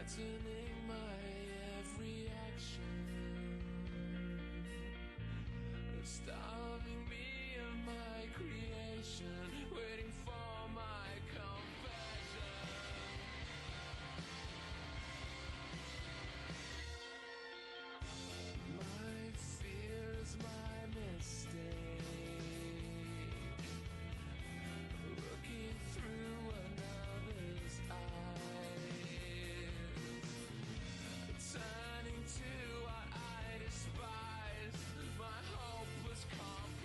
flattening my every action, starving me of my creation, waiting for my confession. My fear is my mistake, looking through another's eyes, turning to what I despise. My hope was compromised.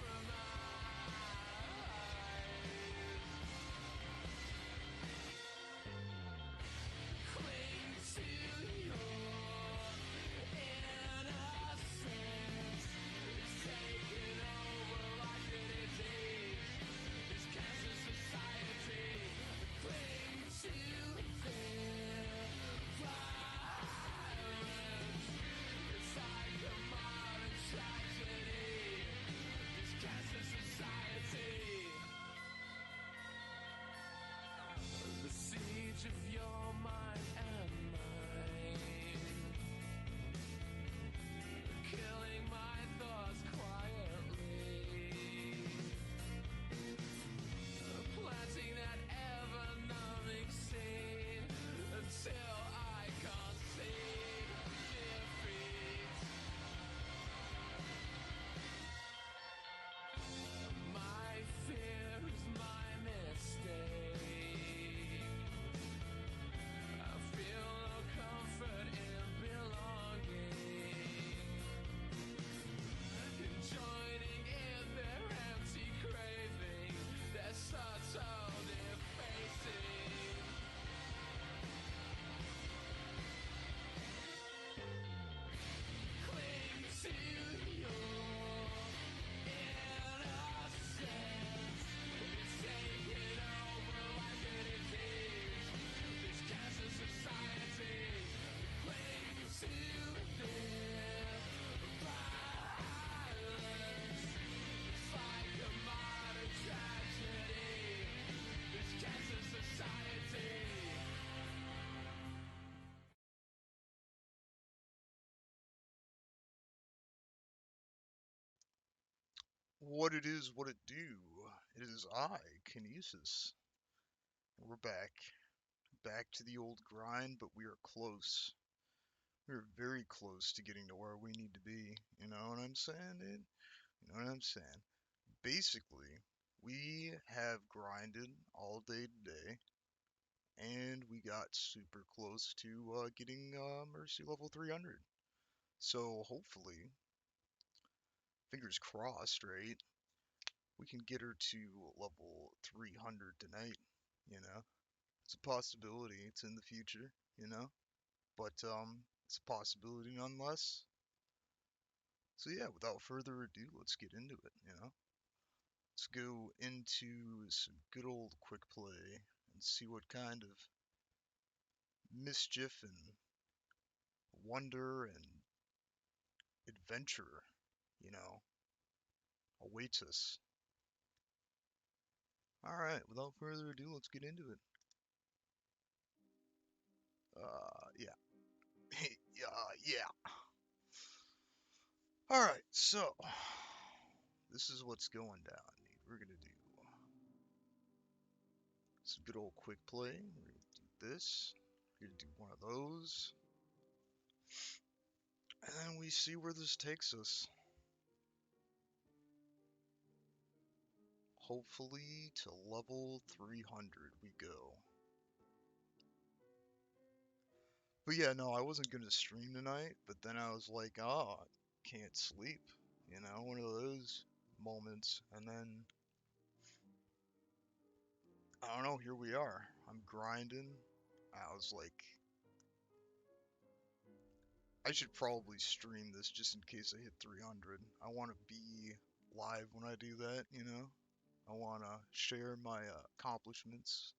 Cling to your innocence. It's taken over like a disease. This cancer society. Cling to their violence. It's like a modern tragedy. This cancer society. The siege of your mind and mine, killing my thoughts quietly, planting that ever-numbing seed until I concede defeat. My fear is my mistake. I feel no comfort in belonging, in joining in their empty craving, their subtle defacing. Cling to your innocence. It's taking over like a disease. This cancer society. Cling to their violence. It's like a modern tragedy. This cancer society. What it is, what it do. It is I, Kinesis. We're back. Back to the old grind, but we are close. We're very close to getting to where we need to be. You know what I'm saying, dude? You know what I'm saying? Basically, we have grinded all day today, and we got super close to getting Mercy level 300. So hopefully, fingers crossed, right? We can get her to level 300 tonight, you know? It's a possibility. It's in the future, you know? But it's a possibility nonetheless. So yeah, without further ado, let's get into it, you know? Let's go into some good old quick play and see what kind of mischief and wonder and adventure, you know, awaits us. Alright, without further ado, let's get into it. Yeah. Yeah. Alright, so this is what's going down, dude. We're gonna do some good old quick play. We're gonna do this. We're gonna do one of those. And then we see where this takes us. Hopefully to level 300 we go. But yeah, no, I wasn't gonna stream tonight, but then I was like, oh, can't sleep. You know, one of those moments. And then, I don't know, here we are. I'm grinding. I was like, I should probably stream this just in case I hit 300. I want to be live when I do that, you know? I want to share my accomplishments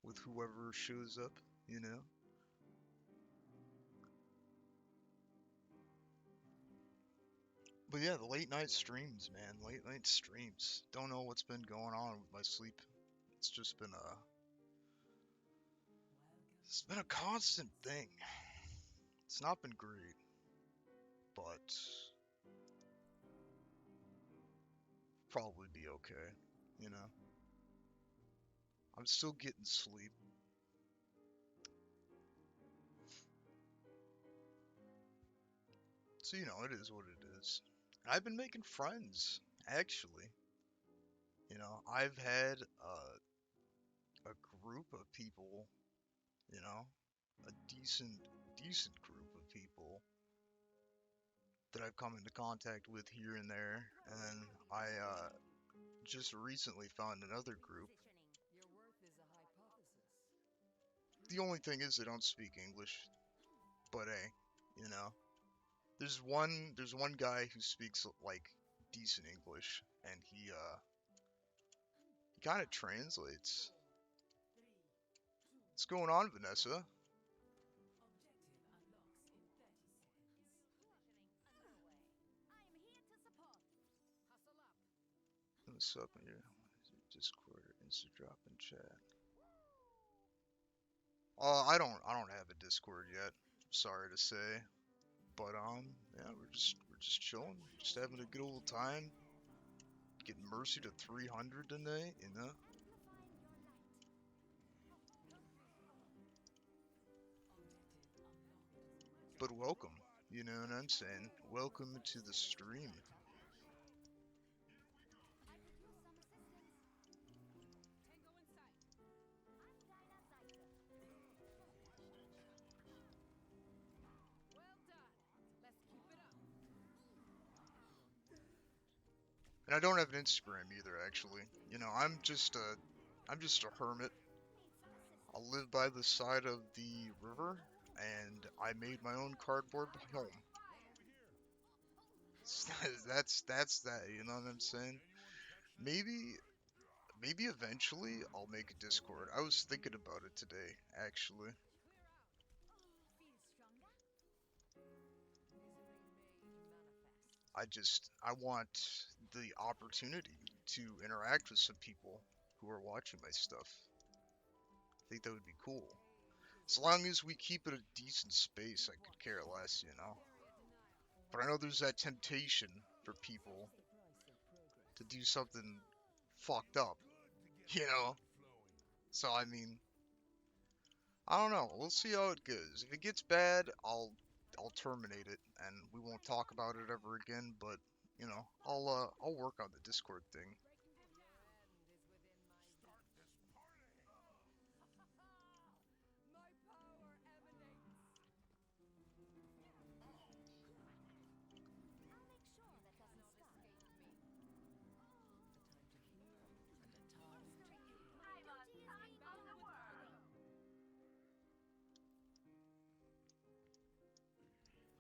with whoever shows up, you know? But yeah, the late night streams, man. Late night streams. Don't know what's been going on with my sleep. It's just been It's been a constant thing. It's not been great, but probably be okay, you know? I'm still getting sleep. So, it is what it is. I've been making friends, actually. I've had a group of people, you know, a decent group of people that I've come into contact with here and there, and I just recently found another group. The only thing is they don't speak English, but hey, you know, there's one guy who speaks like decent English, and he kind of translates. What's going on, Vanessa? What's up here? Discord or Insta drop in chat. I don't have a Discord yet. Sorry to say, but yeah, we're just chilling, just having a good old time. Getting Mercy to 300 tonight, you know. But welcome, you know what I'm saying? Welcome to the stream. And I don't have an Instagram either, actually. I'm just a hermit. I live by the side of the river, and I made my own cardboard home. That's that. You know what I'm saying? Maybe maybe eventually I'll make a Discord. I was thinking about it today, actually. I want the opportunity to interact with some people who are watching my stuff. I think that would be cool. As long as we keep it a decent space, I could care less, you know. But I know there's that temptation for people to do something fucked up, you know. So I mean, I don't know. We'll see how it goes. If it gets bad, I'll terminate it and we won't talk about it ever again, but I'll work on the Discord thing.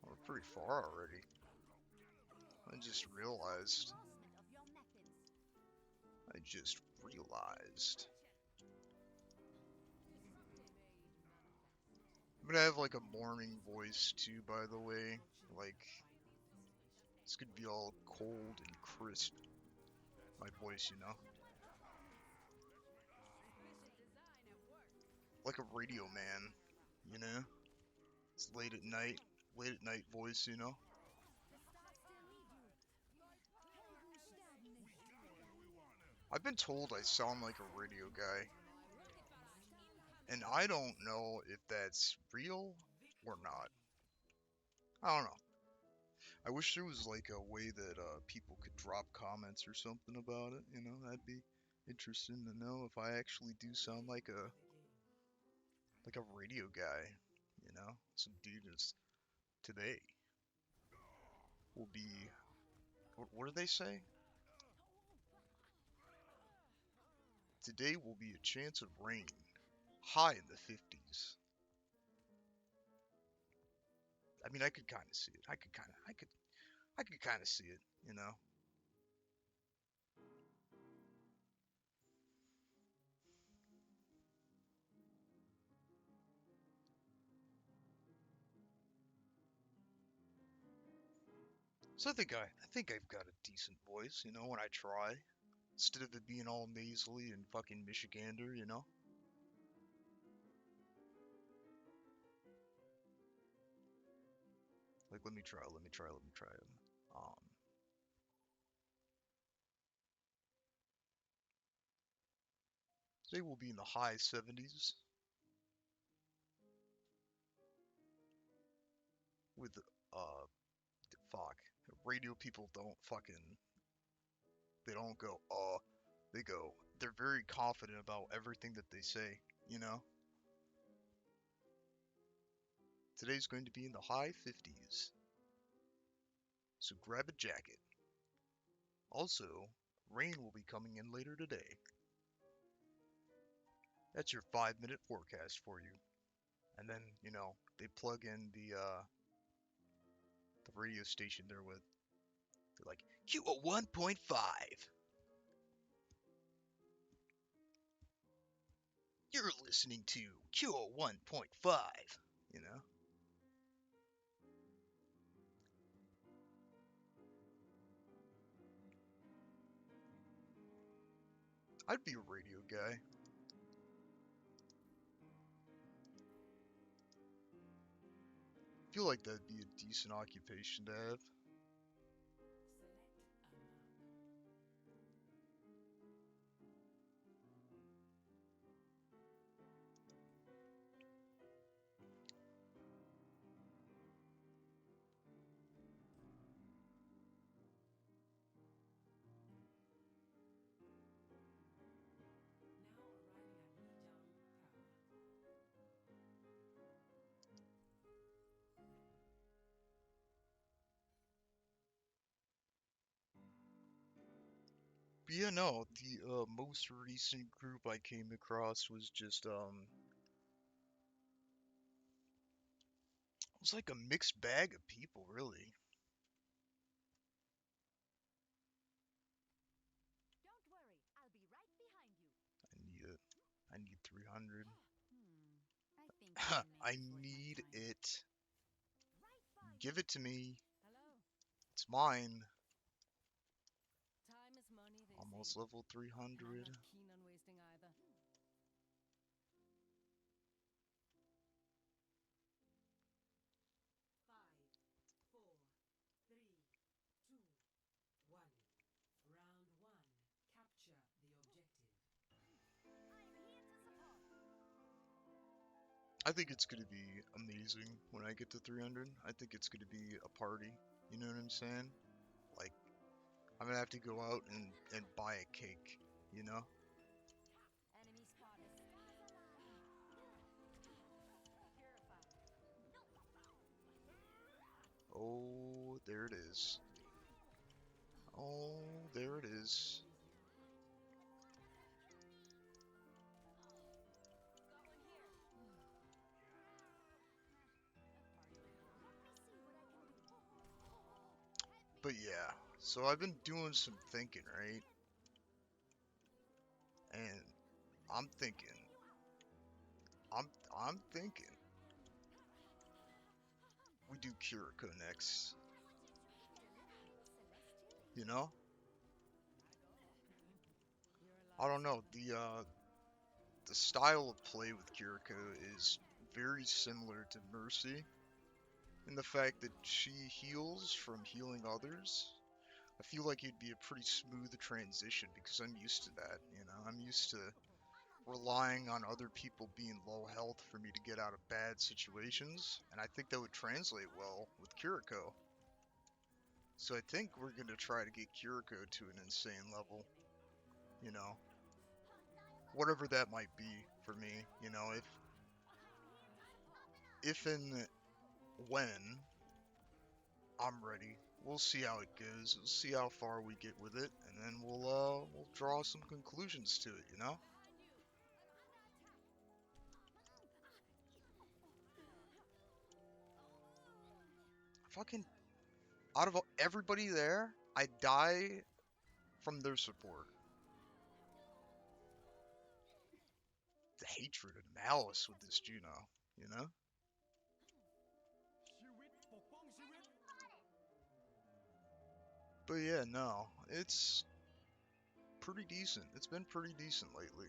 We're pretty far already. I just realized. I just realized. I'm gonna have like a morning voice too, by the way. Like, it's gonna be all cold and crisp. My voice, you know? Like a radio man, you know? It's late at night voice, you know? I've been told I sound like a radio guy, and I don't know if that's real or not. I don't know. I wish there was like a way that people could drop comments or something about it. That'd be interesting to know if I actually do sound like a radio guy. Some dude is today will be. What do they say? Today will be a chance of rain, high in the 50s. I mean, I could kind of see it. I could kind of see it. You know. So I think I've got a decent voice, when I try. Instead of it being all nasally and fucking Michigander. let me try. Um, Today will be in the high 70s with uh fuck. Radio people don't fucking they don't go they go they're very confident about everything that they say, you know? Today's going to be in the high 50s. So grab a jacket. Also, rain will be coming in later today. That's your 5-minute forecast for you. And then, they plug in the radio station they're with. They're like, Q1.5. You're listening to Q1.5. You know? I'd be a radio guy. Feel like that'd be a decent occupation to have. But yeah, no, the most recent group I came across was just it was like a mixed bag of people, really. Don't worry, I'll be right behind you. I need it. I need 300. I think your I name's worth my need time. it. Right by Give you. it to me. Hello. It's mine. Time is money, they Almost say. level And I'm 300. not keen on wasting either. 5, 4, 3, 2, 1. Round 1. Capture the objective. I'm here to support. I think it's gonna be amazing when I get to 300. I think it's gonna be a party. You know what I'm saying? Like, I'm gonna have to go out and buy a cake, you know? Enemy spotted. Purify. Oh, there it is. Oh, there it is. Got one here. But yeah, so I've been doing some thinking, right? And I'm thinking, I'm thinking we do Kiriko next. You know? I don't know. The style of play with Kiriko is very similar to Mercy in the fact that she heals from healing others. I feel like it'd be a pretty smooth transition because I'm used to that, you know? I'm used to relying on other people being low health for me to get out of bad situations, and I think that would translate well with Kiriko. So I think we're gonna try to get Kiriko to an insane level, you know? Whatever that might be for me, you know, if and when I'm ready. We'll see how it goes. We'll see how far we get with it, and then we'll draw some conclusions to it, you know? Fucking out of everybody there, I die from their support. The hatred and malice with this Juno, you know? But yeah, no, it's pretty decent. It's been pretty decent lately.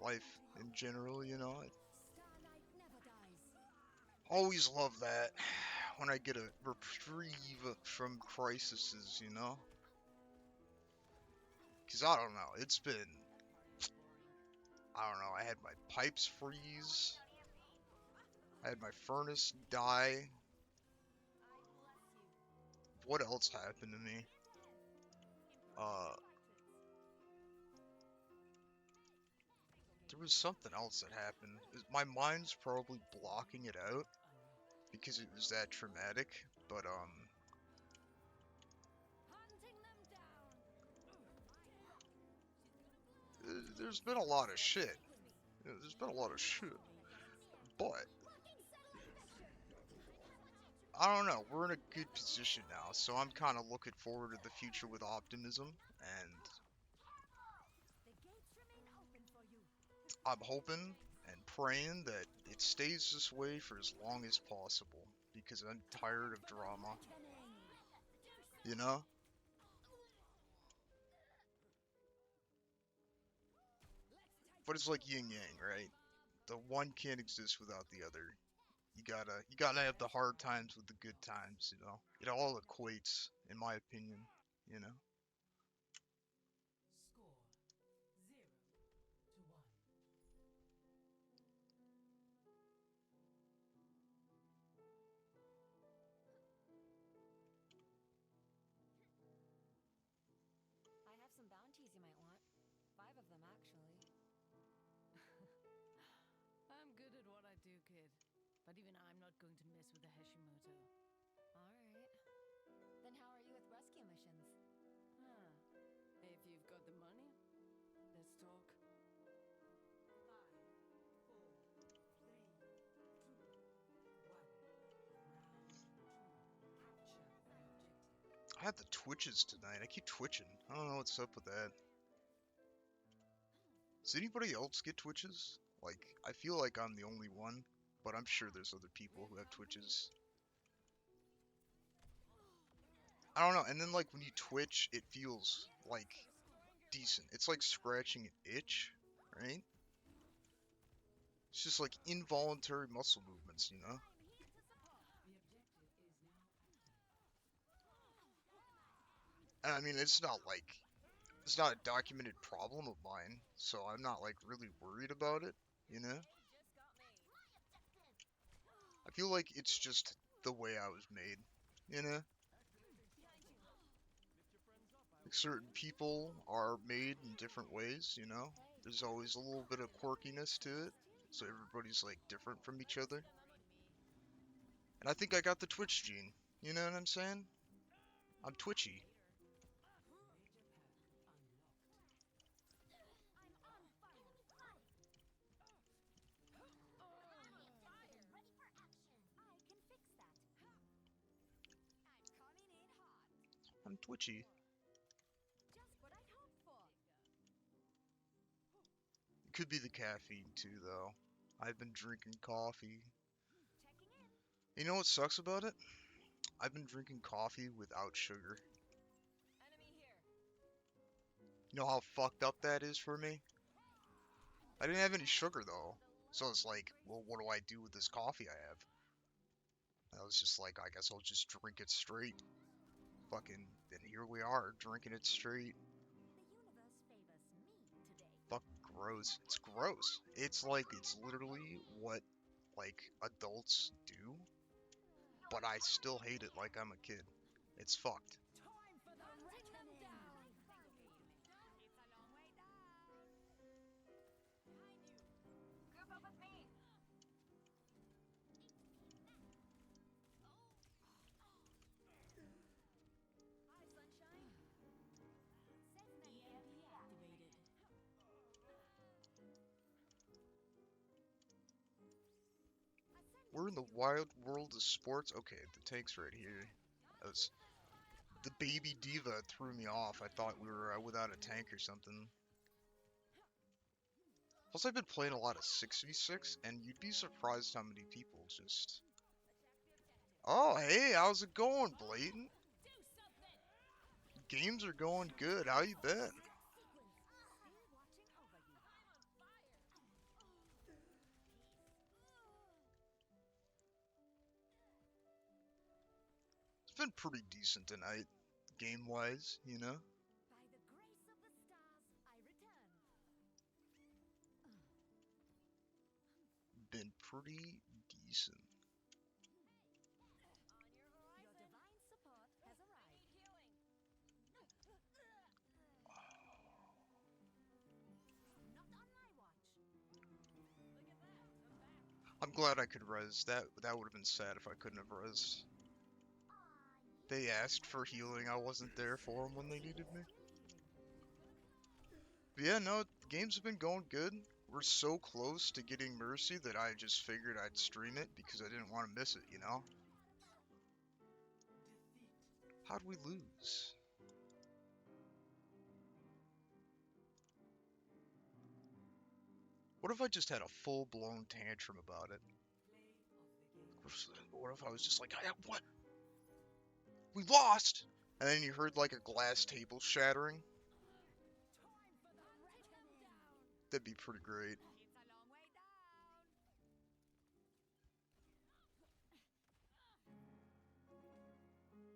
Life in general, you know. I Starlight never dies. always love that. when I get a reprieve from crises, you know? Cause I don't know, it's been, I don't know, I had my pipes freeze, I had my furnace die, what else happened to me? There was something else that happened. My mind's probably blocking it out because it was that traumatic, but there's been a lot of shit. There's been a lot of shit, but I don't know. We're in a good position now, so I'm kind of looking forward to the future with optimism, and I'm hoping and praying that it stays this way for as long as possible because I'm tired of drama. You know? But it's like yin yang, right? The one can't exist without the other. You gotta have the hard times with the good times, you know? It all equates, in my opinion, you know? Score 0-1. I have some bounties you might want. 5 of them, actually. I'm good at what I do, kid. But even I'm not going to mess with the Hashimoto. Alright. Then how are you with rescue missions? Huh. If you've got the money, let's talk. 5, 4, 3, 2, 1. Round 2. Capture the objective. I had the twitches tonight. I keep twitching. I don't know what's up with that. Does anybody else get twitches? Like, I feel like I'm the only one, but I'm sure there's other people who have twitches. I don't know, and then like when you twitch, it feels like decent. It's like scratching an itch, right? It's just like involuntary muscle movements, you know? The objective is now active. And I mean, it's not a documented problem of mine, so I'm not like really worried about it, you know? I feel like it's just the way I was made, you know? Like certain people are made in different ways, you know? There's always a little bit of quirkiness to it, so everybody's like different from each other. And I think I got the Twitch gene, you know what I'm saying? I'm twitchy. Major perk unlocked. I'm twitchy. Just what I'd hoped for. It could be the caffeine too, though. I've been drinking coffee. Checking in. You know what sucks about it? I've been drinking coffee without sugar. Enemy here. You know how fucked up that is for me? I didn't have any sugar though. So it's like, well, what do I do with this coffee I have? I was just like, I guess I'll just drink it straight. Fucking, and here we are, drinking it straight. The universe favors me today. Fuck, gross. It's gross. It's like, it's literally what, like, adults do. But I still hate it like I'm a kid. It's fucked. Time for the reckoning. It's a long way down. Behind you. Group up with me. Hi, sunshine. EMP activated. We're in the wild world of sports. Okay, the tank's right here. The baby diva threw me off. I thought we were without a tank or something. Plus, I've been playing a lot of 6v6, and you'd be surprised how many people just... Oh, hey, how's it going, Blatant? Games are going good. How you been? It's been pretty decent tonight, game-wise, you know? By the grace of the stars, I return. Been pretty decent. Your divine support has arrived. Not on my watch. I'm glad I could res. That would have been sad if I couldn't have res. They asked for healing. I wasn't there for them when they needed me. But yeah, no, the games have been going good. We're so close to getting Mercy that I just figured I'd stream it because I didn't want to miss it, you know? How'd we lose? What if I just had a full-blown tantrum about it? What if I was just like, what? We lost! And then you heard like a glass table shattering? That'd be pretty great. It's a long way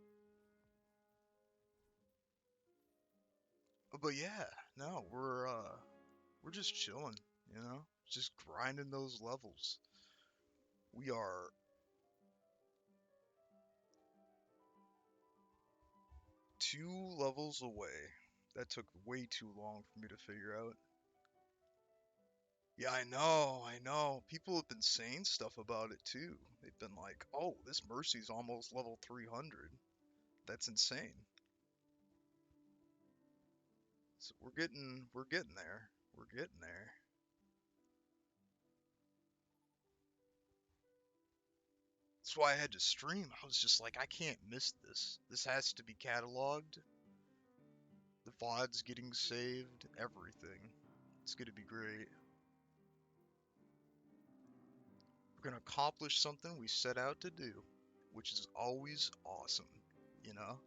down. But yeah, no, we're just chilling, you know? Just grinding those levels. We are 2 levels away. That took way too long for me to figure out. Yeah, I know. People have been saying stuff about it too. They've been like, "Oh, this Mercy's almost level 300." That's insane. So we're getting there. We're getting there. That's why I had to stream. I was just like, I can't miss this. This has to be cataloged. The VOD's getting saved, everything. It's gonna be great. We're gonna accomplish something we set out to do, which is always awesome, you know?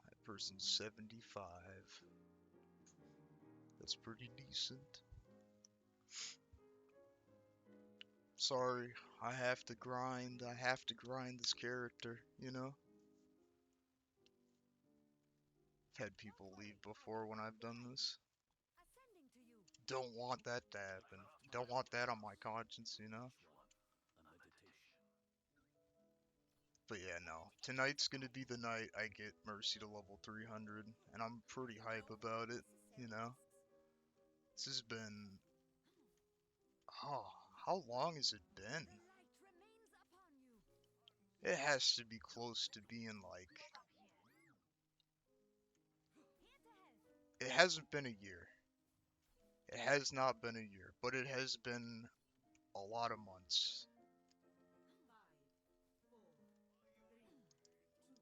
That person's 75. That's pretty decent. Sorry, I have to grind. I have to grind this character, you know? I've had people leave before when I've done this. Ascending to you. Don't want that to happen. Don't want that on my conscience, you know? But yeah, no. Tonight's gonna be the night I get Mercy to level 300, and I'm pretty hype about it, you know? This has been... Oh, how long has it been? The light remains upon you. It has to be close to being like... Here to help. It hasn't been a year. It has not been a year, but it has been a lot of months. 5, 4, 3, 2,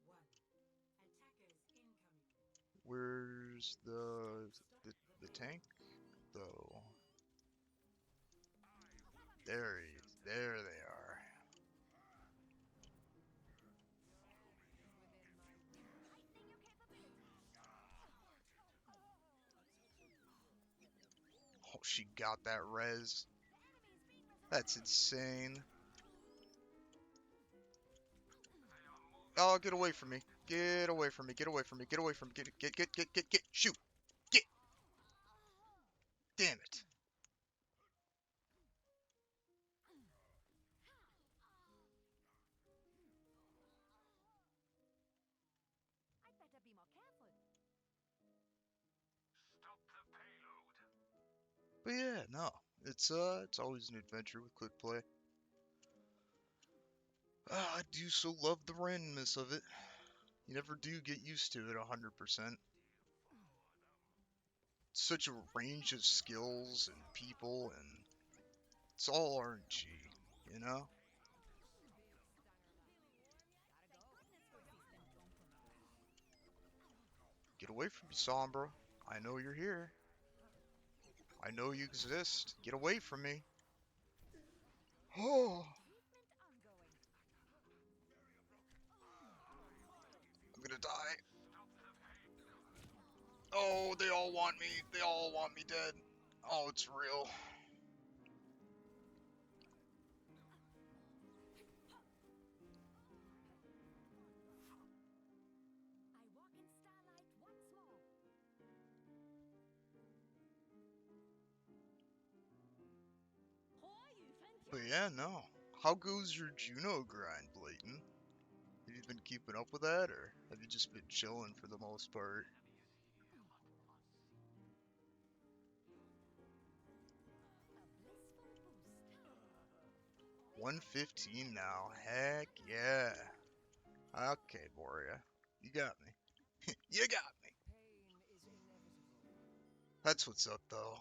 1. Attackers incoming. Where's the tank though? There they are. Heightening your capabilities. Oh, she got that res. The enemy's being That's insane. Oh, get away from me. Get away from me. Get away from me. Get away from me. Get. Shoot. Get. Damn it. I'd better be more careful. But yeah, no. It's always an adventure with quick play. I do so love the randomness of it. You never do get used to it 100%. Such a range of skills and people, and it's all RNG, you know? Get away from me, Sombra. I know you're here. I know you exist. Get away from me. Oh, Treatment ongoing. I'm gonna die. Oh, they all want me. They all want me dead. Oh, it's real. I walk in starlight once more. But yeah, no. How goes your Juno grind, Blayton? Have you been keeping up with that, or have you just been chilling for the most part? A blissful boost. 115 now. Heck yeah. Okay, Boria. You got me. You got me. Pain is inevitable. That's what's up, though.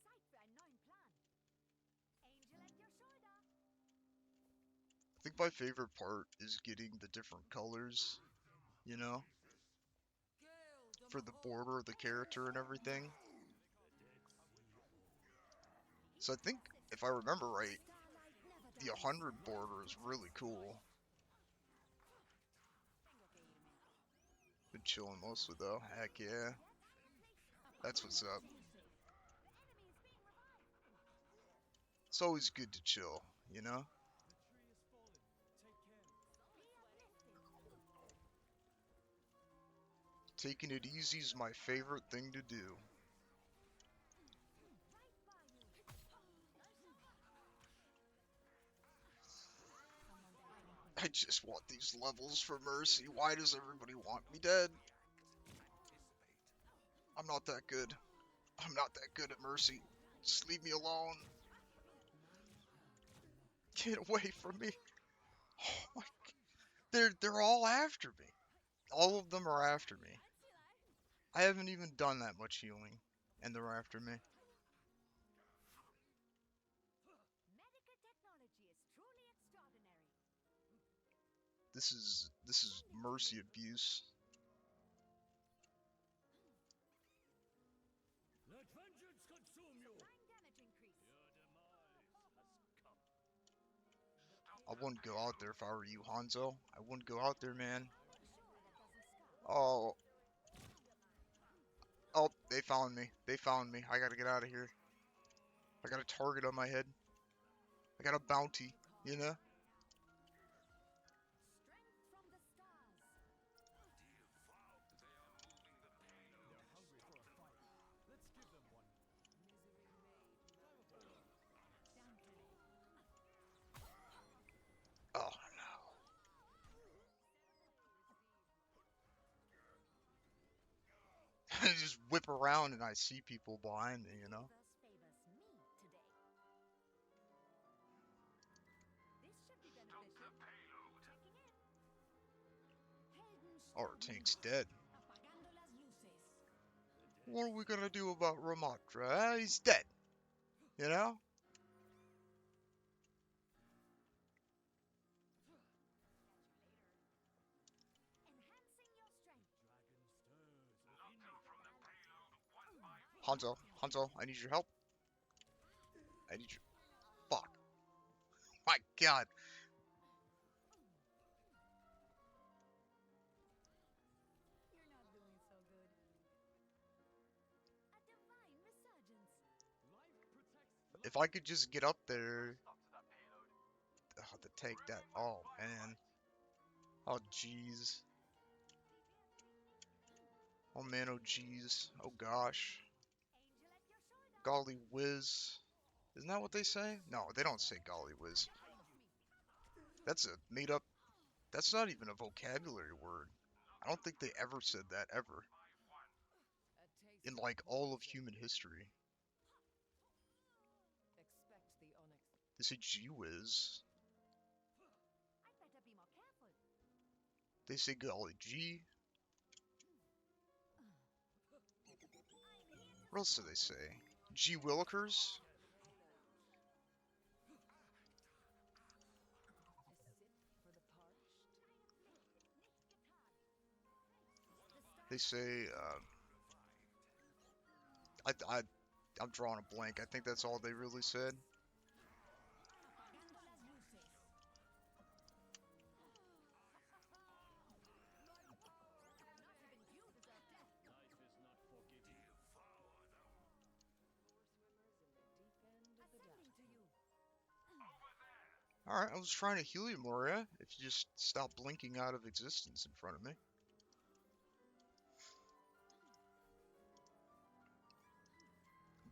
Zeit für einen neuen Plan. Angel at your shoulder. I think my favorite part is getting the different colors, you know, for the border of the character and everything. So I think, if I remember right, Starlight never the 100 border is really cool. Been chilling mostly though. Heck yeah. That's what's up. Enemy is being revived. It's always good to chill, you know? Be uplifted. Taking it easy is my favorite thing to do. Right by you. I just want these levels for Mercy. Why does everybody want me dead? I'm not that good. I'm not that good at Mercy. Just leave me alone. Get away from me. Oh my god. They're all after me. All of them are after me. I haven't even done that much healing, and they're after me. Medical technology is truly extraordinary. This is Mercy abuse. Let vengeance consume you! Line damage increase. Your demise has come. I wouldn't go out there if I were you, Hanzo. I wouldn't go out there, man. Make sure that doesn't scar. Oh, oh, they found me. They found me. I gotta get out of here. I got a target on my head. I got a bounty, you know? Strength from the stars. Oh, no. I just whip around and I see people behind me, you know? Universe favors me today. This should be beneficial. Checking in. Our tank's dead. Apagando las luces. What are we gonna do about Ramatra? He's dead. You know? Enhancing your strength. Hanzo, Hanzo, I need your help. I need your... Fuck. My god. You're not doing so good. A divine resurgence. If I could just get up there... to take that... Oh, man. Oh, jeez. Oh, man, oh, jeez. Oh, gosh. Angel at your shoulder. Golly whiz. Isn't that what they say? No, they don't say golly whiz. That's a made up... That's not even a vocabulary word. I don't think they ever said that, ever. In, like, all of human history. Expect the onyx. They say gee whiz. I better be more careful. They say golly gee. What else do they say? Gee willikers? A sip for the parched. They say, I'm drawing a blank. I think that's all they really said. Alright, I was trying to heal you, Moria. If you just stop blinking out of existence in front of me.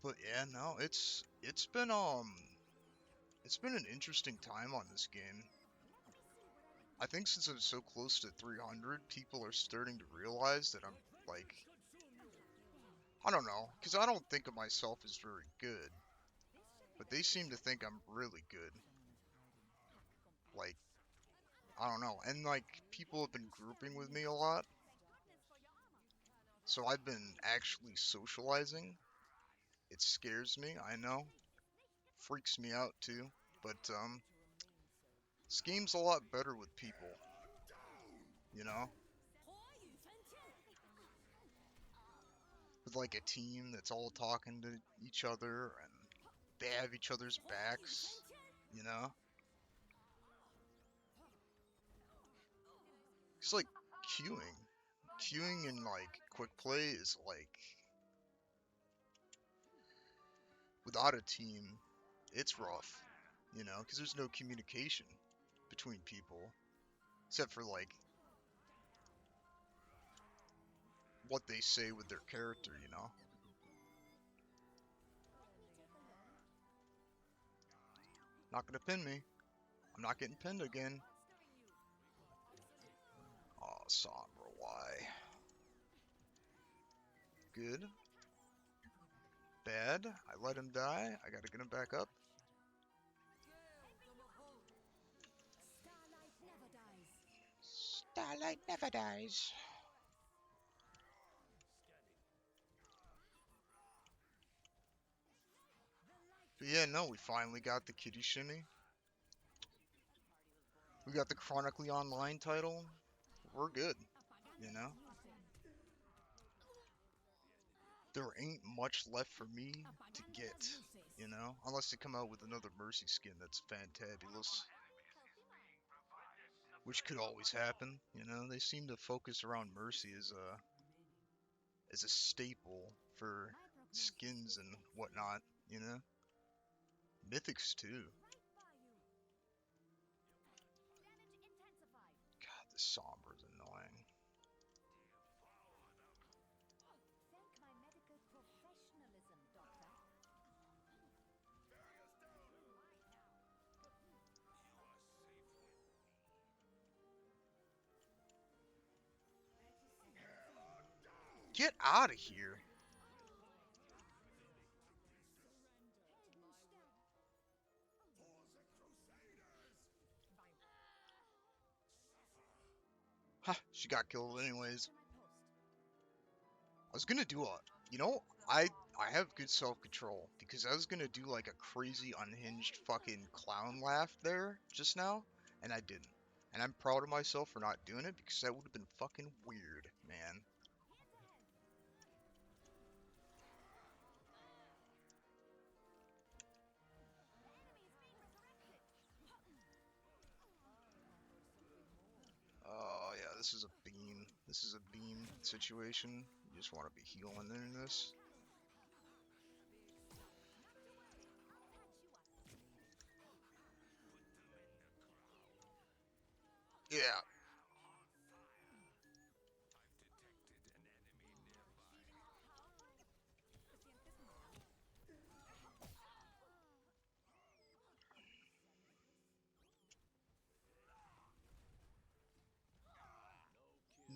But yeah, no, it's been an interesting time on this game. I think since I'm so close to 300, people are starting to realize that I'm like, I don't know, because I don't think of myself as very good, but they seem to think I'm really good. Like, I don't know, and like people have been grouping with me a lot, so I've been actually socializing. It scares me, I know, freaks me out too, but this game's a lot better with people, you know, with like a team that's all talking to each other and they have each other's backs, you know. It's like queuing. Queuing in like quick play is like without a team, it's rough, you know, because there's no communication between people except for like what they say with their character, you know. Not gonna pin me. I'm not getting pinned again. Oh, Sombra, why? Good. Bad. I let him die. I gotta get him back up. Starlight never dies. But yeah, no, we finally got the kitty shimmy. We got the chronically online title. We're good, you know? There ain't much left for me to get, you know? Unless they come out with another Mercy skin that's fantabulous. Which could always happen, you know? They seem to focus around Mercy as a staple for skins and whatnot, you know? Mythics too. God, this Sombra's annoying. Get out of here. Ha, she got killed anyways. I was gonna do a, you know, I have good self-control because I was gonna do like a crazy unhinged fucking clown laugh there just now, and I didn't. And I'm proud of myself for not doing it because that would have been fucking weird, man. Oh yeah, this is a beam. This is a beam situation. You just want to be healing in this. Yeah.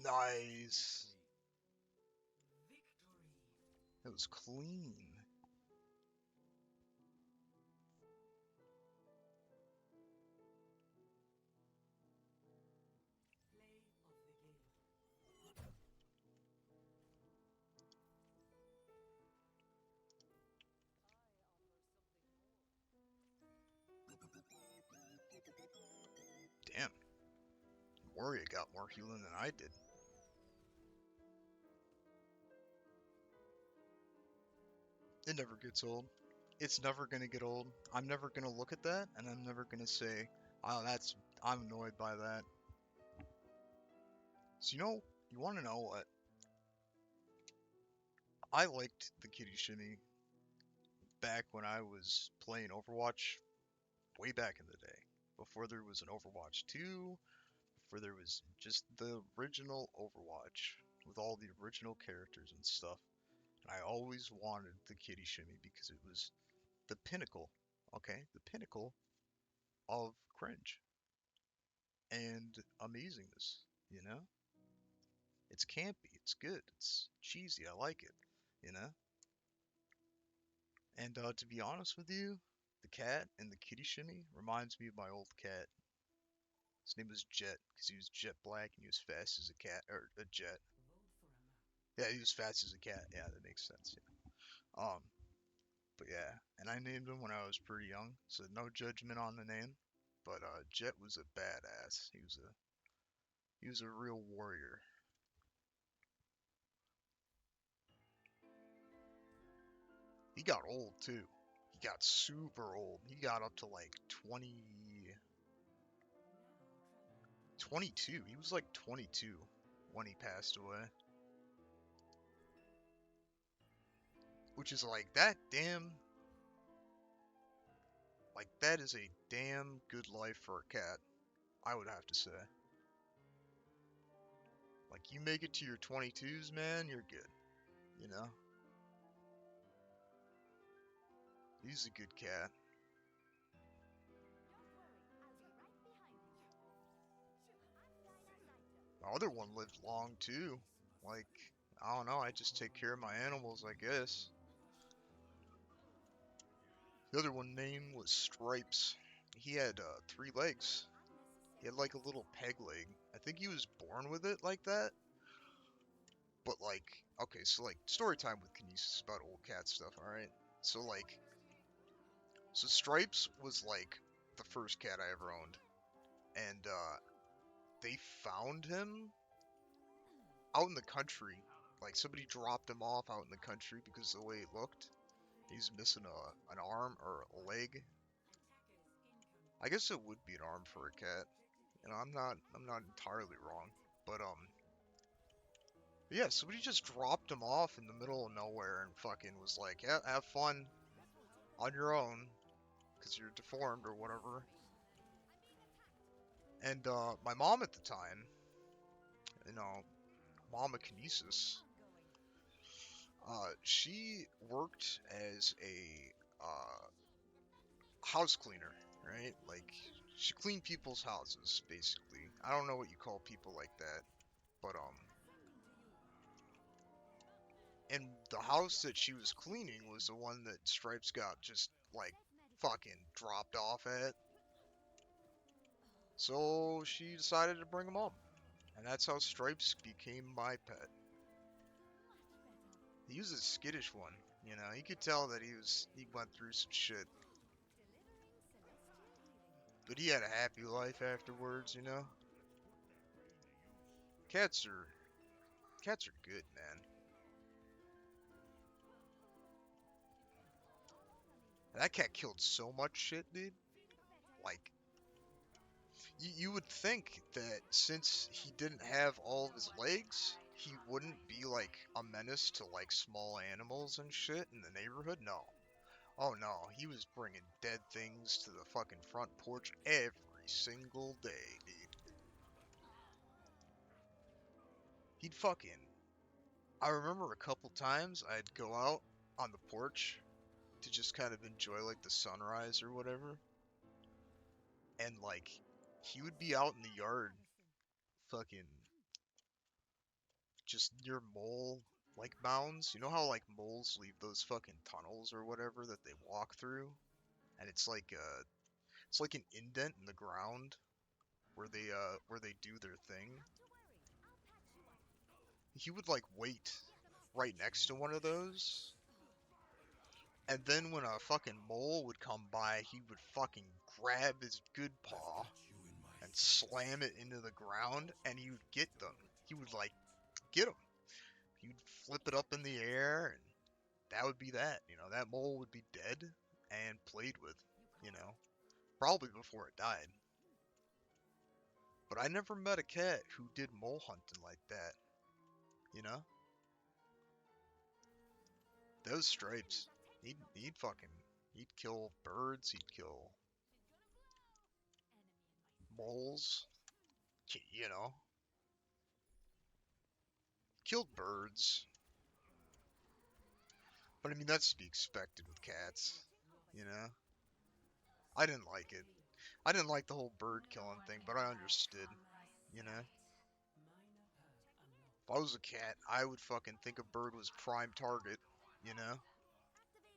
Nice. It was clean. Damn. Warrior got more healing than I did. It never gets old. It's never gonna get old. I'm never gonna look at that and I'm never gonna say, oh, I'm annoyed by that. So you wanna know what? I liked the kitty shimmy back when I was playing Overwatch way back in the day. before there was an Overwatch 2, before there was just the original Overwatch with all the original characters and stuff. And I always wanted the kitty shimmy because it was the pinnacle, okay? The pinnacle of cringe and amazingness, you know? It's campy, it's good, it's cheesy, I like it, you know? And to be honest with you, the cat in the kitty shimmy reminds me of my old cat. His name was Jet, because he was jet black and he was fast as a cat, or a jet. Yeah, he was fast as a cat. Yeah, that makes sense. Yeah. But yeah, and I named him when I was pretty young, so no judgment on the name. But Jet was a badass. He was a real warrior. He got old too. He got super old. He got up to like 22. He was like 22 when he passed away. Which is like that is a damn good life for a cat, I would have to say. Like, you make it to your 22s, man, you're good, you know? He's a good cat. The other one lived long too. Like, I don't know, I just take care of my animals, I guess. The other one name was Stripes. He had 3 legs. He had like a little peg leg. I think he was born with it like that. But like, okay, so like story time with Kinesis about old cat stuff, alright? So like, so Stripes was like the first cat I ever owned. And they found him out in the country. Like somebody dropped him off out in the country because of the way he looked. He's missing an arm or a leg. I guess it would be an arm for a cat. You know, I'm not entirely wrong. But yeah, somebody just dropped him off in the middle of nowhere and fucking was like, yeah, have fun on your own, because you're deformed or whatever. And my mom at the time, you know, Mama Kinesis, she worked as a house cleaner, right? Like, she cleaned people's houses, basically. I don't know what you call people like that, but and the house that she was cleaning was the one that Stripes got just like fucking dropped off at. So she decided to bring him up, and that's how Stripes became my pet. He was a skittish one, you know. You could tell that he went through some shit, but he had a happy life afterwards, you know. Cats are cats are good, man. That cat killed so much shit, dude. Like, you would think that since he didn't have all of his legs, he wouldn't be like a menace to like small animals and shit in the neighborhood. No. Oh no, he was bringing dead things to the fucking front porch every single day, dude. He'd fucking. I remember a couple times I'd go out on the porch to just kind of enjoy like the sunrise or whatever, and like he would be out in the yard fucking just near mole like mounds. You know how like moles leave those fucking tunnels or whatever that they walk through, and it's like an indent in the ground where they do their thing. He would like wait right next to one of those, and then when a fucking mole would come by, he would fucking grab his good paw and slam it into the ground, and he would get them. He would like get them. He would flip it up in the air, and that would be that. You know, that mole would be dead and played with. You know, probably before it died. But I never met a cat who did mole hunting like that. You know, those Stripes. He'd fucking he'd kill birds. He'd kill moles. You know, killed birds. But I mean, that's to be expected with cats. You know, I didn't like it. I didn't like the whole bird killing thing, but I understood. You know, if I was a cat, I would fucking think a bird was prime target. You know,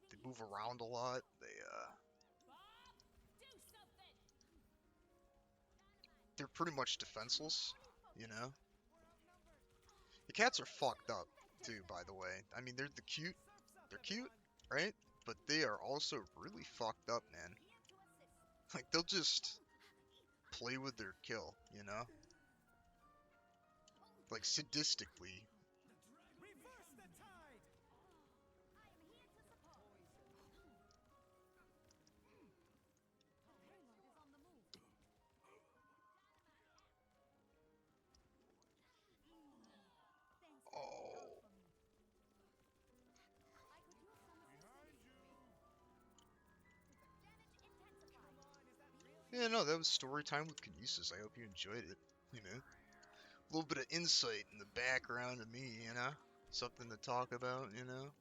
they move around a lot. They're pretty much defenseless. You know, the cats are fucked up too. By the way, I mean they're cute, right? But they are also really fucked up, man. Like they'll just play with their kill, you know? Like sadistically. Reverse the tide! Oh. Yeah, no, that was story time with Kinesis. I hope you enjoyed it. You know? A little bit of insight in the background of me, you know? Something to talk about, you know?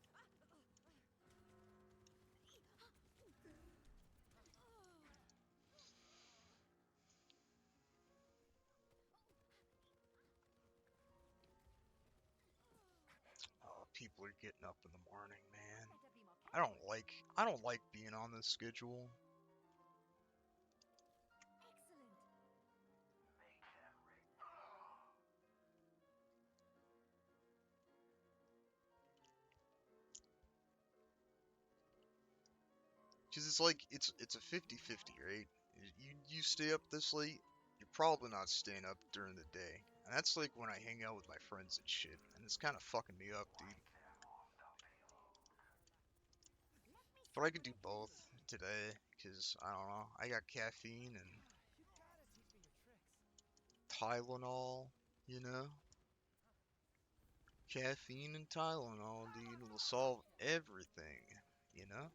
Oh, people are getting up in the morning, man. I don't like being on this schedule. Cause it's like it's a 50-50, right? You stay up this late, you're probably not staying up during the day. And that's like when I hang out with my friends and shit. And it's kinda fucking me up, dude. But I could do both today, cause I don't know. I got caffeine and You gotta teach me your tricks. Tylenol, you know? Caffeine and Tylenol, dude, will solve everything, you know?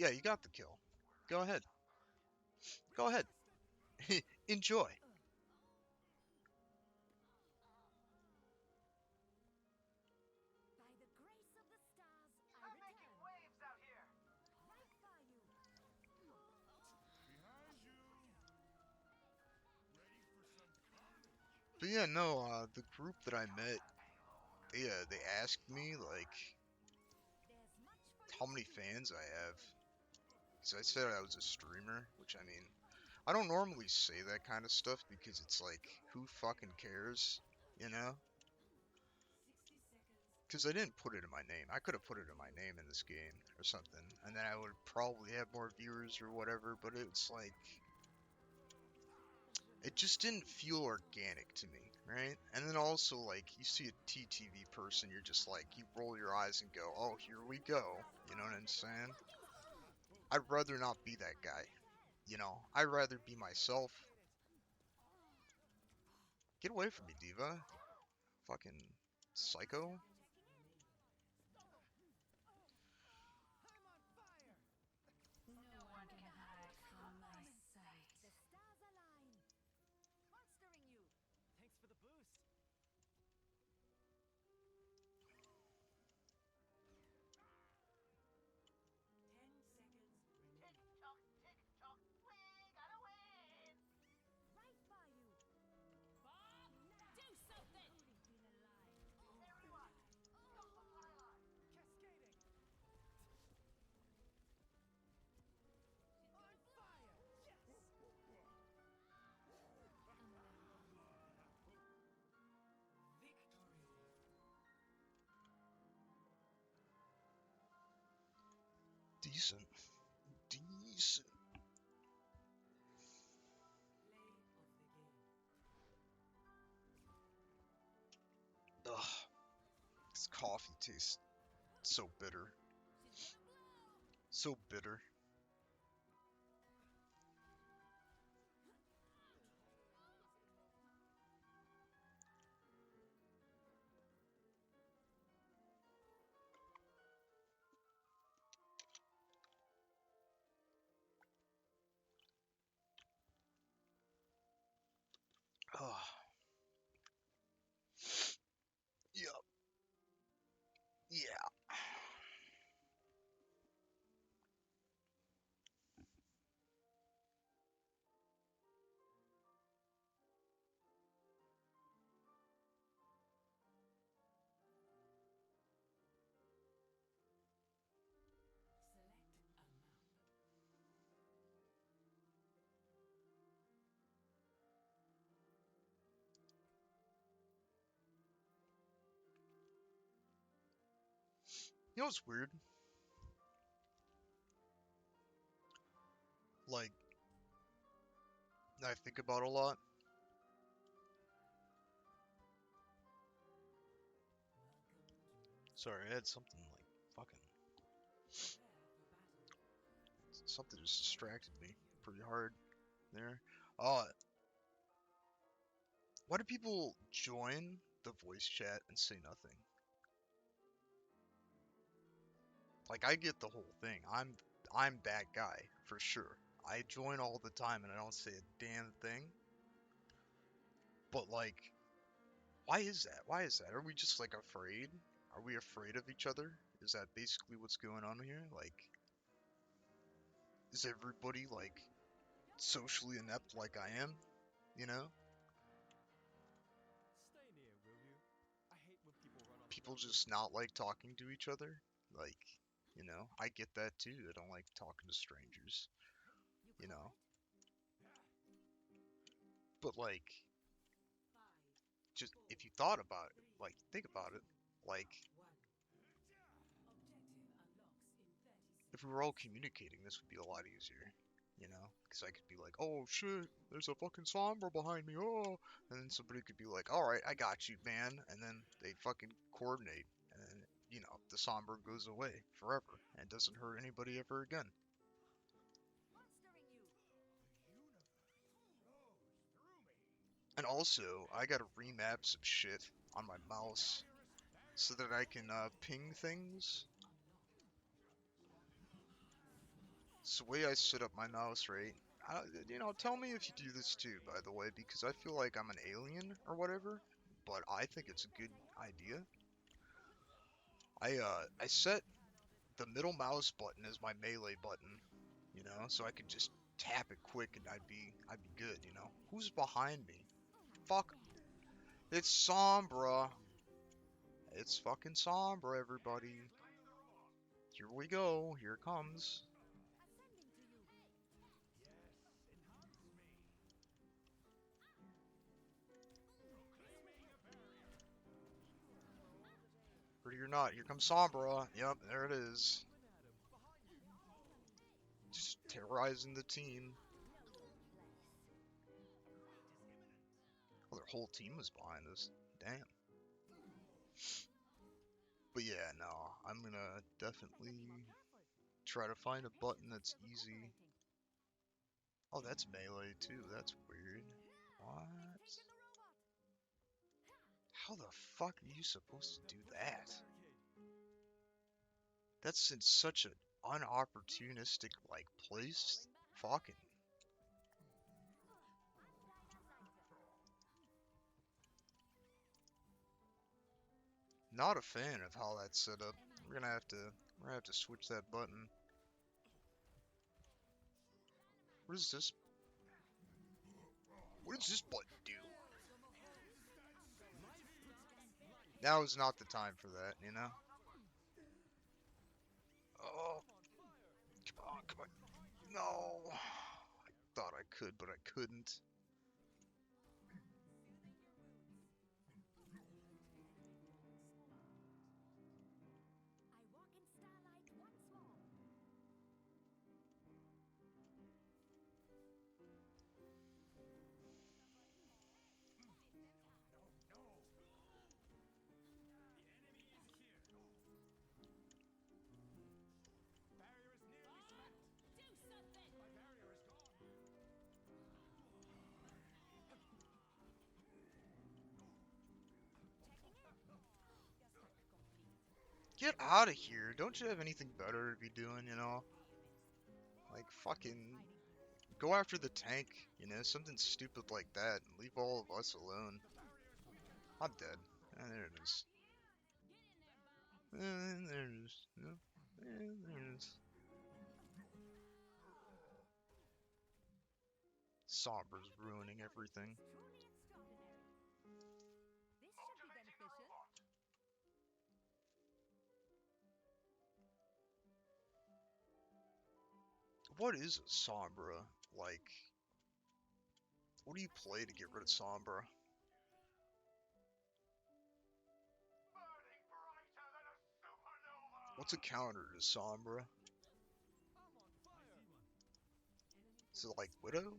Yeah, you got the kill. Go ahead. Go ahead. Enjoy. By the grace of the stars, I return. Waves out here. Right by you. Behind you! Ready for some carnage? But yeah, no, the group that I met, they asked me, like, There's much for how you many to do. fans I have. So I said I was a streamer, which I mean, I don't normally say that kind of stuff because it's like, who fucking cares, you know? 60 seconds. Because I didn't put it in my name. I could have put it in my name in this game or something, and then I would probably have more viewers or whatever, but it's like, it just didn't feel organic to me, right? And then also, like, you see a TTV person, you're just like, you roll your eyes and go, oh, here we go, you know what I'm saying? I'd rather not be that guy, you know? I'd rather be myself. Get away from me, Diva. Fucking psycho. I'm on fire! No one can hide from my sight. The stars align. Monstering you. Thanks for the boost. 10 seconds remaining. Tick tock, we gotta win. Right by you. Bob, do something! Everyone, go for pylon. Cascading! On fire! Yes! Victory. Decent. Decent. Play of the game. Ugh. This coffee tastes so bitter. So bitter. You know what's weird? Like, I think about a lot. Sorry, I had something like fucking something just distracted me pretty hard there. Why do people join the voice chat and say nothing? Like, I get the whole thing. I'm that guy for sure. I join all the time and I don't say a damn thing. But like, why is that? Why is that? Are we just like afraid? Are we afraid of each other? Is that basically what's going on here? Like, is everybody like socially inept like I am? You know? Stay near, will you? I hate when people run off People without just not like talking to each other. Like, you know, I get that too. I don't like talking to strangers, you know. But like, just if you thought about it, like think about it, like if we were all communicating, this would be a lot easier, you know? Because I could be like, oh shit, there's a fucking Sombra behind me, oh, and then somebody could be like, all right, I got you, man, and then they'd fucking coordinate, and then you know the Sombra goes away forever and doesn't hurt anybody ever again. Monstering you. And also, I gotta remap some shit on my mouse so that I can ping things. It's the way I set up my mouse, right? You know, tell me if you do this too, by the way, because I feel like I'm an alien or whatever, but I think it's a good idea. I set the middle mouse button as my melee button, you know, so I could just tap it quick and I'd be good, you know. Who's behind me? Fuck. It's Sombra. It's fucking Sombra, everybody. Here we go. Here it comes. Ascending to you. Pretty or not, here comes Sombra. Yep, there it is. Just terrorizing the team. Well, their whole team was behind us. Damn. But yeah, no, I'm gonna definitely try to find a button that's easy. Oh, that's melee too. That's weird. What? How the fuck are you supposed to do that? That's in such an unopportunistic, like, place. Fucking. Not a fan of how that's set up. We're gonna have to switch that button. What is this? What does this button do? Now is not the time for that, you know? Oh, come on. No. I thought I could, but I couldn't. I walk in starlight once more. Barrier is nearly smacked. Do something. My barrier is gone. Checking in. Your stack complete. Get out of here. Don't you have anything better to be doing, you know? Like, fucking go after the tank, you know? Something stupid like that. And leave all of us alone. I'm dead. And there it is. And there it is. Yeah. And there it is. Sombra's ruining everything. Truly extraordinary. This should be beneficial. What is a Sombra? Like, what do you play to get rid of Sombra? Burning brighter than a supernova. What's a counter to Sombra? I'm on fire. Is it like Widow?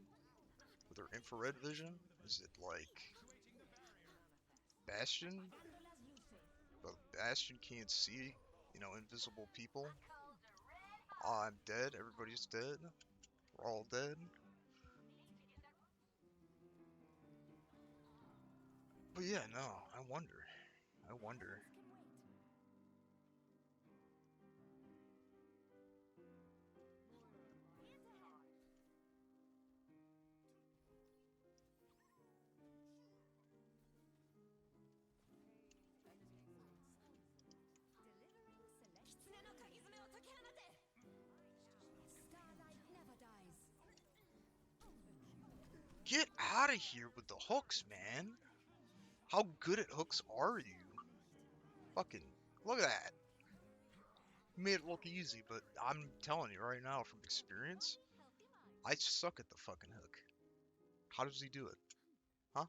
With her infrared vision? Is it like Activating the barrier. Bastion? But Bastion can't see, invisible people. Cold the red hot. I'm dead, everybody's dead. We're all dead. But yeah, no, I wonder. Get out of here with the hooks, man. How good at hooks are you? Fucking, look at that. You made it look easy, but I'm telling you right now from experience, I suck at the fucking hook. How does he do it? Huh?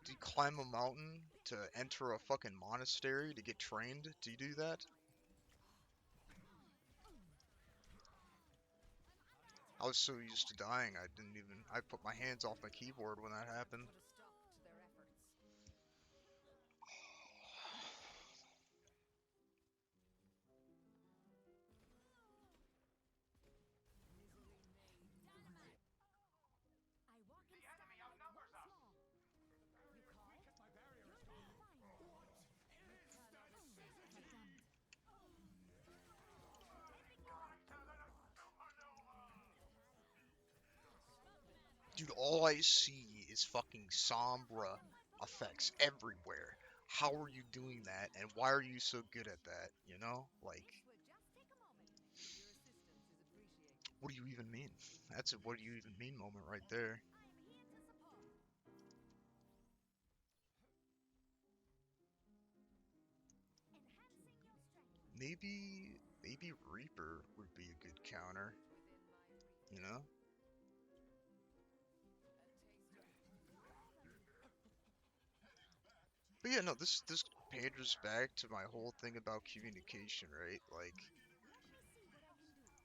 Do you climb a mountain to enter a fucking monastery to get trained? Do you do that? I was so used to dying, I put my hands off my keyboard when that happened. The enemy outnumbers us. My barrier is gone. Dude, all I see is fucking Sombra effects everywhere. How are you doing that, and why are you so good at that, Like, what do you even mean? That's a what do you even mean moment right there. Maybe Reaper would be a good counter, you know? But yeah, no, this panders back to my whole thing about communication, right? Like,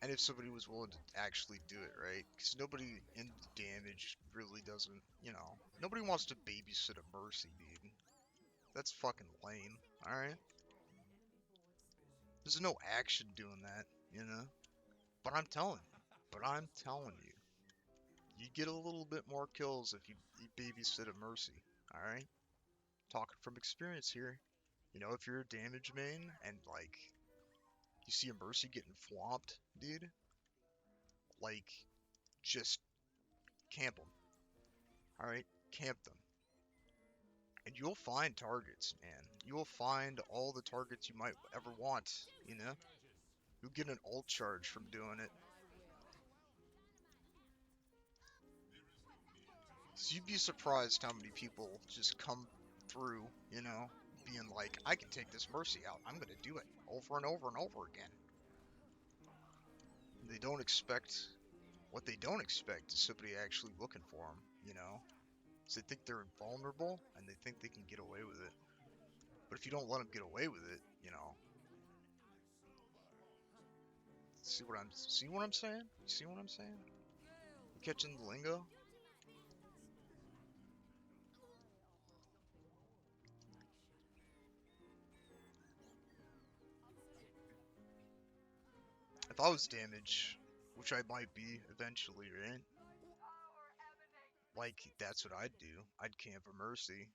and if somebody was willing to actually do it, right? Because nobody in the damage really doesn't, nobody wants to babysit a Mercy, dude. That's fucking lame, alright? There's no action doing that, But I'm telling you, you get a little bit more kills if you babysit a Mercy, alright? Talking from experience here. If you're a damage main and, like, you see a Mercy getting flopped, dude, like, just camp them. Alright? Camp them. And you'll find targets, man. You'll find all the targets you might ever want, You'll get an ult charge from doing it. So you'd be surprised how many people just come through, being like, I can take this Mercy out. I'm gonna do it over and over and over again. They don't expect, what they don't expect is somebody actually looking for them, So they think they're invulnerable, and they think they can get away with it. But if you don't let them get away with it, see what I'm saying? You see what I'm saying? You catching the lingo? If I was damage, which I might be eventually, right? Like, that's what I'd do. I'd camp a Mercy.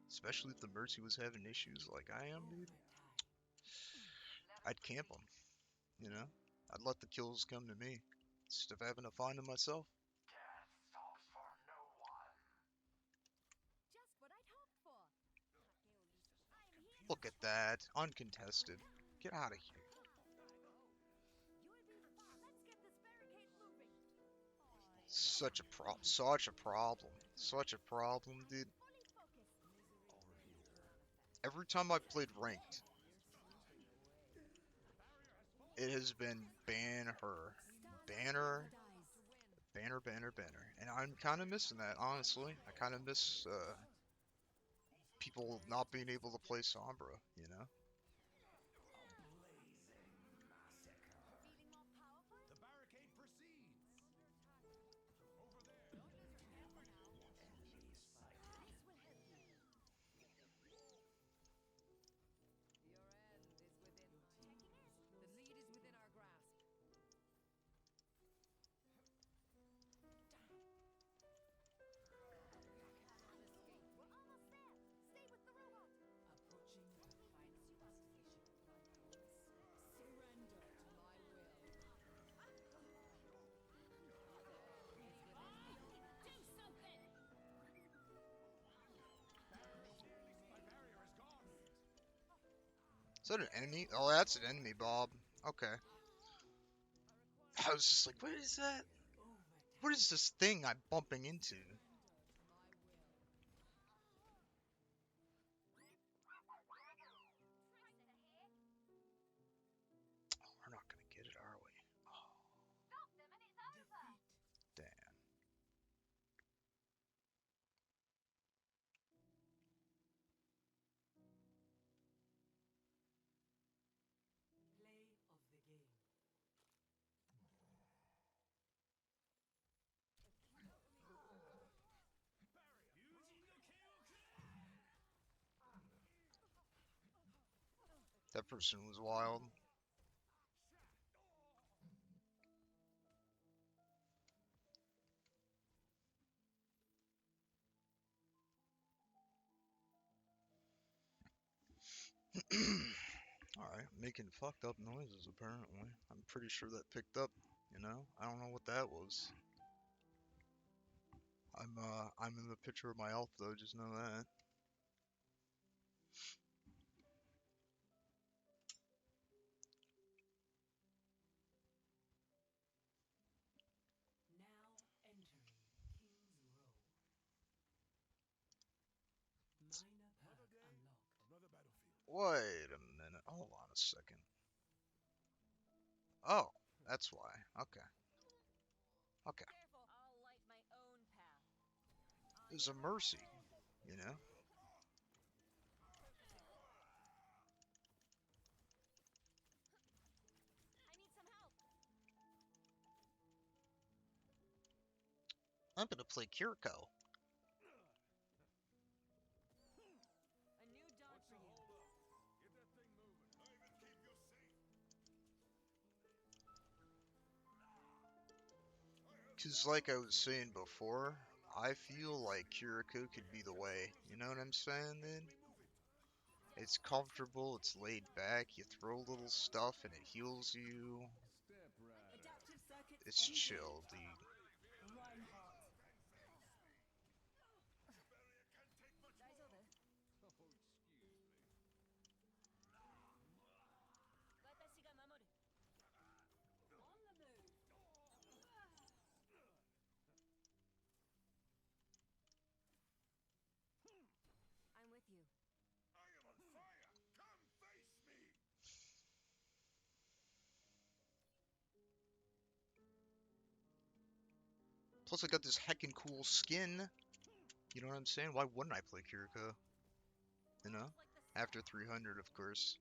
Especially if the Mercy was having issues like I am, dude. I'd camp them, I'd let the kills come to me, instead of having to find them myself. Death stops for no one. Look at that. Uncontested. Get out of here. Such a problem. Such a problem, dude. Every time I played ranked, it has been ban her. Banner, banner. And I'm kind of missing that, honestly. I kind of miss, people not being able to play Sombra, you know? Feeling more powerful? The barricade proceeds. Over there. Don't lose your temper now. This will help you. Your end is within my Checking in. The lead is within our grasp. We're almost there. Stay with the robot. Approaching the final destination. Surrender to my will. Do something. My barrier is gone. Is that an enemy? Oh, that's an enemy, Bob. Okay. I was just like, what is that? What is this thing I'm bumping into? Oh, we're not gonna get it, are we? Stop them and it's over. Damn. Play of the game. That person was wild. Alright, making fucked up noises apparently. I'm pretty sure that picked up, you know? I don't know what that was. I'm in the picture of my elf though, just know that. Now entering King's Row. Minor perk unlocked. Another battlefield. Wait a minute, hold on a second. Oh, that's why. Okay. Okay. Careful. I'll light my own path. There's a mercy, you know? I need some help. I'm gonna play Kiriko. A new dawn for you. Hold up. Get that thing moving. I even keep you safe. Cause like I was saying before, I feel like Kiriko could be the way. You know what I'm saying, man? It's comfortable, it's laid back, you throw little stuff and it heals you. Step right. Adaptive circuits It's chill, dude. Reinhardt. Guys over. Oh, excuse me. Watashi ga mamoru. On the move. I'm with you. I am on fire. Come face me. Plus I got this heckin' cool skin. You know what I'm saying? Why wouldn't I play Kiriko? You know? Like the sun. After 300, of course.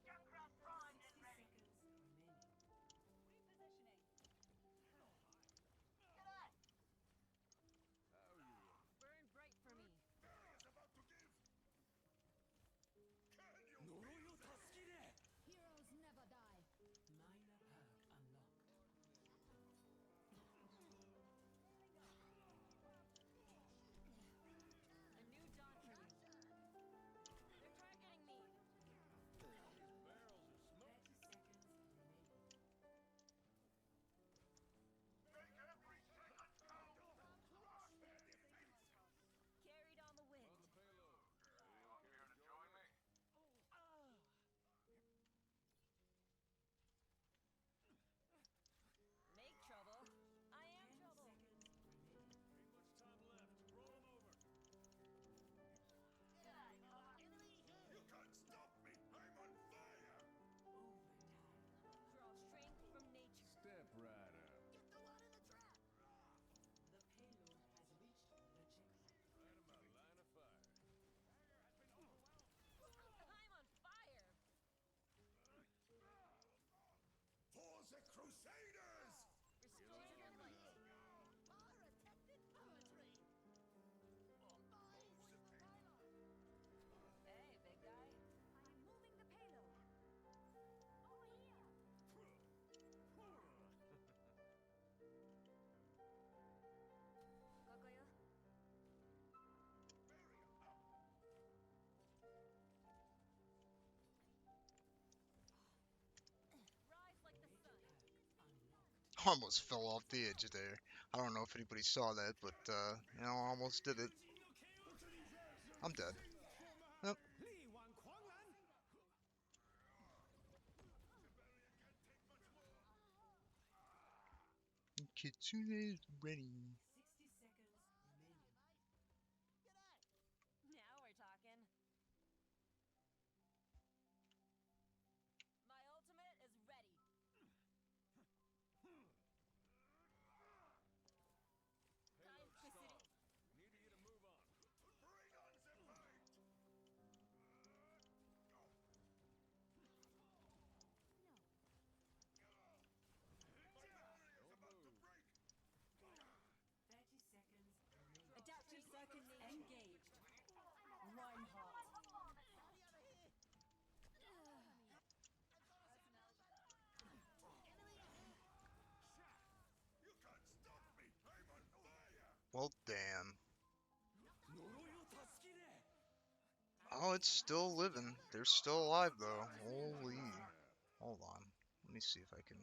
Junkrat primed and 60 ready. seconds remaining. Repositioning. G'day. How you doing? Burn bright for me. Barrier's about to give. Can you feel that? Heroes never die. Minor perk unlocked. A new dawn Crusaders! Hey, big guy. I'm moving the payload. Over here. Kokoyo. Rise like the sun. Unlocked. Almost fell off the edge there. I don't know if anybody saw that, but I almost did it. I'm dead. Yep. Kitsune's ready. 60 seconds remaining. Now we're talking. My ultimate is ready. Time for city. Need to get a move on. Bring on the fight! No. My battery is about to break! 30 seconds remaining. Adaptive circuit Engaged. Reinhardt. You can't stop me! I'm on fire! Well, damn. Oh, it's still living. They're still alive, though. Holy. Hold on. Let me see if I can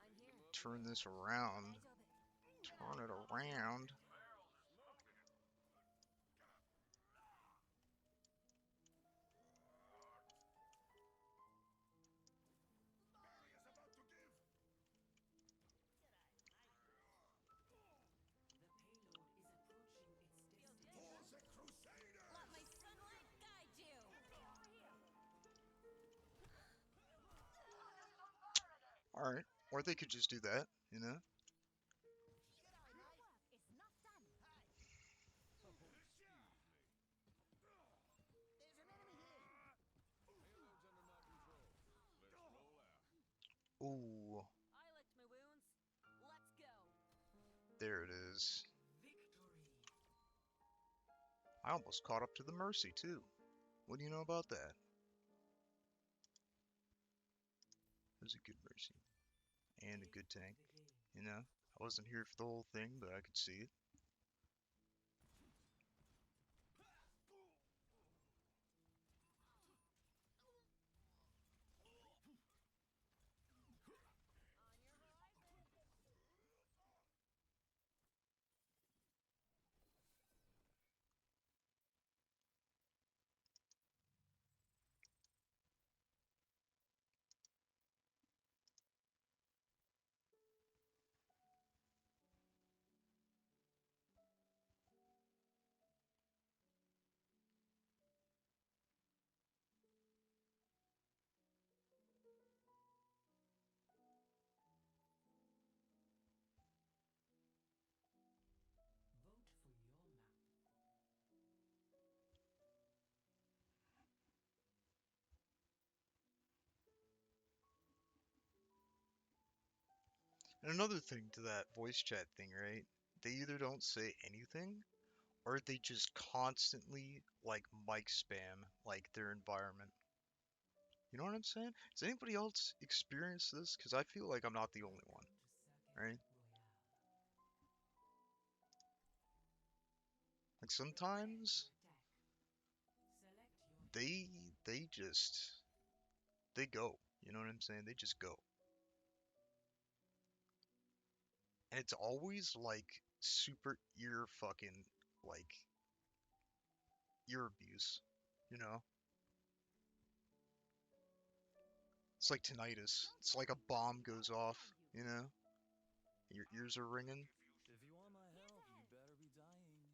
I'm here. turn this around. Turn it around. Barrier's about to give! The payload is approaching its destination. For the Crusaders! Let my sunlight guide you. Over here. Alright. Or they could just do that, you know? Your work is not done. Payload's under my control. Let's roll out. Ooh. I licked my wounds. Let's go. There it is. Victory. I almost caught up to the Mercy, too. What do you know about that? It was a good Mercy. And a good tank. The game. You know? I wasn't here for the whole thing, but I could see it. On your horizon. Vote for your map. And another thing to that voice chat thing, right? They either don't say anything, or they just constantly, like, mic spam, like, their environment. You know what I'm saying? Does anybody else experience this? Because I feel like I'm not the only one, To right? Circuit Royale. Like, Prepare sometimes to attack. Select your they just, they go. You know what I'm saying? They just go. And it's always, like, super ear fucking, like, ear abuse, you know? It's like tinnitus. It's like a bomb goes off, you know? Your ears are ringing. If you want my help, you better be dying.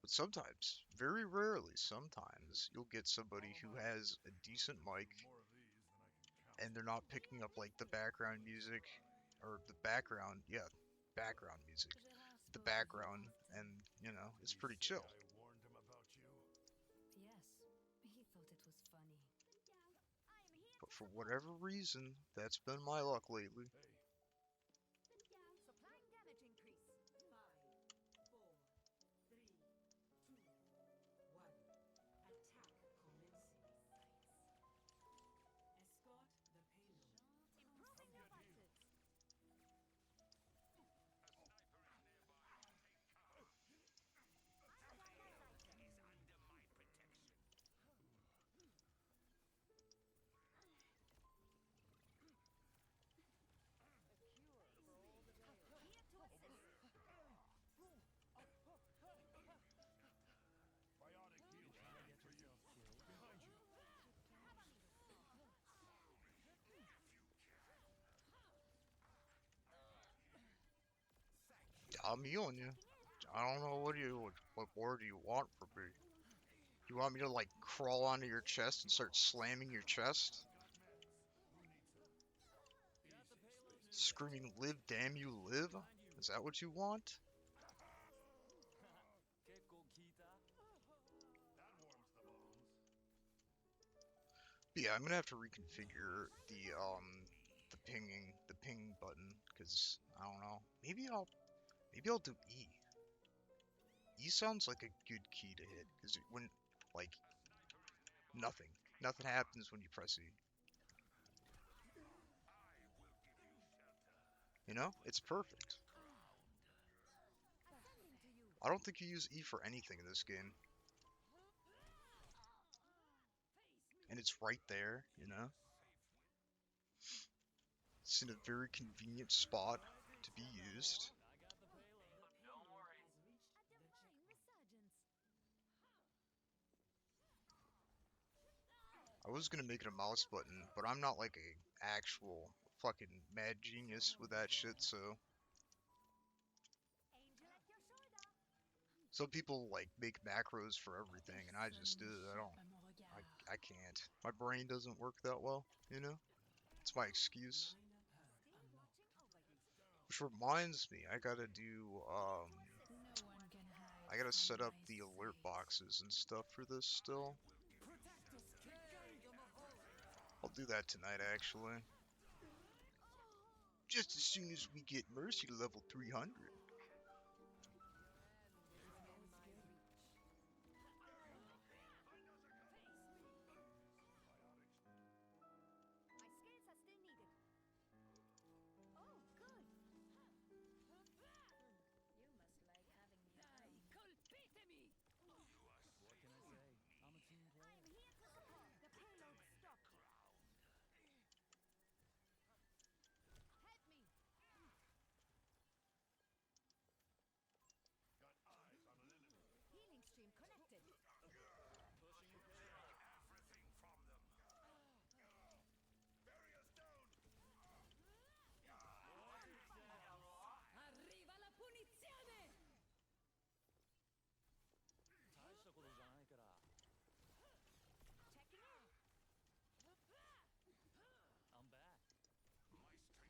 But sometimes, very rarely, sometimes, you'll get somebody who has a decent mic More of these than I can count. and they're not picking up, like, the background music, or the background, yeah, background music, the background, and, you know, it's Did he pretty say chill. I warned him about you? Yes, he thought it was funny. Yeah. for whatever reason, that's been my luck lately. Supplying damage increase. 5, 4, 3, 2, 1. Attack commencing. Escort the payload. Improving their vices. Here to assist. Biotic heal for you. Behind you. I'm healing you. I don't know what more do you want from me? You want me to like crawl onto your chest and start slamming your chest? Screaming, live, damn you, live? Is that what you want? That warms the bones. But yeah, I'm gonna have to reconfigure the ping button, because I don't know. Maybe I'll do E. E sounds like a good key to hit, because when like nothing happens when you press E. You know, it's perfect. Ascending to you. I don't think you use E for anything in this game, and it's right there. You know, it's in a very convenient spot to be used. The payload has reached A the divine checkpoint. resurgence. I was gonna make it a mouse button, but I'm not like a actual fucking mad genius with that shit, so Angel at your shoulder. some people like make macros for everything, and I just do. I can't. My brain doesn't work that well, you know? It's my excuse. Minor perk Still unlocked. watching over you. Which reminds me, I gotta do, No one can hide. I gotta from set up my the alert sight. boxes and stuff for this still. I'll do that tonight, actually. Just as soon as we get Mercy to level 300. My skills are still needed. Oh, good. You must like having me around. Colpitemi! What can I say? I'm a team player. I'm here to support. The payload stopped. Help me. Got eyes on Lilith. Healing stream connected. Everything from them. Barriers down. Arriva la punizione! 大したことじゃないから。 Checking in. I'm back. My strength will be yours.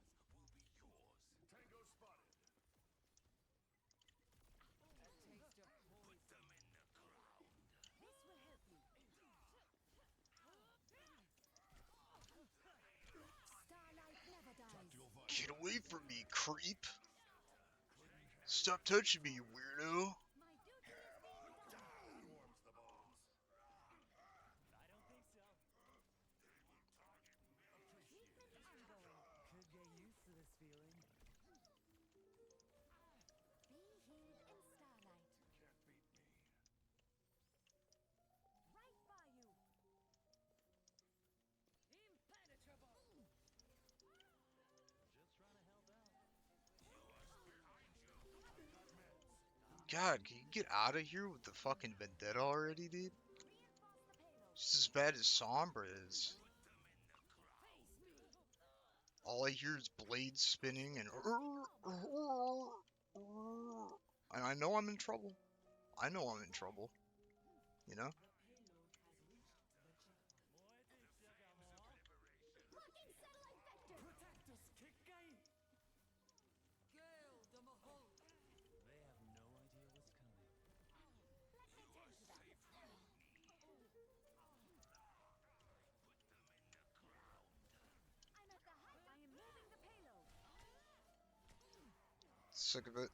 Tango spotted. Put them in the ground. This will help you. Starlight never dies. Get away from me, creep! Stop touching me, you weirdo! My duty is being done. That warms the bones. I don't think so. Treatment ongoing. Could get used to this feeling. Be healed in starlight. Can't beat me. Right by you. Impenetrable! Just trying to help out. God, can you get out of here with the fucking vendetta already, dude? Reinforce the payload. Just as bad as Sombra is. All I hear is blades spinning and I know I'm in trouble. I know I'm in trouble. You know? The payload has reached the checkpoint. Locking satellite vector. They have no idea what's coming. Let's attend to that. Sick of it.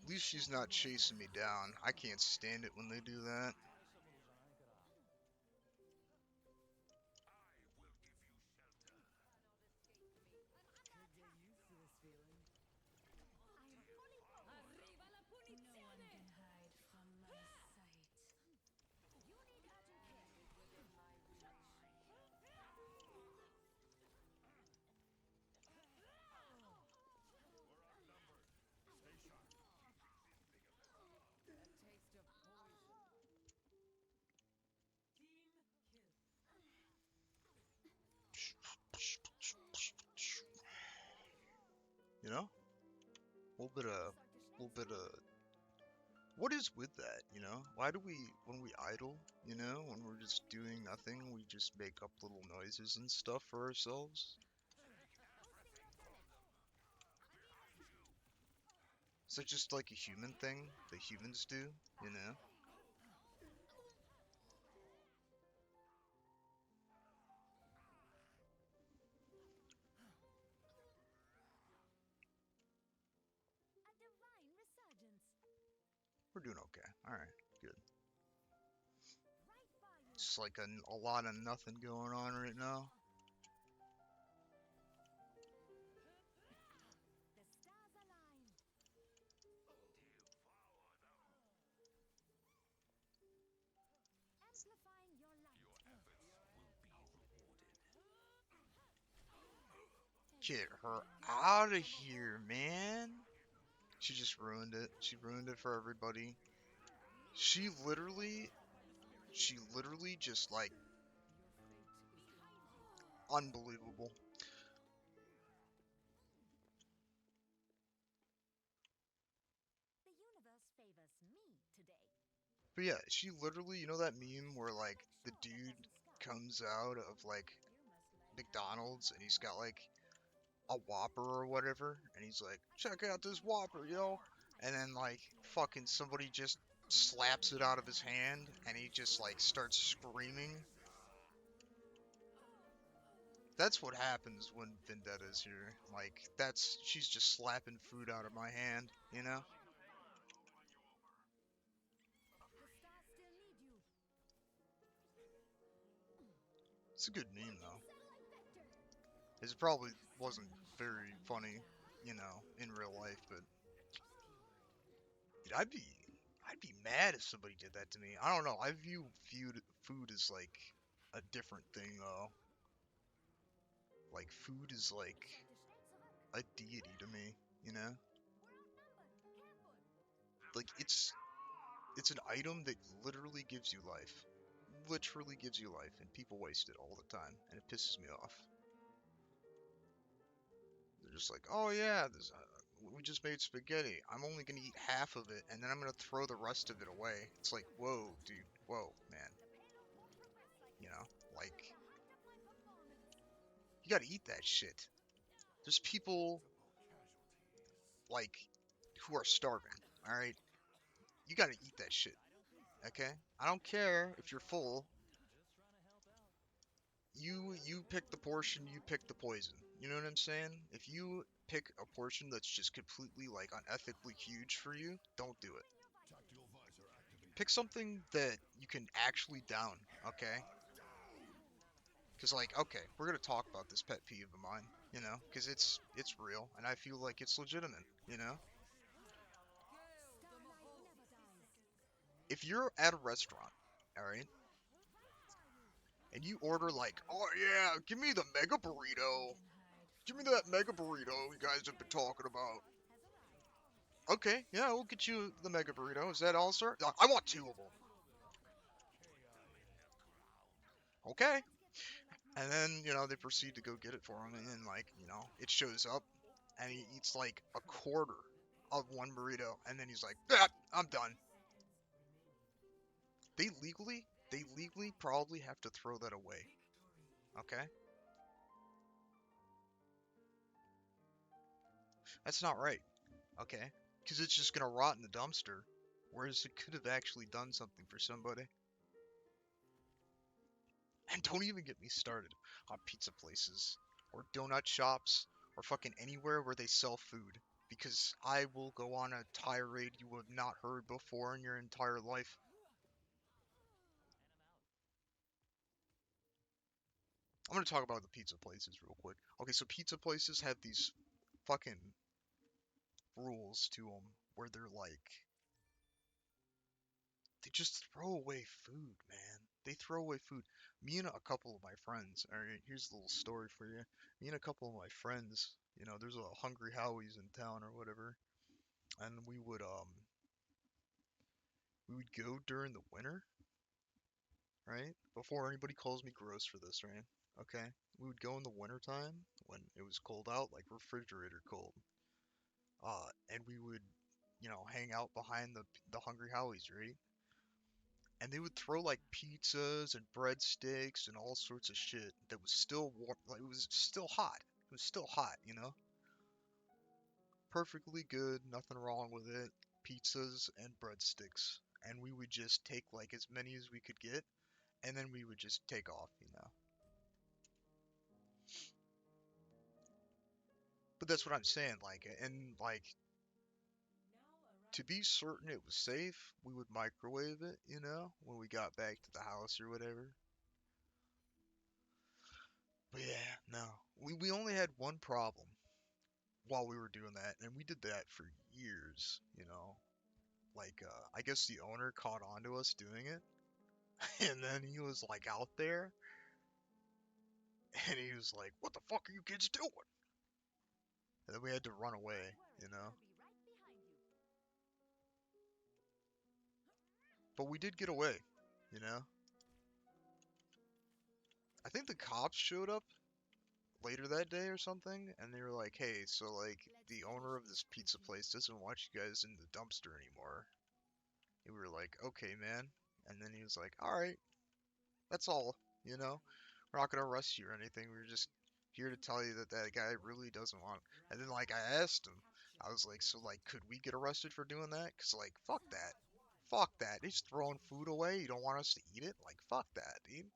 At least she's not chasing me down. I can't stand it when they do that. Could get used to this feeling. Arriva la punizione! hide from my sight. You need urgent care. Within my reach. A taste of poison. Team kill. You know? A little bit of. What is with that, you know? Why do we, when we idle, you know, when we're just doing nothing, we just make up little noises and stuff for ourselves? Is that just like a human thing that humans do, you know? A divine resurgence. We're doing okay. Alright, good. Right by you. It's like a lot of nothing going on right now. The stars align. Amplifying your light. Get her out of here, man. She just ruined it. She ruined it for everybody. She literally just like unbelievable. The universe favors me today. But yeah, she literally, you know that meme where like the dude comes out of like McDonald's and he's got like a Whopper or whatever, and he's like, check out this Whopper, yo. And then like fucking somebody just slaps it out of his hand and he just like starts screaming. That's what happens when Vendetta's here. Like, she's just slapping food out of my hand, you know? The stars still need you. It's a good meme though. Satellite vector. It probably wasn't very funny, you know, in real life, but dude, I'd be mad if somebody did that to me. I don't know. I view food as like a different thing though. Like food is like a deity to me, you know? We're outnumbered. Careful. Like it's an item that literally gives you life. Literally gives you life, and people waste it all the time, and it pisses me off. They're just like, oh yeah, we just made spaghetti. I'm only gonna eat half of it, and then I'm gonna throw the rest of it away. It's like, whoa, dude, whoa, man. You know, like, you gotta eat that shit. There's people, like, who are starving, alright? You gotta eat that shit, okay? I don't care if you're full. You pick the portion, you pick the poison. You know what I'm saying? If you pick a portion that's just completely like unethically huge for you, don't do it. Pick something that you can actually down, okay? Cause like, okay, we're gonna talk about this pet peeve of mine, you know, cause it's real and I feel like it's legitimate, you know? If you're at a restaurant, alright, and you order like, oh yeah, give me the mega burrito. Give me that mega burrito you guys have been talking about. Okay, yeah, we'll get you the mega burrito. Is that all, sir? I want 2 of them. Okay. And then, you know, they proceed to go get it for him, and then, like, you know, it shows up, and he eats like a quarter of one burrito, and then he's like, ah, I'm done. They legally probably have to throw that away. Okay? That's not right. Okay? Because it's just gonna rot in the dumpster, whereas it could have actually done something for somebody. And don't even get me started on pizza places. or donut shops or fucking anywhere where they sell food. Because I will go on a tirade you have not heard before in your entire life. I'm gonna talk about the pizza places real quick. Okay, so pizza places have these fucking rules to them where they're like, they just throw away food, man. They throw away food. Me and a couple of my friends, alright, here's a little story for you. Me and a couple of my friends, you know, there's a Hungry Howie's in town or whatever, and we would go during the winter, right? Before anybody calls me gross for this, right? Okay. We would go in the winter time when it was cold out, like refrigerator cold. And we would, you know, hang out behind the Hungry Howie's, right? And they would throw like pizzas and breadsticks and all sorts of shit that was still warm, like it was still hot. It was still hot, you know? Perfectly good, nothing wrong with it. Pizzas and breadsticks. And we would just take like as many as we could get, and then we would just take off, you know? But that's what I'm saying, like, and like, to be certain it was safe, we would microwave it, you know, when we got back to the house or whatever. But yeah, no. We only had one problem while we were doing that, and we did that for years, you know. Like, I guess the owner caught on to us doing it, and then he was like out there, and he was like, "What the fuck are you kids doing?" And then we had to run away, you know. But we did get away, you know. I think the cops showed up later that day or something, and they were like, "Hey, so like the owner of this pizza place doesn't want you guys in the dumpster anymore." And we were like, "Okay, man." And then he was like, "All right, that's all, you know. We're not gonna arrest you or anything. We're just here to tell you that that guy really doesn't want." And then like I asked him, I was like, "So like, could we get arrested for doing that? Cause like, fuck that, fuck that. He's throwing food away. You don't want us to eat it? Like, fuck that, dude."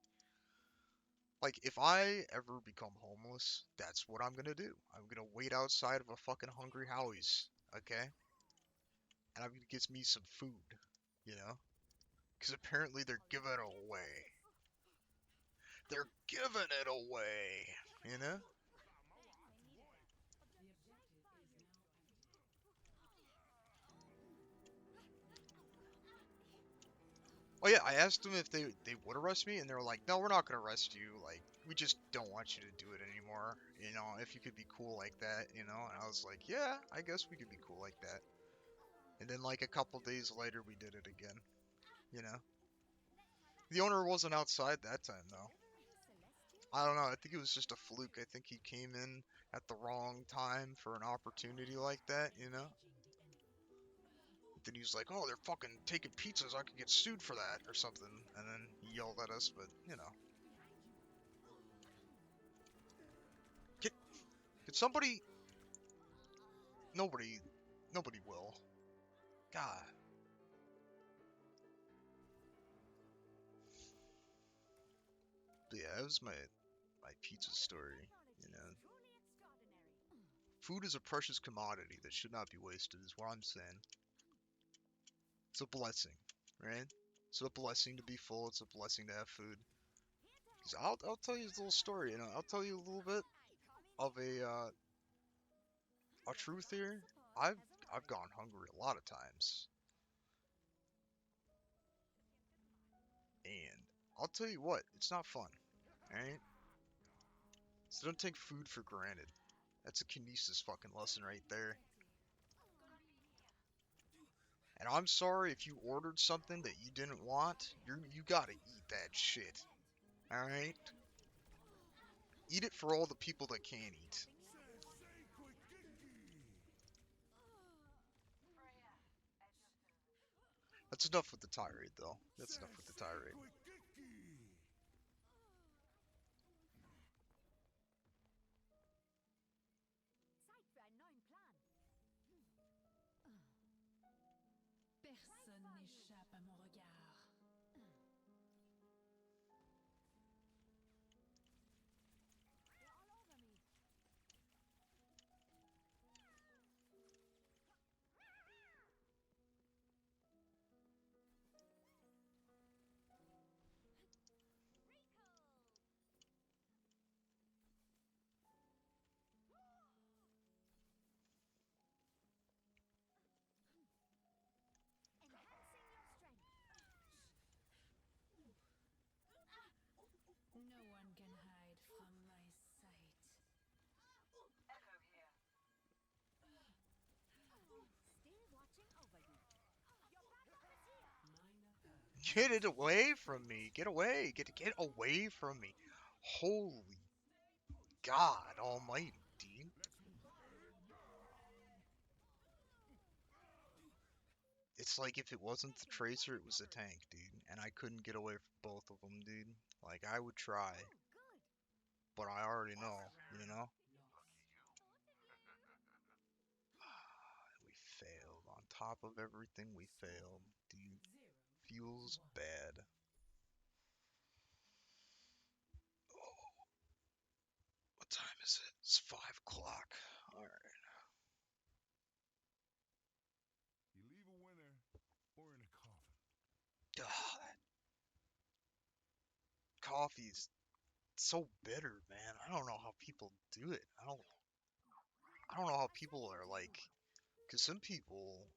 Like, if I ever become homeless, that's what I'm gonna do. I'm gonna wait outside of a fucking Hungry Howie's, okay? And I'm gonna get me some food, you know? Because apparently they're giving it away. They're giving it away, you know? Oh yeah, I asked them if they would arrest me, and they were like, "No, we're not gonna arrest you. Like, we just don't want you to do it anymore. You know, if you could be cool like that, you know." And I was like, "Yeah, I guess we could be cool like that." And then like a couple days later, we did it again, you know. The owner wasn't outside that time though. I don't know. I think it was just a fluke. I think he came in at the wrong time for an opportunity like that, you know. Then he was like, "Oh, they're fucking taking pizzas. I could get sued for that or something." And then he yelled at us, but you know. Get, could somebody? Nobody, nobody will. God. But yeah, that was my pizza story. You know, food is a precious commodity that should not be wasted. Is what I'm saying. It's a blessing, right? It's a blessing to be full. It's a blessing to have food. 'Cause I'll tell you a little story. You know, I'll tell you a little bit of a truth here. I've I've gone hungry a lot of times, and I'll tell you what, it's not fun. Alright? So don't take food for granted. That's a kinesis fucking lesson right there. And I'm sorry if you ordered something that you didn't want. You gotta eat that shit. Alright? Eat it for all the people that can't eat. That's enough with the tirade, though. That's enough with the tirade. Personne n'échappe à mon regard. Get it away from me! Get away! Get away from me! Holy God Almighty, dude! It's like if it wasn't the tracer, it was the tank, dude. And I couldn't get away from both of them, dude. Like, I would try, but I already know, you know? We failed. On top of everything, we failed. Dude, feels bad. Oh, what time is it? It's 5 o'clock. Alright. You leave a winner or in a coffin. God, coffee's so bitter, man. I don't know how people do it. I don't know how people are like, cause some people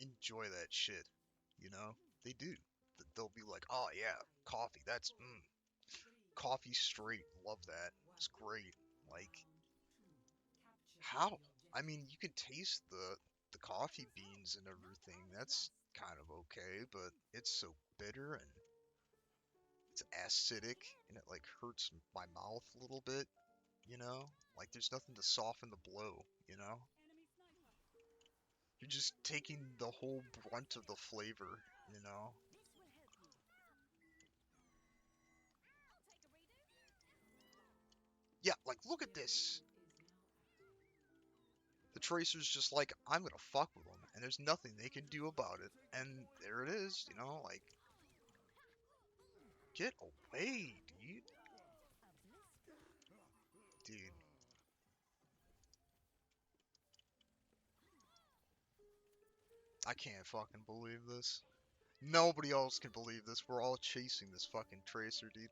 enjoy that shit, you know? They do. They'll be like, oh yeah, coffee, that's, coffee straight, love that. It's great. Like, how? I mean, you can taste the coffee beans and everything. That's kind of okay, but it's so bitter and it's acidic and it like hurts my mouth a little bit, you know? Like there's nothing to soften the blow, you know? You're just taking the whole brunt of the flavor, you know? Yeah, like look at this. The Tracer's just like, I'm gonna fuck with them, and there's nothing they can do about it. And there it is, you know, like, get away, dude. Dude. I can't fucking believe this. Nobody else can believe this. We're all chasing this fucking Tracer, dude.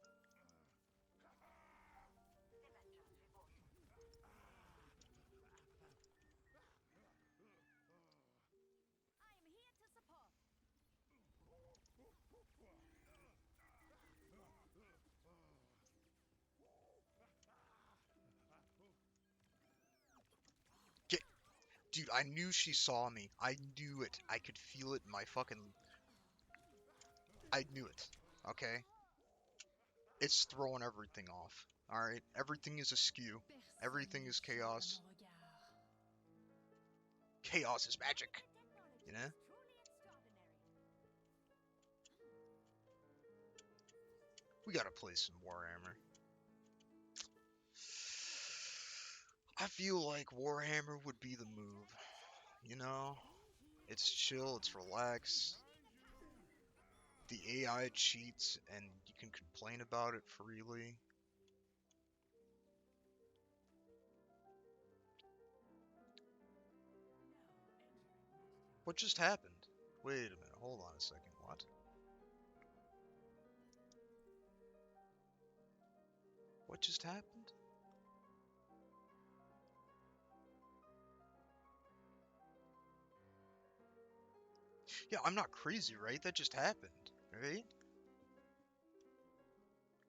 I am here to support. Get, dude, I knew she saw me. I knew it. I could feel it in my fucking... I knew it. Okay? It's throwing everything off. Alright? Everything is askew. Everything is chaos. Chaos is magic. You know? We gotta play some Warhammer. I feel like Warhammer would be the move. You know? It's chill, it's relaxed. The AI cheats and you can complain about it freely. What just happened? Wait a minute, hold on a second, what? What just happened? Yeah, I'm not crazy, right? That just happened, right?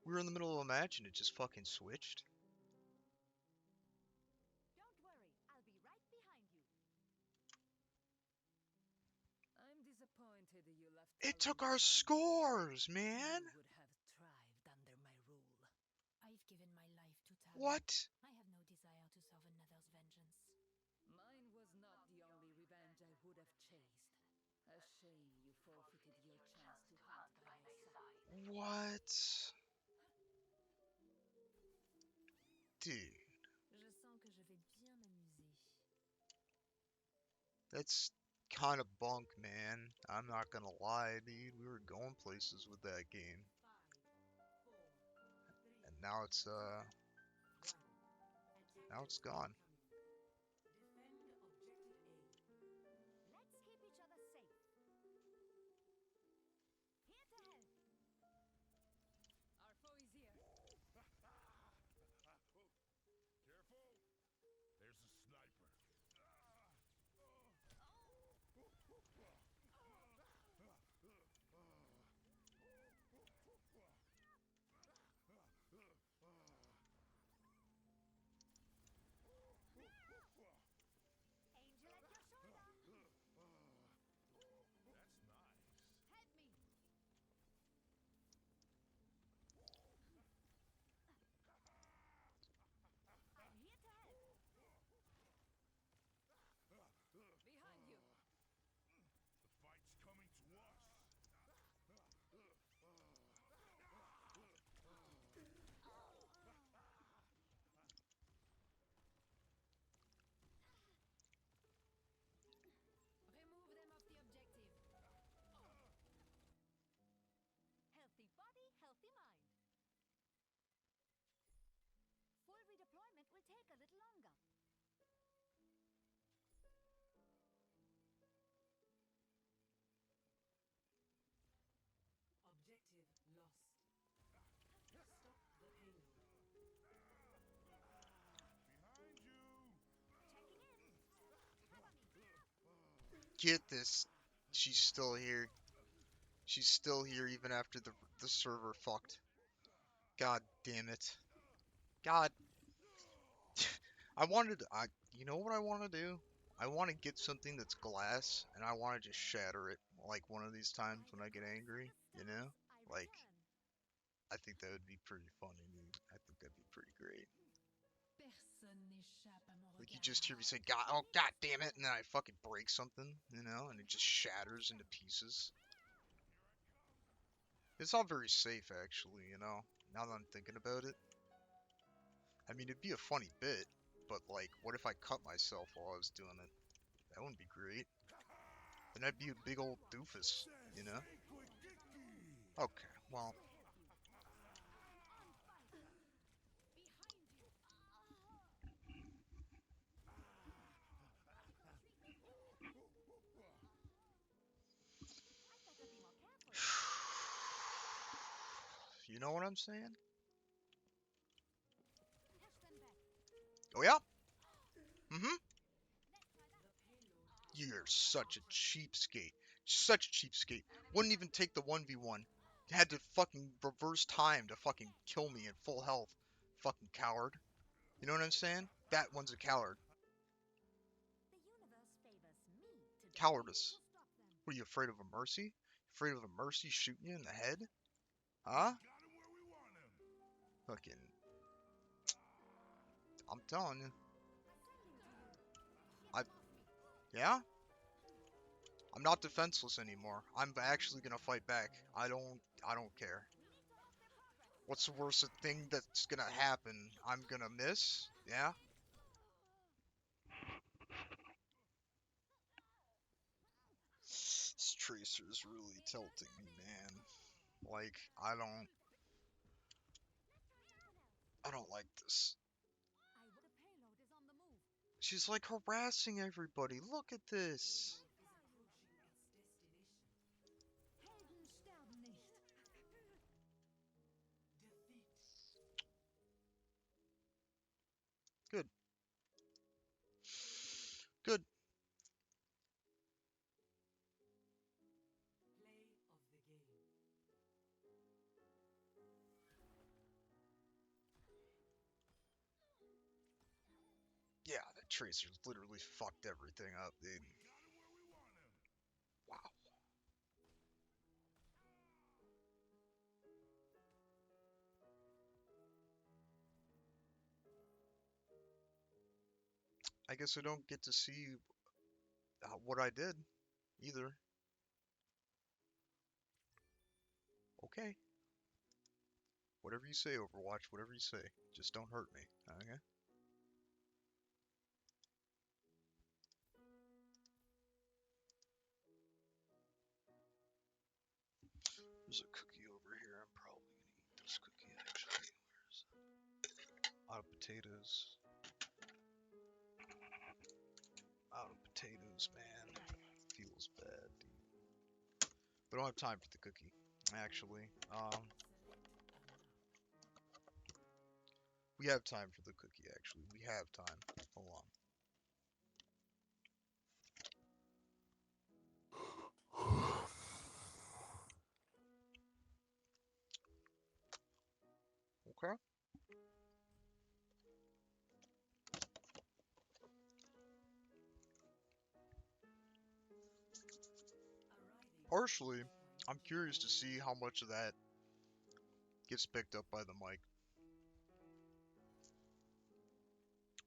We were in the middle of a match and it just fucking switched. Don't worry, I'll be right behind you. I'm disappointed you left. It took Talon our behind. scores, man! You would have thrived under my rule. I've given my life to Talon. What? I have no desire to serve another's vengeance. Mine was not the only revenge I would have chased. A shame you forfeited your chance to hunt by my side. What? Dude, Je sens que je vais bien m'amuser. that's kind of bunk, man. I'm not gonna lie, dude. We were going places with that game. And now it's gone. Let's keep each other safe. Here to help. Our foe is here. Careful. There's a sniper. get this. She's still here. She's still here even after the server fucked. God damn it. God. You know what I want to do? I want to get something that's glass, and I want to just shatter it, like one of these times when I get angry, you know? Like, I think that would be pretty funny, dude. I think that'd be pretty great. Like, you just hear me say, God, oh, God damn it, and then I fucking break something, you know, and it just shatters into pieces. It's all very safe, actually, you know, now that I'm thinking about it. I mean, it'd be a funny bit, but, like, what if I cut myself while I was doing it? That wouldn't be great. Then I'd be a big old doofus, you know? Okay, well, you know what I'm saying? Oh, yeah? Mm-hmm. You're such a cheapskate. Such a cheapskate. Wouldn't even take the 1v1. Had to fucking reverse time to fucking kill me at full health. Fucking coward. You know what I'm saying? That one's a coward. Cowardice. What are you, afraid of a mercy? Afraid of a mercy shooting you in the head? Huh? Fucking... I'm telling you. Yeah? I'm not defenseless anymore. I'm actually gonna fight back. I don't care. What's the worst thing that's gonna happen? I'm gonna miss? Yeah? This Tracer's really tilting me, man. Like, I don't like this. She's like harassing everybody. Look at this. Good. Good. Play of the game. Yeah, that Tracer's literally fucked everything up, dude. Wow. I guess I don't get to see what I did either. Okay. Whatever you say, Overwatch, whatever you say. Just don't hurt me, okay? There's a cookie over here. I'm probably gonna eat this cookie, actually. Where's it? Out of potatoes. Out of potatoes, man. Feels bad, dude. But I don't have time for the cookie, actually. We have time for the cookie, actually. We have time. Hold on. Okay. Partially, I'm curious to see how much of that gets picked up by the mic.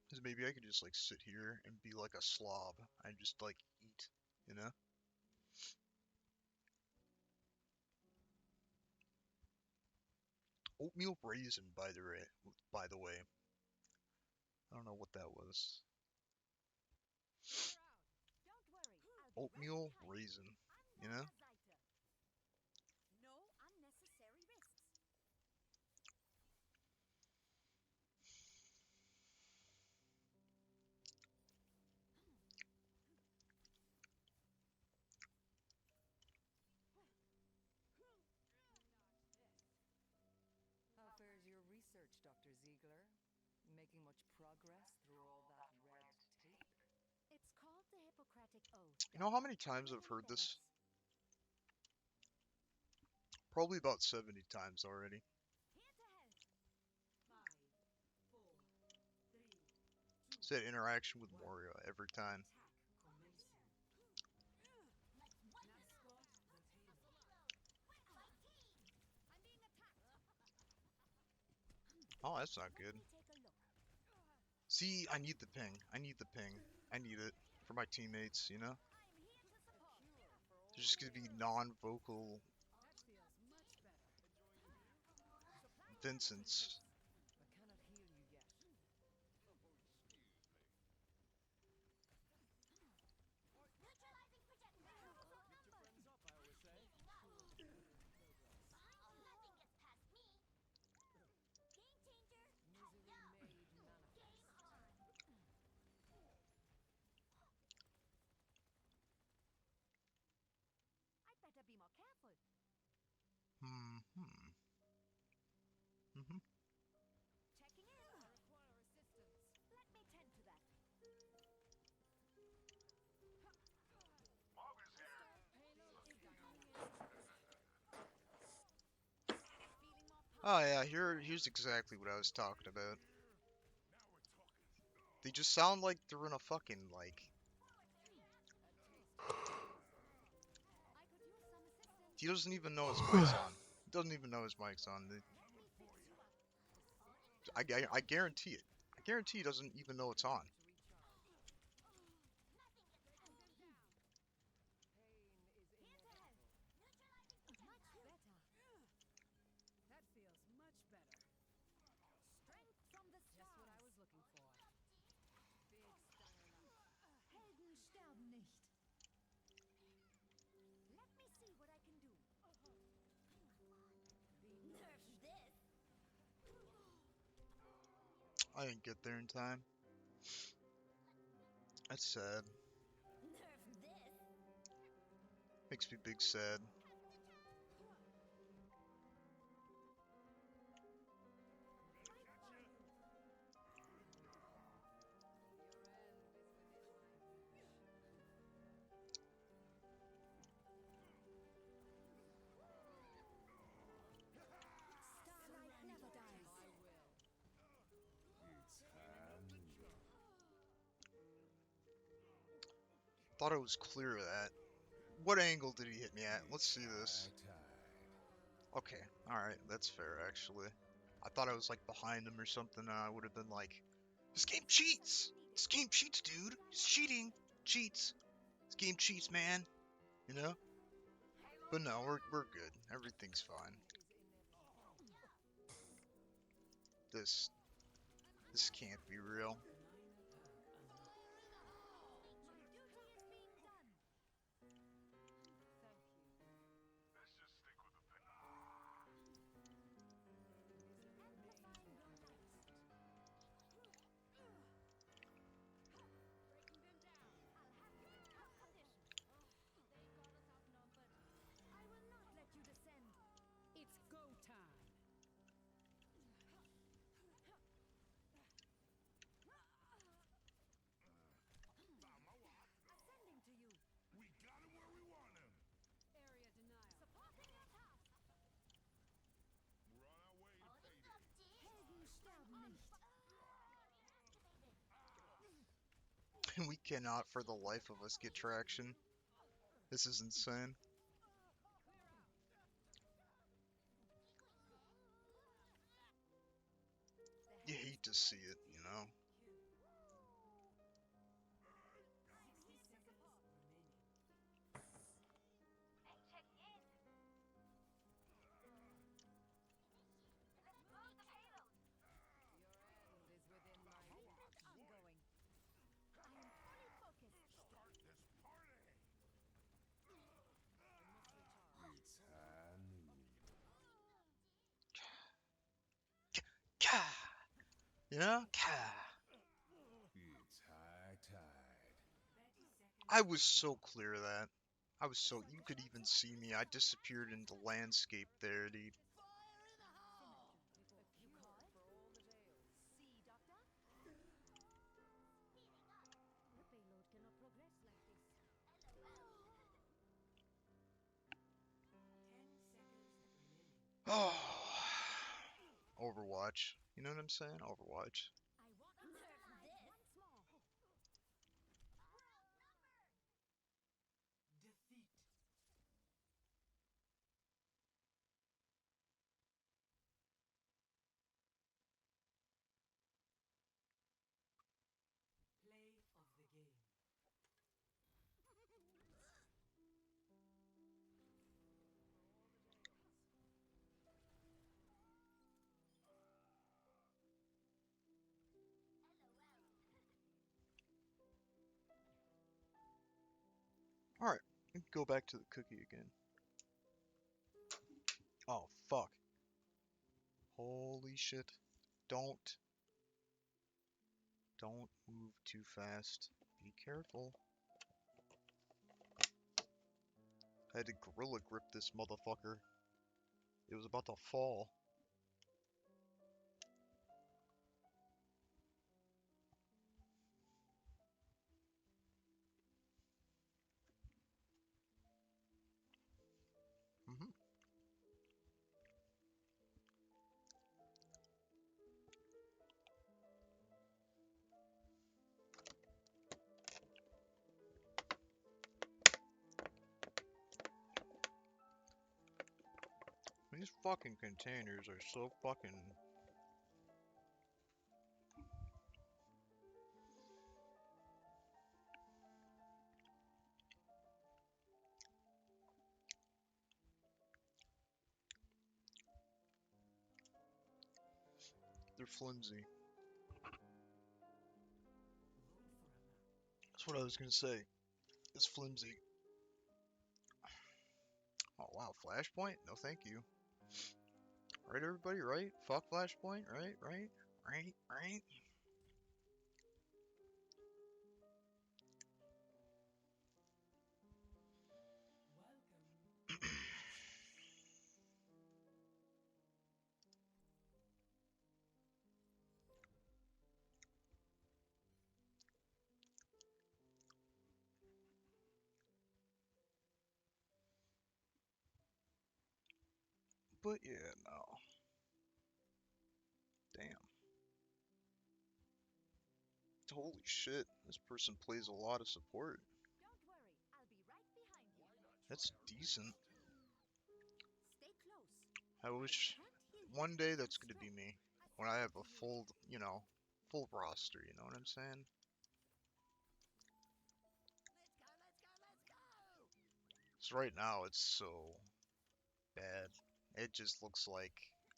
Because maybe I could just like sit here and be like a slob and just like eat, you know? Oatmeal raisin, by the way. I don't know what that was. Oatmeal raisin, you know? How fares your research, Dr. Ziegler? Making much progress through all that red tape? It's called took the Hippocratic oath. You know how many times I've heard this? Probably about 70 times already. Here to help. 5, 4, 3, 2, Said interaction with Moria every time. attack commencing. Let's Mascot the payload. Where's my team? I'm being attacked. Oh, that's not good. Let me take a look. See, I need the ping. I need the ping. I need it for my teammates, you know? I'm here to support. They're just gonna be non-vocal That feels much better. Vincents. But cannot heal you yet. Neutralizing projectile. Friends up, I always say. Oh, nothing gets past me. Game changer. Misery made manifest. Game on. I'd better be more careful. Hmm. Checking in. I require assistance. Let me tend to that. Mog is here. Payload is dying. Feeling more Oh yeah, here's exactly what I was talking about. Now we're talking. They just sound like they're in a fucking like. I could use some assistance. He doesn't even know his mic's on. He doesn't even know his mic's on. Let me fix you up. I guarantee it. I guarantee he doesn't even know it's on. To recharge. Nothing gets past me. Pain is Here to help. inevitable. Much better. That feels much better. Strength from the Just what I stars. was looking for. Big Steiner. Helden sterben nicht. Let me see what I can do. Nerf this. I didn't get there in time. That's sad. Nerf this. Makes me big sad. Your end is within my reach. Starlight never dies. I will. Thought it was clear of that. What angle did he hit me at? Let's see this. Okay, alright, that's fair actually. I thought I was like behind him or something and I would have been like, this game cheats! This game cheats, dude! It's cheating! Cheats! This game cheats, man! You know? But no, we're good. Everything's fine. Is inevitable. This can't be real. My duty is being done. Thank you. Let's just stick with the ping. Amplifying your light. Breaking them down. I'll have you in tough condition. They got us outnumbered. I will not let you descend. It's go time. Ascending to you. We got him where we want him. Area denial. Supporting your task. We're on our way to All the payday. stuff, dear. Helden sterben nicht. Activated. We cannot for the life of us get traction. This is insane. You hate to see it, you know? 60 seconds remaining. Hey, check in. Let's move the payload. Your end is within my reach. I'm going. I'm fully focused. Start this party. Ka! You know? Ka! It's high tide. 30 seconds. I was so clear of that. I was so, you could even see me. I disappeared into landscape there, dude. If you call it. For all the tales. See, Doctor? The payload cannot progress Oh, Overwatch. You know what I'm saying? Overwatch. I won't observe this. Once more. Defeat. Play of the game. Alright, go back to the cookie again. Oh, fuck. Holy shit. Don't. Don't move too fast. Be careful. I had to gorilla grip this motherfucker. It was about to fall. Mhm. These fucking containers are so fucking... They're flimsy. Vote for a map. That's what I was gonna say. It's flimsy. Oh wow, Flashpoint? No thank you. Right everybody, right? Fuck Flashpoint, right? Right? Right? Right? Welcome to the Nexus. But yeah, no. Damn. Holy shit, this person plays a lot of support. Don't worry, I'll be right behind you. That's decent. Stay close. I wish Can't heal you one day from that's gonna be strength. me. When I have a full, full roster, you know what I'm saying? Let's go, let's go, let's go! 'Cause right now it's so bad. It just looks like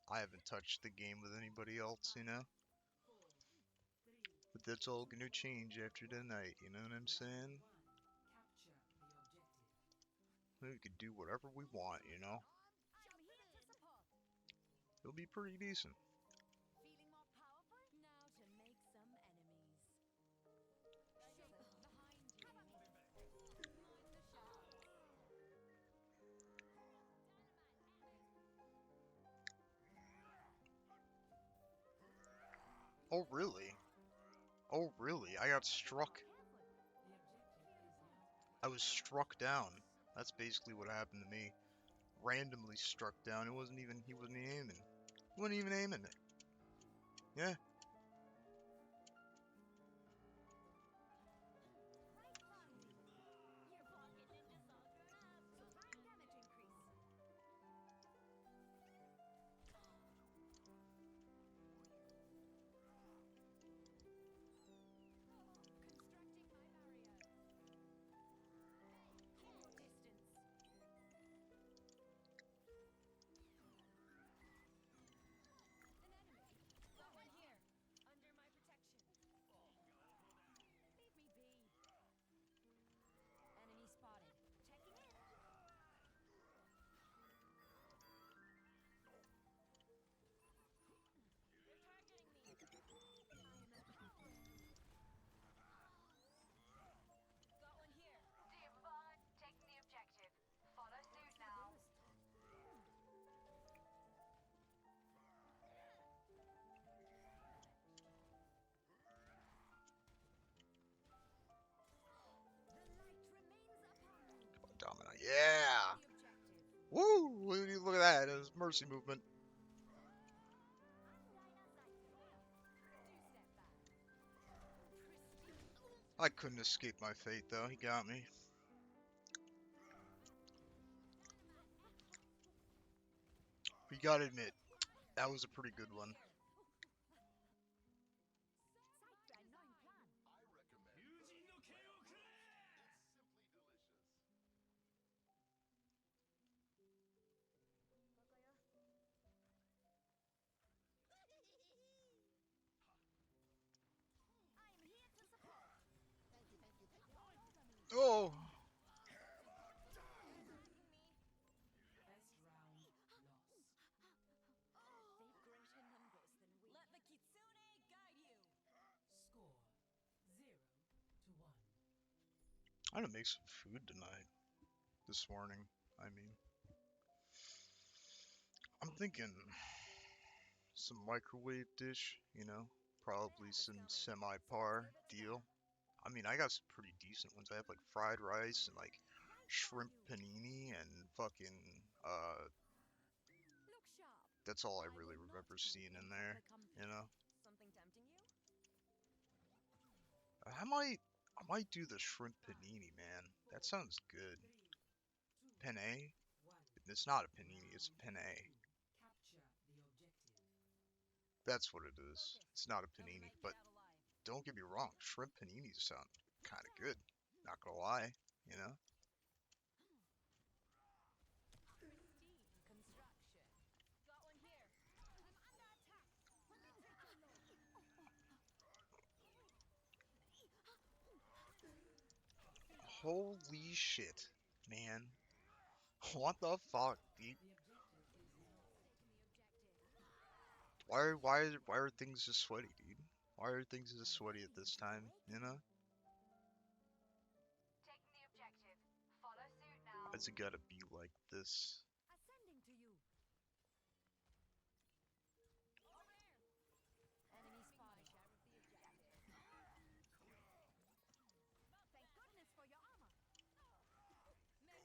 I haven't touched the game with anybody else, you know? 4, 3, But that's all gonna change after tonight, you know what I'm saying? 1. Capture the objective. We could do whatever we want, you know? I'm here to support. It'll be pretty decent. Feeling more powerful? Now to make some enemies. Shape behind you. Cover me. Mind the shadows. Oh, really? Oh, really? I got struck. Careful. The objective is now I was struck down. That's basically what happened to me. Randomly struck down. He wasn't even aiming. He wasn't even aiming it. Yeah. Right on me. Your pocket ninja's all grown up. Slight damage increase. Constructing my barrier. Keep distance. An enemy. Got one here. mercy movement. I couldn't escape my fate though. He got me. We gotta admit, that was a pretty good one. Oh! First round lost. Let the kitsune guide you. Score 0-1. I'm gonna make some food tonight. This morning, I mean. I'm thinking some microwave dish, you know? Probably some semi-par deal. I mean, I got some pretty decent ones. I have like fried rice and like shrimp panini and fucking, Look sharp. that's all I I really will not remember eat seeing in in there, public company. you know? Something tempting you? I might do the shrimp panini, man. That sounds good. 3, 2, Penne? 1. It's not a panini, it's a penne. Capture the objective. That's what it is. It's not a But we panini, might but get out alive. don't get me wrong, shrimp paninis sound kind of good. Not gonna lie, you know? Pristine construction. Got one here. I'm under attack. Let me take your load. Holy shit, man. What the fuck, dude? The objective is yours. Why are things just sweaty, dude? Why are things just sweaty at this time, you know? Taking the objective. Follow suit now. Why's it gotta be like this? Ascending to you. Enemy spotted. Thank goodness for your armor. Men taking the objective. Follow suit now. Sharper than Minor perk unlocked.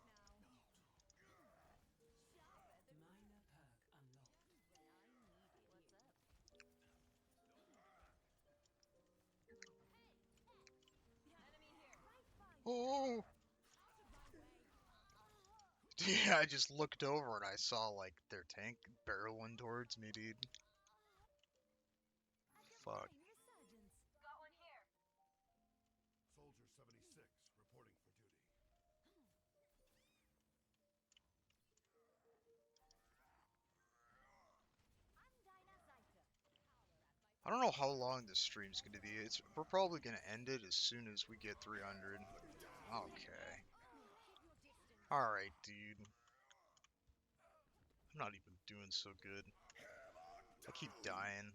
when I needed you. What's up? Enemy here. Oh! Yeah, I just looked over and I saw like their tank barreling towards me, dude. Fuck. Resurgence. Got one here. Soldier 76 reporting for duty. I don't know how long this stream's gonna be. We're probably gonna end it as soon as we get 300. Okay. Alright, dude. I'm not even doing so good. I keep dying.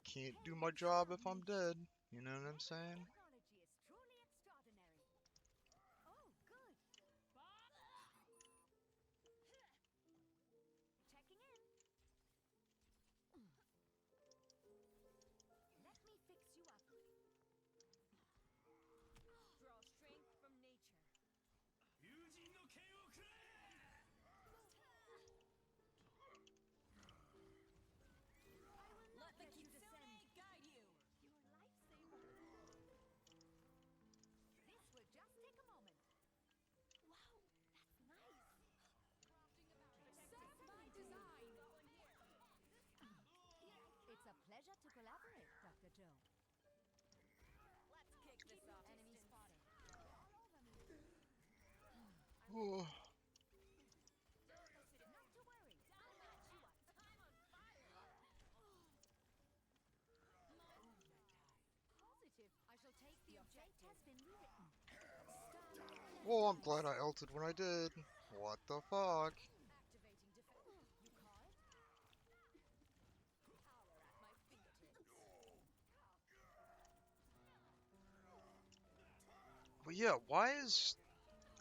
Can't do my job if I'm dead. You know what I'm saying? Technology is truly extraordinary. Oh, good. Checking in. Let me fix you up. Draw strength from nature. Let the kitsune guide you. Your lifesaver. This will just take a moment. Wow, that's nice. Serve my design. It's a pleasure to collaborate, Dr. Joe. Let's kick this off. Enemy spotted. All over me. Oh. Not to worry. I'll patch you up. I'm on fire. Positive. I shall take the objective. Has been rewritten. Oh, I'm glad I ulted when I did. What the fuck? Activating defense. You call it? Power at my fingertips. But yeah, why is...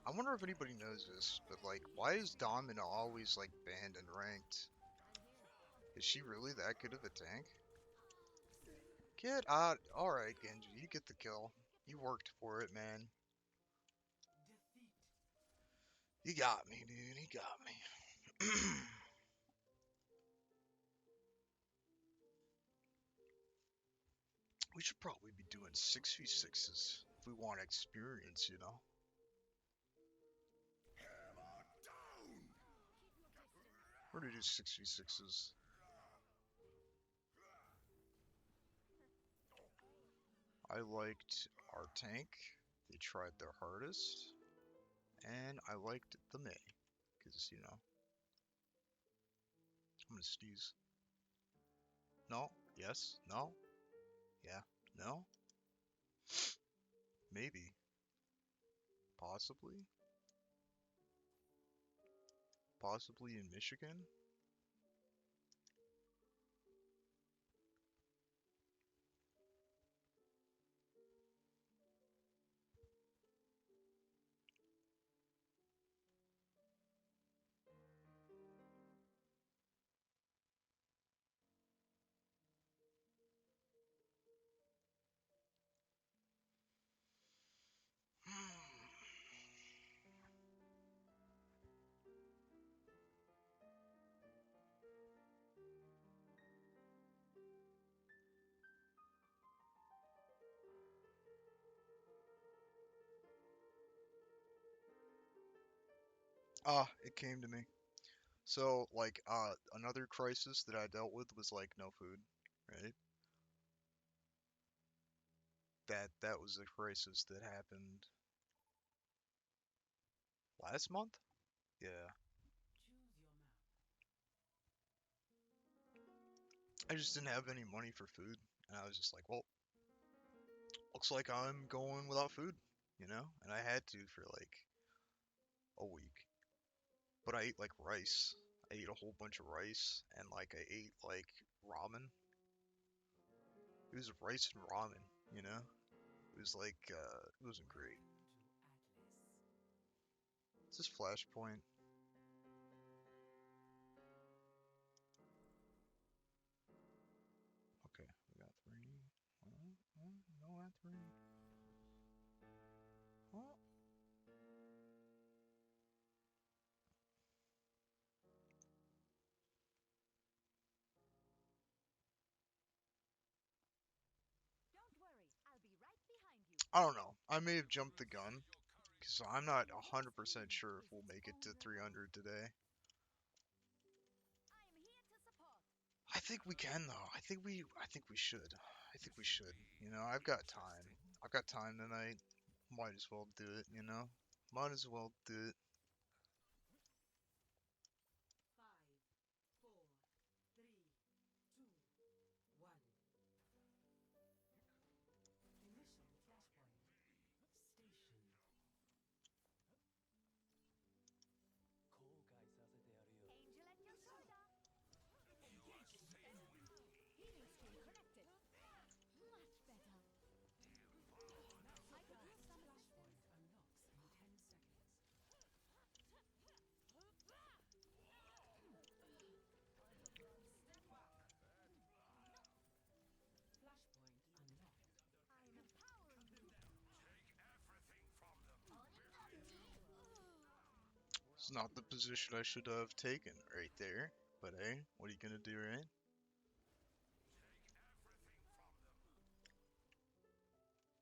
I wonder if anybody knows this, but like, why is Domina always like banned and ranked? Is she really that good of a tank? Get out. Alright, Genji, you get the kill. You worked for it, man. Defeat. He got me, dude. He got me. We should probably be doing 6v6s if we want experience, you know? Hammer down! We're gonna do 6v6s. I liked our tank. They tried their hardest. And I liked the May. Because, you know. I'm gonna sneeze. No? Yes? No? Yeah? No? Maybe. Possibly? Possibly in Michigan? Ah, it came to me. So, like, another crisis that I dealt with was, like, no food, right? That was the crisis that happened last month? Yeah. Choose your map. I just didn't have any money for food. And I was just like, well, looks like I'm going without food, you know? And I had to for like a week. But I ate like rice. I ate a whole bunch of rice and like I ate like ramen. It was rice and ramen, you know? It was like it wasn't great. Welcome to Atlas. It's just Flashpoint. Okay, we got three. No, at three. Oh. Don't worry, I'll be right behind you. I don't know. I may have jumped the gun because I'm not 100% sure if we'll make it to 300 today. I am here to support. I think we can though. I think we should. I think we should. You know, I've got time. I've got time tonight. Might as well do it, you know? Might as well do it. 5, 4, 3, 2, 1. Initial flashpoint. Station. Angel at your shoulder. Healing stream connected. Much better. I could use some Flashpoint unlocks in 10 seconds. Flashpoint unlocked. I am empowering you. Take everything from them. It's not the position I should have taken right there. But hey, what are you gonna do, right?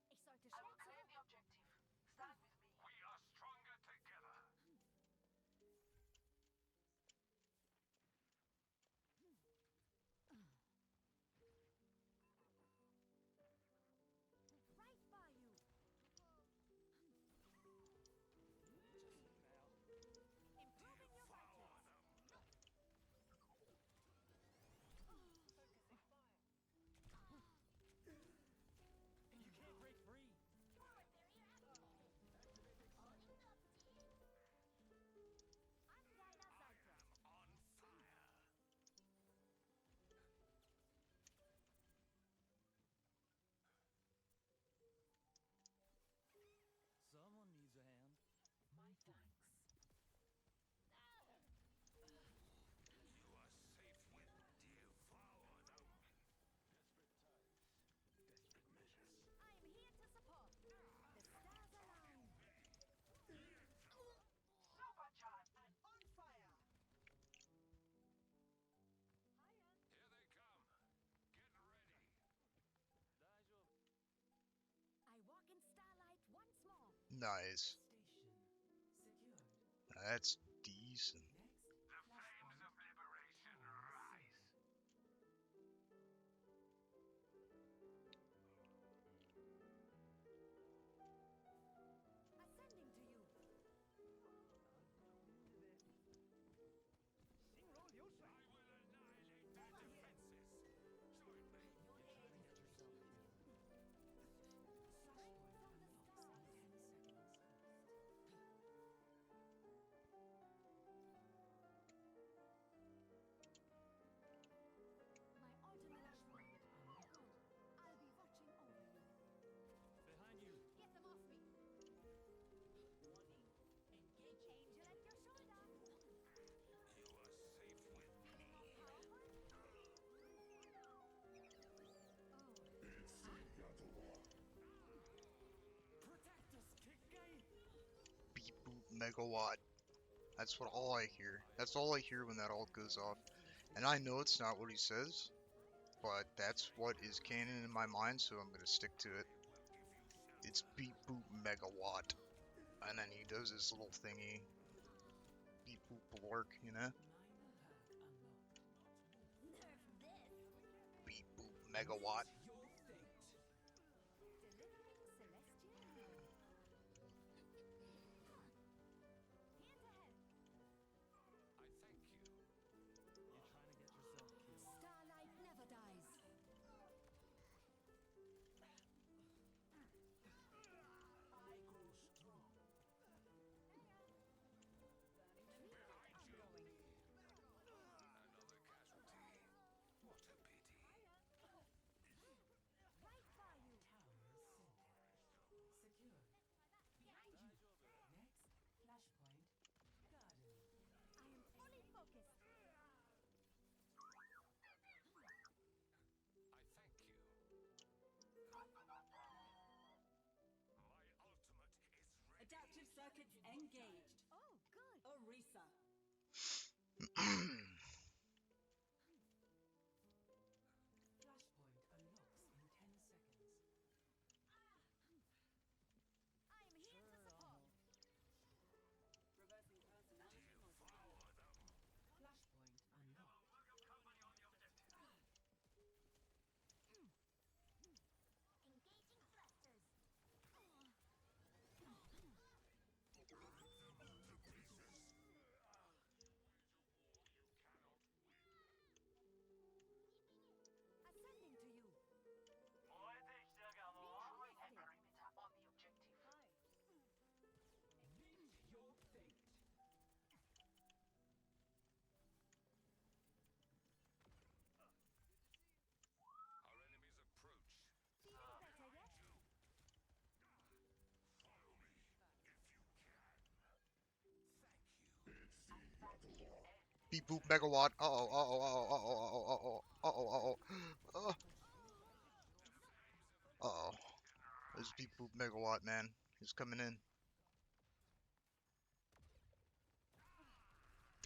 Take everything from them. Ich sollte schnell zurück. We are stronger together. Right by you. Improving your Devour vitals. them. Nice. Station secured. That's decent. Next, The flames of liberation rise. Ascending to you. I will annihilate their defenses. Join me. Strength from the stars. My ultimate Flashpoint unlocked. I'll be watching over you. Behind you. Get them off me. Warning. Engage. Angel at your shoulder. You are safe with me. Protect us, Kickgate. Beep boop megawatt. That's what all I hear. That's all I hear when that ult goes off. And I know it's not what he says, but that's what is canon in my mind, so I'm gonna stick to it. It's beep boop megawatt. And then he does his little thingy. Beep boop blork, you know? Minor perk unlocked. Nerf this. Beep boop megawatt. Your fate. Delivering celestial healing. Hands ahead. I thank you. You're trying to get yourself killed. Starlight never dies. I grow strong. Another casualty. What a pity. Right by you. Tower secured. Behind you. Next, flashpoint garden. I am fully focused. I thank you. My ultimate is ready. Adaptive circuits engaged. Oh, good. Orisa. Flashpoint unlocks in 10 seconds. I am here to support. Reversing personality Devour them. Flashpoint unlocked. Love your company on the objective. Engaging thrusters. Ascending to you. Meet your fate. Our enemies approach. Feeling better yet? Follow me if you can. Thank you. Beep boop megawatt. Uh-oh, uh-oh, uh-oh, uh-oh, uh-oh, uh-oh, uh-oh, uh-oh. Uh-oh. There's beep boop megawatt, man. He's coming in.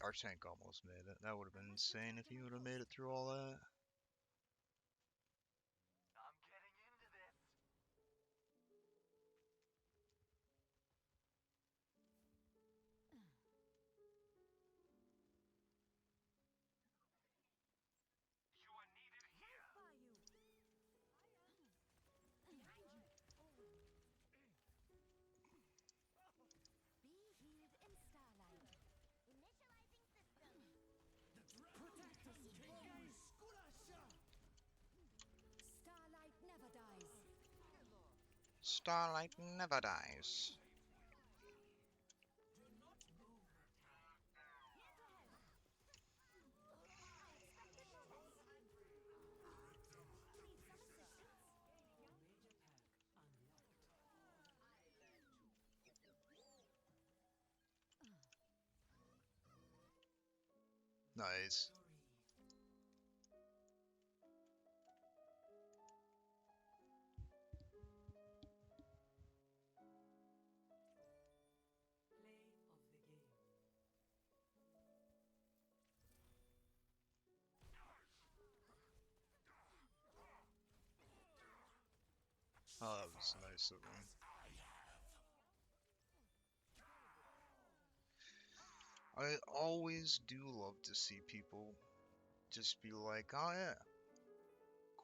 Our tank almost made it. That would have been insane if he would have made it through all that. I'm getting into this. You are needed here. By you. Behind you. Be healed in starlight. Initializing system. Protect us, Kickgate. Starlight never dies. Starlight never dies. Major perk unlocked. Nice. Play of the game. Oh, that was nice of him. I always do love to see people just be like, oh yeah,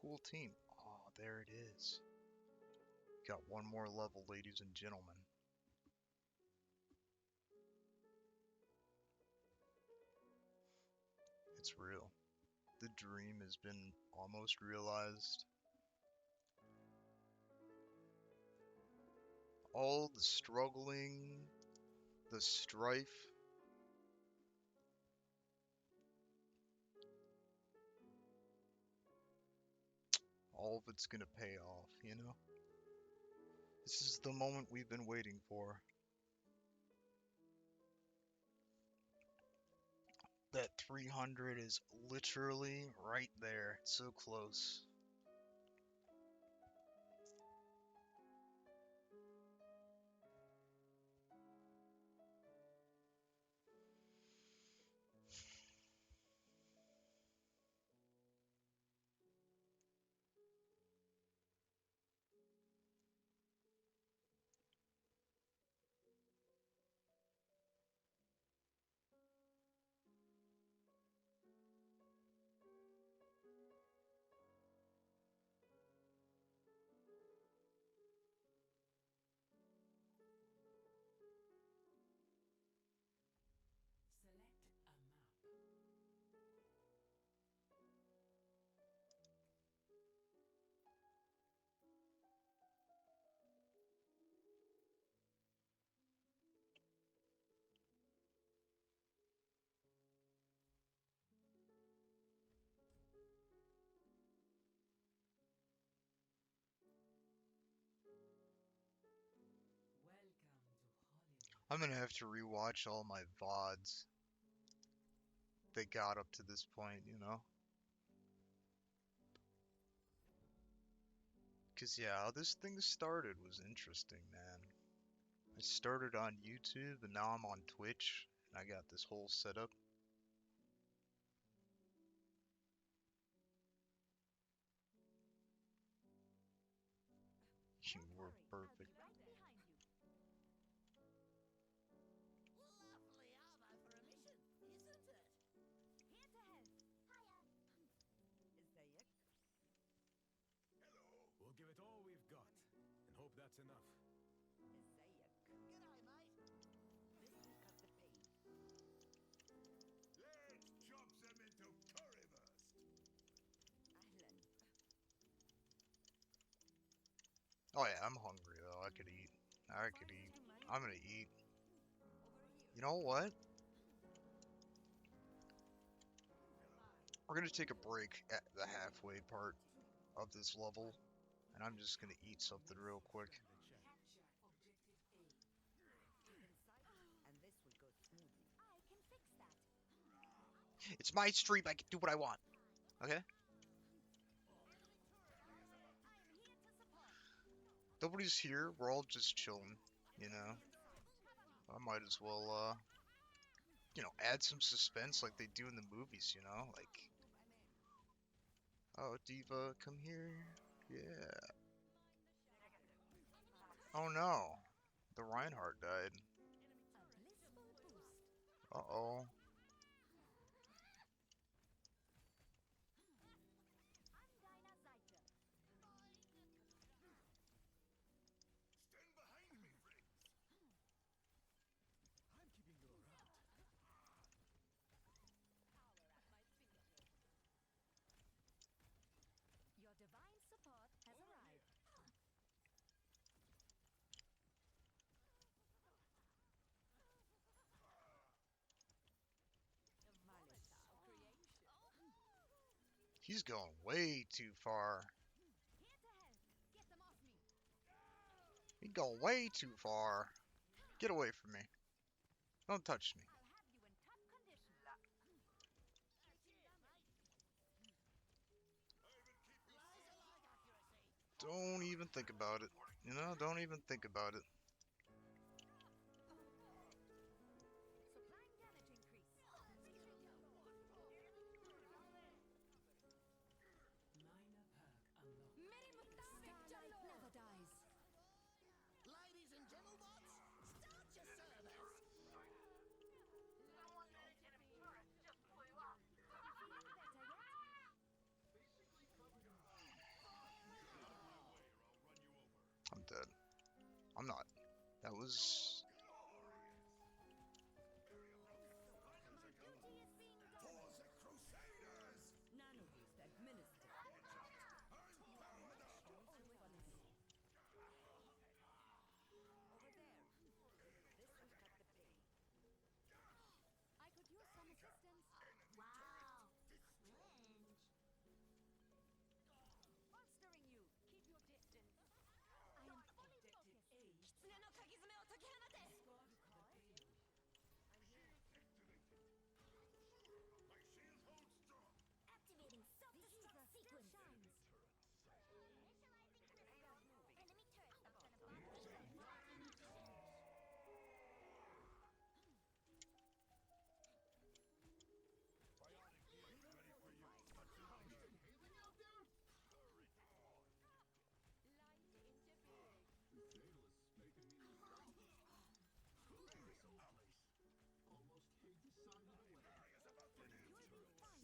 cool team. Oh, there it is. Got one more level, ladies and gentlemen. It's real. The dream has been almost realized. All the struggling, the strife, all of it's gonna pay off, you know? This is the moment we've been waiting for. That 300 is literally right there. It's so close. Select a map. Welcome to Hollywood. I'm gonna have to rewatch all my VODs that got up to this point, you know? Cause yeah, how this thing started was interesting, man. I started on YouTube and now I'm on Twitch and I got this whole setup. You were perfect. Right behind you. Lovely armor for a mission, isn't it? Here to help. Hiya. ازيك؟ We'll give it all we've got and hope that's enough. ازيك؟ G'day, mate. This will cut the pain. Let's chop them into currywurst. أهلا. Oh yeah, I'm hungry though. I could eat. I could eat. I'm gonna eat. You know what? We're gonna take a break at the halfway part of this level, and I'm just gonna eat something real quick. Capture objective A. Keep in sight, and this will go smoothly. I can fix that. It's my stream. I can do what I want. Okay? I am here to support. Nobody's here. We're all just chilling. You know. I might as well, add some suspense like they do in the movies. You know, like, oh, Diva, come here. Yeah. Oh no, the Reinhardt died. A blissful boost. Uh-oh. I'm Dinah Zeitler. Stand behind me, friends. I'm keeping you around. Your divine support has arrived. He's going way too far. Here to help. Get them off me. He's going way too far. Get away from me. Don't touch me. I'll have you in top condition. Don't even think about it. You know, don't even think about it. Supplying damage increase. Minor perk unlocked. Starlight never dies. Ladies and gentlemen, start your service. I'm not. That was... Nanoboost administered. I could use some assistance. Wow, cringe. Bolstering you. Keep your distance. I am fully Objective focused. A. Discard the payload. Activating self-destruct sequence. Shines. Enemy turret up and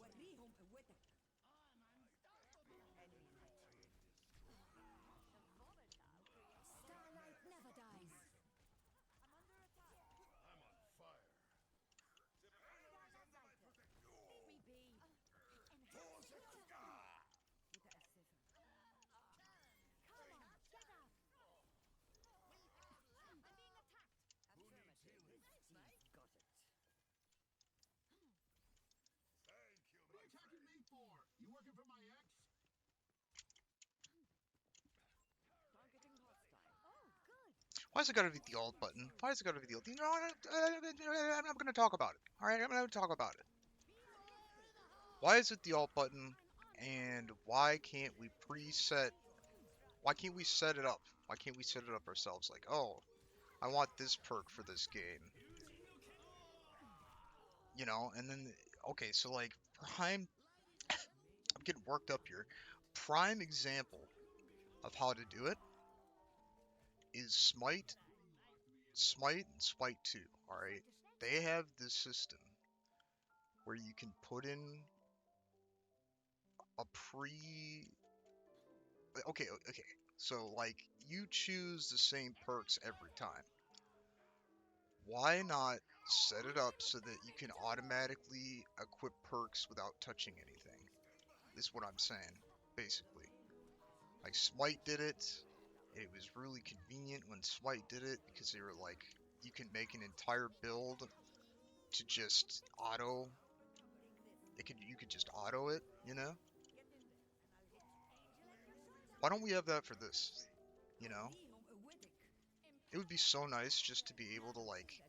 وريهم قوتك. Starlight never dies. I'm under attack. I'm on fire. Leave me be. متأسفة. Come on, get up. I'm being attacked. Who needs healing? You've got it. Thank you. What are you attacking me for? You working for my ex? Targeting hostile. Oh, good. Why's it gotta be the alt button? Why's it gotta be the alt? You know, I'm gonna talk about it. Alright, I'm gonna talk about it. Why is it the alt button? And why can't we preset... Why can't we set it up? Why can't we set it up ourselves? Like, oh, I want this perk for this game. You know, and then... Okay, so like, prime... I'm getting worked up here. Prime example of how to do it is Smite, and Smite 2, alright? They have this system where you can put in a okay, so like you choose the same perks every time. Why not set it up so that you can automatically equip perks without touching anything? Is what I'm saying, basically. Like Smite did it. It was really convenient when Smite did it because they were like, you can make an entire build to just auto. You could just auto it, you know? Why don't we have that for this? You know? وريهم قوتك. It would be so nice just to be able to like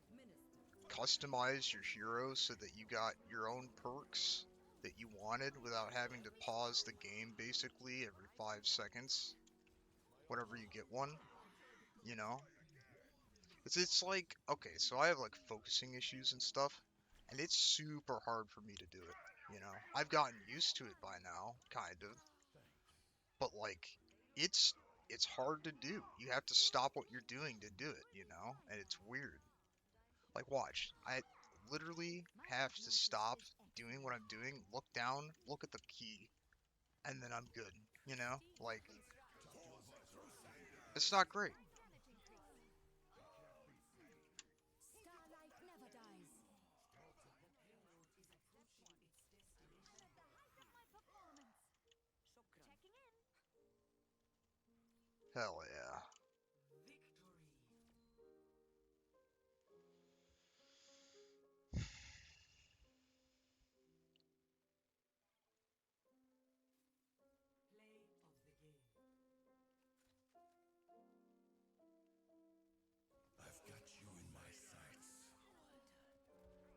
customize your hero so that you got your own perks that you wanted without having to pause the game basically every 5 seconds. Whenever you get one, you know? It's like, okay, so I have like focusing issues and stuff, and it's super hard for me to do it, you know? I've gotten used to it by now, kind of, but like, it's it's hard to do. You have to stop what you're doing to do it, you know? And it's weird. Like, watch. I literally have to stop doing what I'm doing, look down, look at the key, and then I'm good. You know? Like, it's not great. Starlight never dies. The payload is approaching its destination. At the height of my performance. Checking in. Hell yeah. Victory. Play of the game. I've got you in my sights. Heroes never die.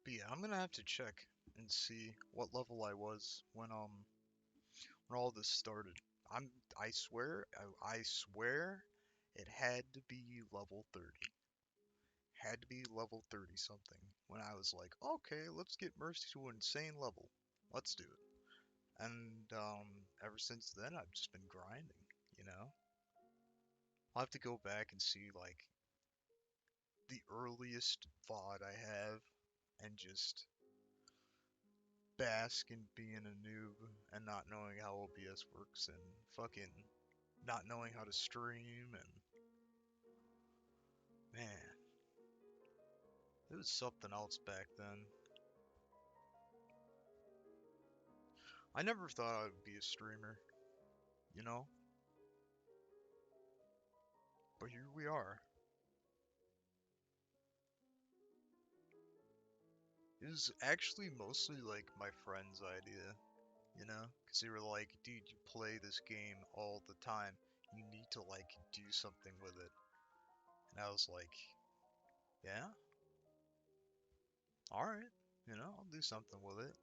But yeah, I'm gonna have to check and see what level I was when all this started. I swear It had to be level 30. Had to be level 30 something. When I was like, okay, let's get Mercy to an insane level. Let's do it. And ever since then, I've just been grinding, you know? I'll have to go back and see, like, the earliest VOD I have and just bask in being a noob and not knowing how OBS works and fucking not knowing how to stream and man, it was something else back then. I never thought I would be a streamer, you know? But here we are. It was actually mostly like my friend's idea, you know? Because they were like, dude, you play this game all the time. You need to, like, do something with it. And I was like, yeah? Alright, you know, I'll do something with it.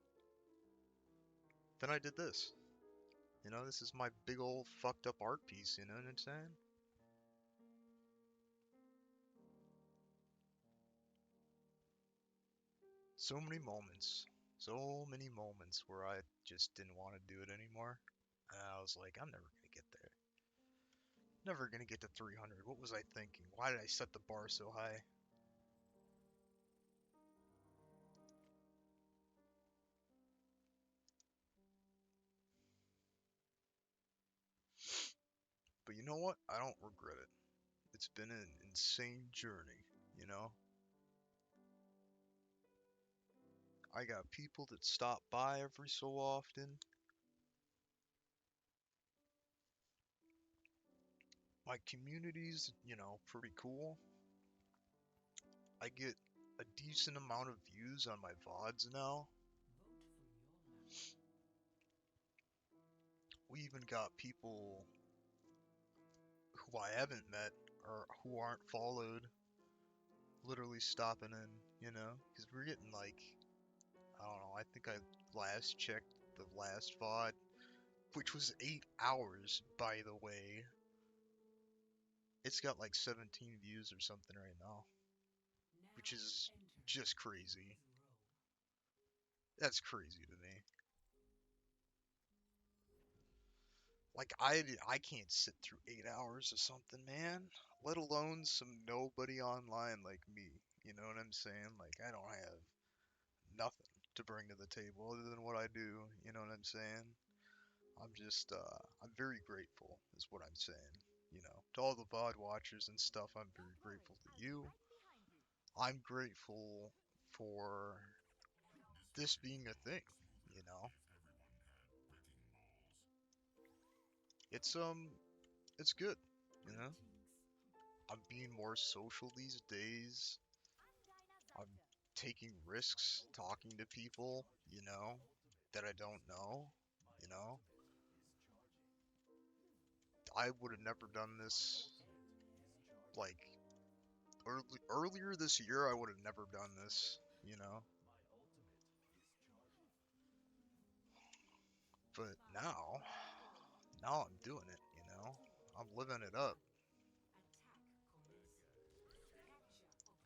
Then I did this. You know, this is my big old fucked up art piece, you know what I'm saying? So many moments. So many moments where I just didn't want to do it anymore. And I was like, I'm never gonna get there. Never gonna get to 300. What was I thinking? Why did I set the bar so high? But you know what? I don't regret it. It's been an insane journey, you know? I got people that stop by every so often. My community's, you know, pretty cool. I get a decent amount of views on my VODs now. We even got people who I haven't met or who aren't followed literally stopping in, you know? Because we're getting like, I don't know, I think I last checked the last VOD, which was 8 hours, by the way. It's got like 17 views or something right now, which is just crazy. That's crazy to me. Like, I can't sit through 8 hours of something, man. Let alone some nobody online like me. You know what I'm saying? Like, I don't have nothing to bring to the table other than what I do. You know what I'm saying? I'm very grateful, is what I'm saying. You know, to all the VOD watchers and stuff, I'm very grateful to you. I'm grateful for this being a thing, you know? It's, it's good, you know? I'm being more social these days. I'm taking risks, talking to people, you know, that I don't know, you know. I would have never done this, like, earlier this year, I would have never done this, you know. But now I'm doing it, you know. I'm living it up.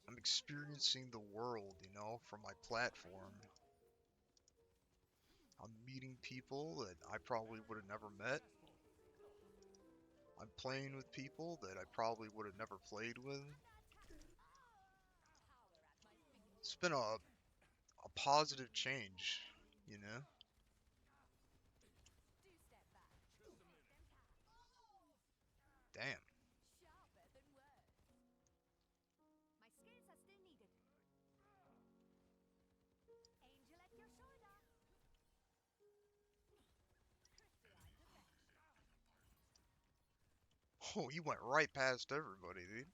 I'm experiencing the world, you know, from my platform. I'm meeting people that I probably would have never met. I'm playing with people that I probably would have never played with. It's been a positive change, you know? Damn. Sharper than words. My skills are still needed. Angel at your shoulder. Crystalline perfection. Oh, he went right past everybody, dude.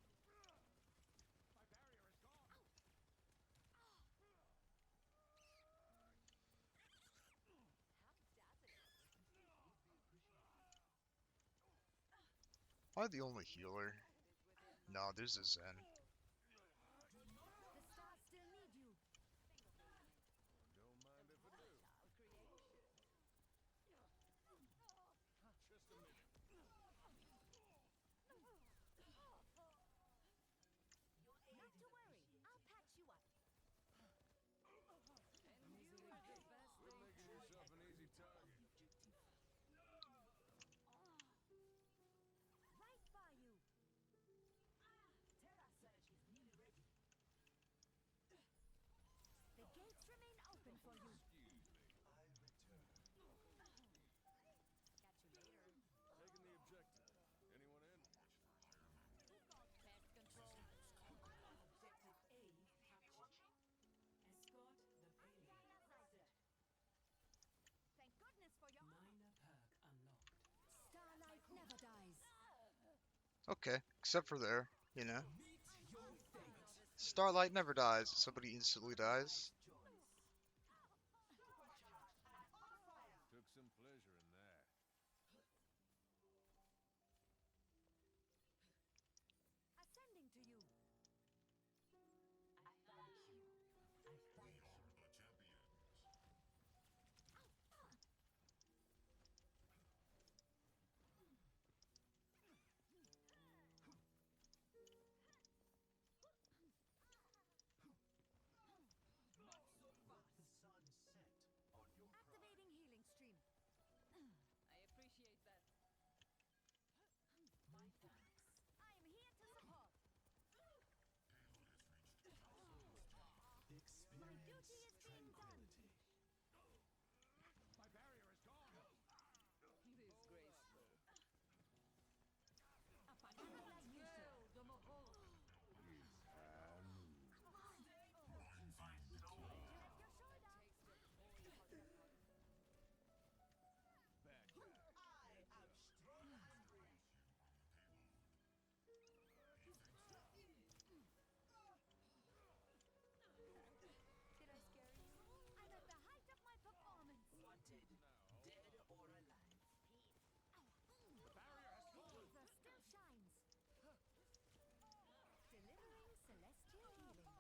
Am I the only healer? No, there's a Zen. The stars still need you. Don't mind if I do. Just a minute. Okay, except for there, you know. Meet your fate. Starlight never dies. Somebody instantly dies. Took some pleasure in that. Ascending to you. Not so fast. The sun set on your Activating healing stream. I appreciate that. My thanks. I am here to support. My duty is being done. My barrier is gone. Disgraceful. Back. Did I scare you? I'm at the height of my performance. wanted, dead or alive. The barrier has fallen. The still shines. Delivering celestial healing.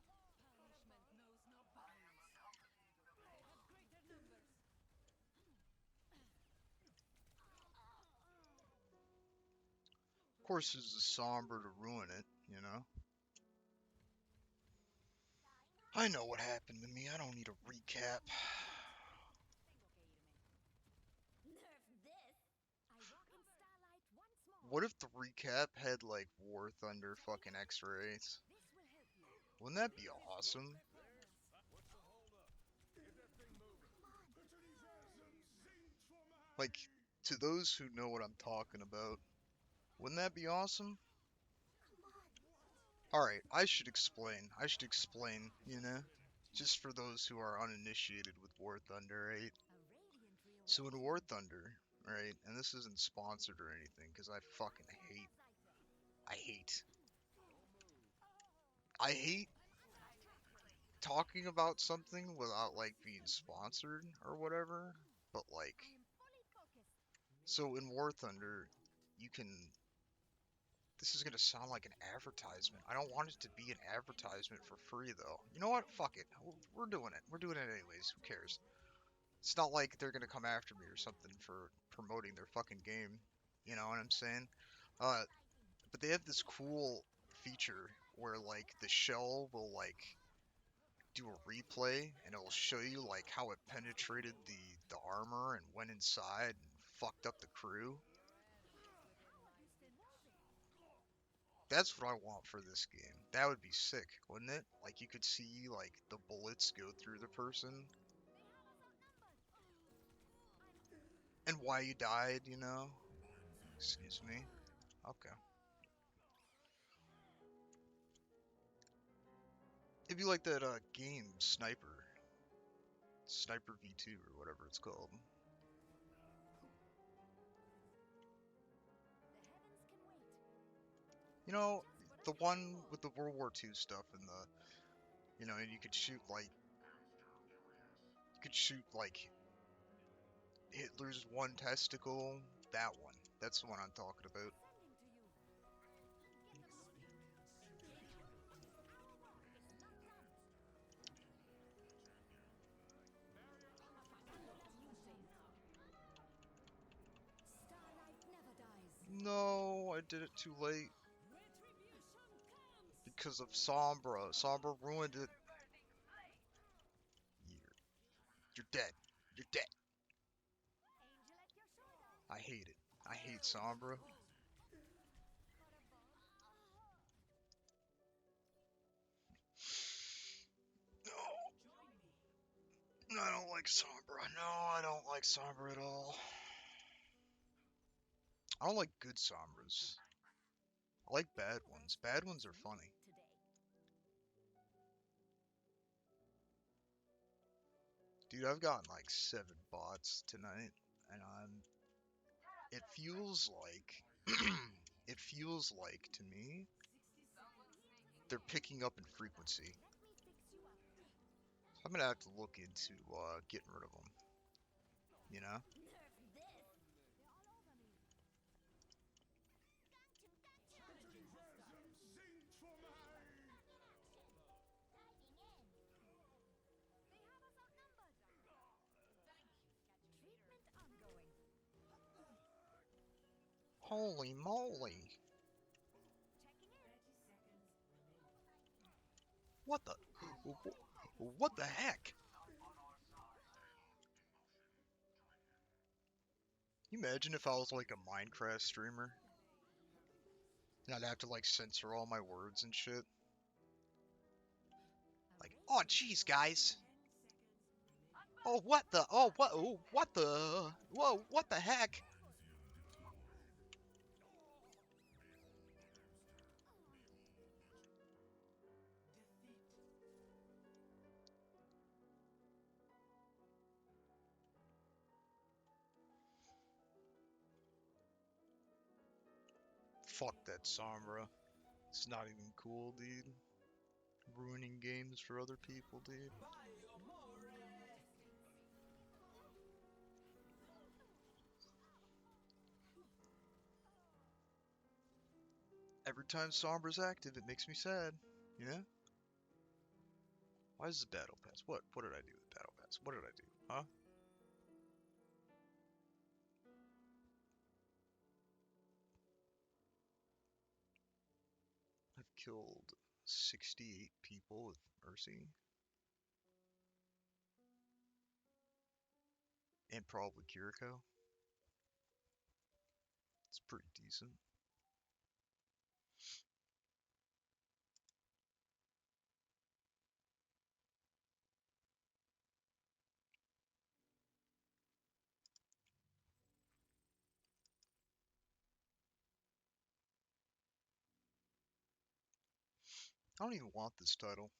Punishment knows no bounds. They have greater numbers. Of course, there's the somber to ruin it, you know. I know what happened to me. I don't need a recap. Nerf this. I walk in starlight once more. What if the recap had like War Thunder fucking X-rays? This will help you. Wouldn't that be awesome? What's the holdup? Get that thing moving. Like, to those who know what I'm talking about, wouldn't that be awesome? Alright, I should explain. You know? Just for those who are uninitiated with War Thunder, right? A radiant reawakening. So in War Thunder, right, and this isn't sponsored or anything, because I fucking I hate talking about something without, like, being sponsored or whatever, but, like, I am fully focused. so in War Thunder, you can, this is gonna sound like an advertisement. I don't want it to be an advertisement for free, though. You know what? Fuck it. We're doing it. We're doing it anyways. Who cares? It's not like they're gonna come after me or something for promoting their fucking game. You know what I'm saying? Uh, but they have this cool feature where like the shell will like do a replay and it'll show you like how it penetrated the armor and went inside and fucked up the crew. That's what I want for this game. That would be sick, wouldn't it? Like you could see like the bullets go through the person and why you died, you know? Excuse me. Okay. It'd be like that game Sniper V2 or whatever it's called. The heavens can wait. You know, the one with the World War II stuff and the, you know, and you could shoot like Hitler's one testicle. That one. That's the one I'm talking about. Sending to you. Get the most. Our work is not done. Starlight never dies. No, I did it too late because of Sombra. Sombra ruined it. You're dead. You're dead. Angel at your shoulder. I hate it. I hate Sombra. No, I don't like Sombra. No, I don't like Sombra at all. I don't like good Sombras. I like bad ones. Bad ones are funny. Today. Dude, I've gotten like 7 bots tonight, and it feels like it feels like to me they're picking up in frequency. I'm gonna have to look into getting rid of them. You know? Holy moly! What the? What the heck? Can you imagine if I was like a Minecraft streamer? And I'd have to like censor all my words and shit. Like, oh jeez, guys. Oh what the? Oh what? Oh what the? Whoa! What the heck? Fuck that Sombra. It's not even cool, dude. Ruining games for other people, dude. Every time Sombra's active, it makes me sad. You know? Why is the battle pass? What did I do with the battle pass? What did I do? Huh? I've killed 68 people with Mercy. And probably Kiriko. It's pretty decent. I don't even want this title,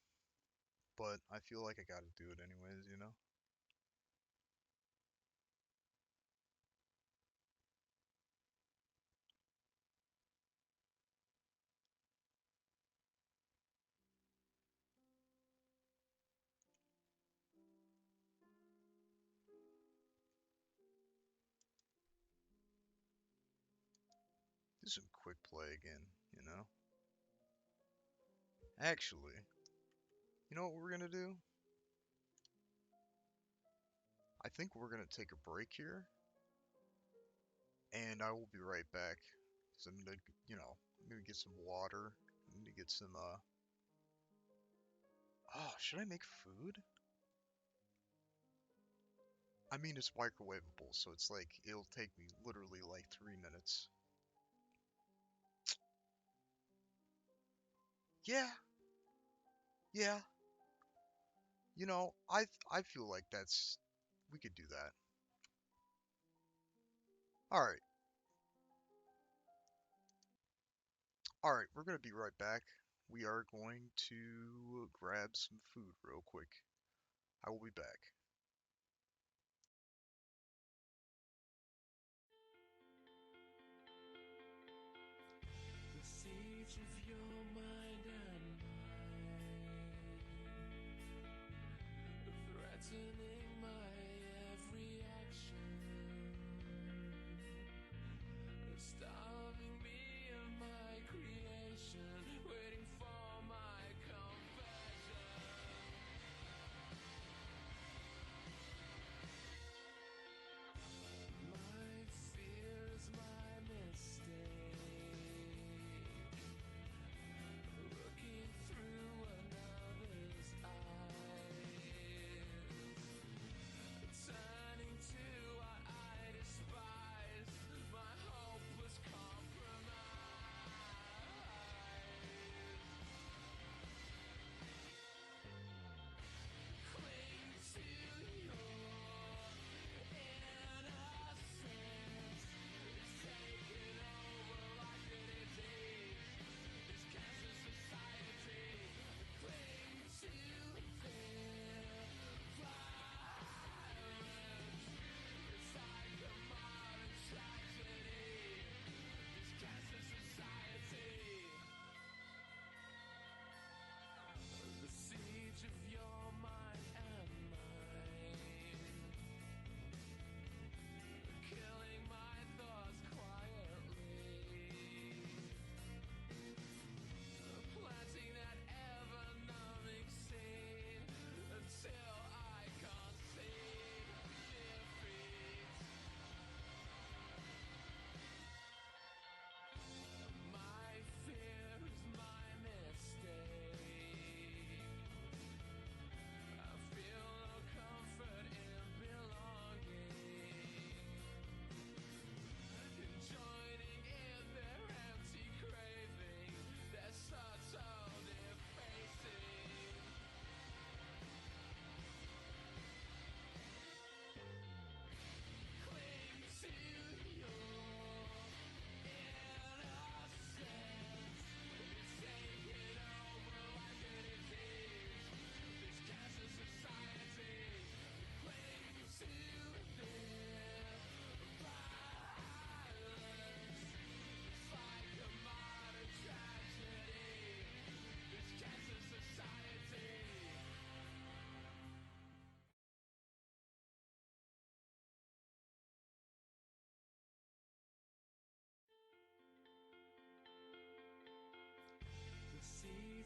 but I feel like I gotta do it anyways, you know? Do some quick play again, you know? Actually, you know what we're gonna do? I think we're gonna take a break here, and I will be right back. Cause I'm gonna, you know, I'm gonna get some water. I'm gonna get some, oh, should I make food? I mean, it's microwavable, so it's like, it'll take me literally like 3 minutes. Yeah, yeah. You know, I feel like we could do that. Alright, alright, we're gonna be right back. We are going to grab some food real quick. I will be back. The siege of your mind and mine, threatening my every action, starving me of my creation, waiting for my confession.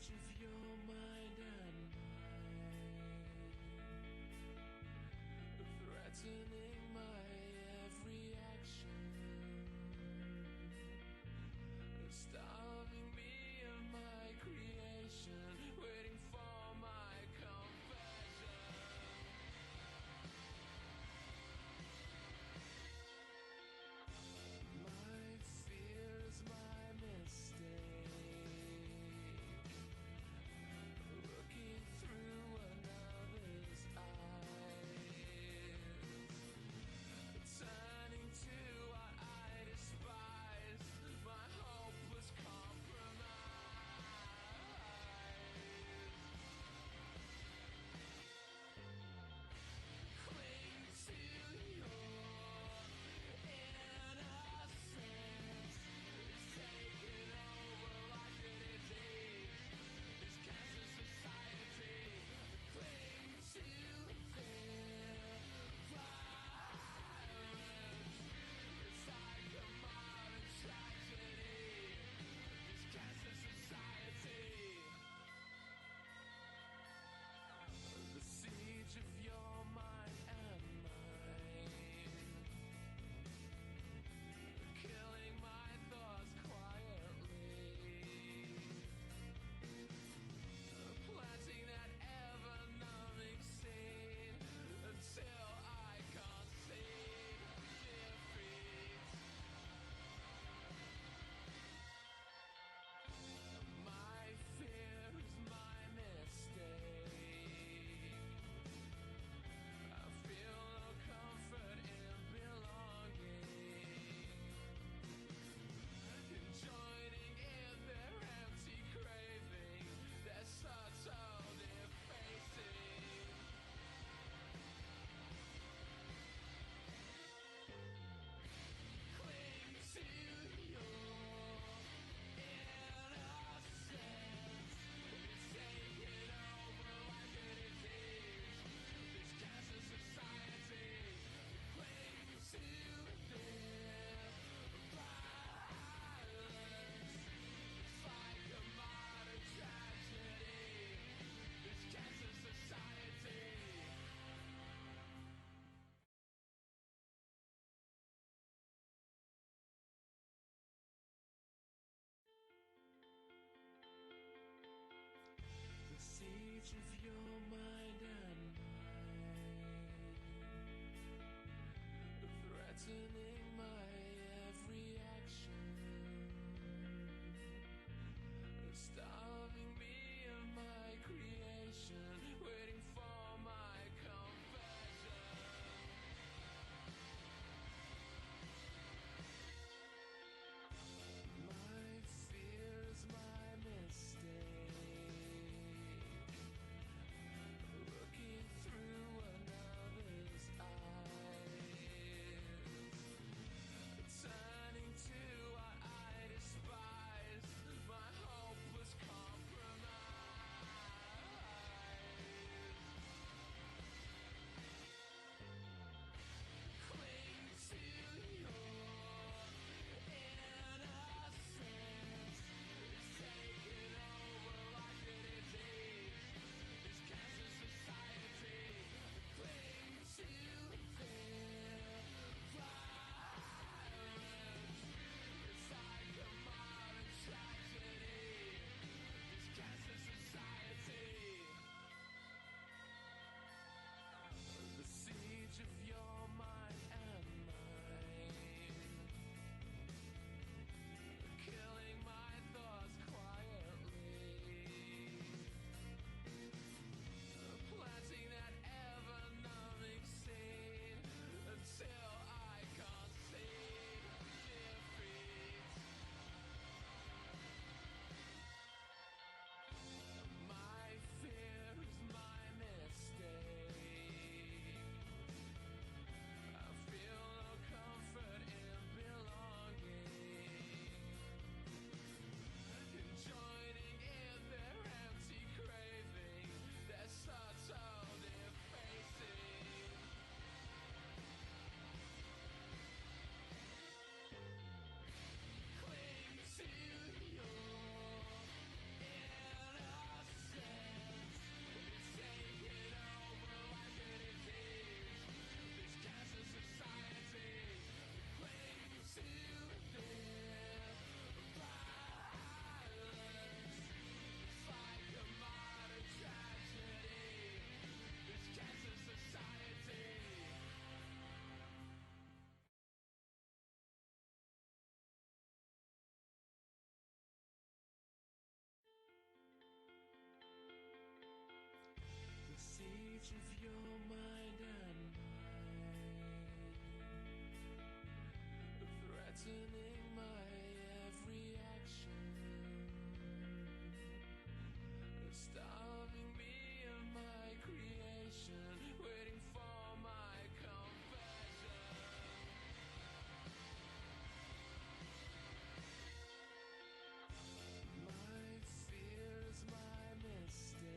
of your mind and mine, threatening my every action, starving me of my creation, waiting for my confession. My fear is my mistake. touch of your mind and mine, threatening my every action, starving me of my creation, waiting for my confession. My fear is my mistake.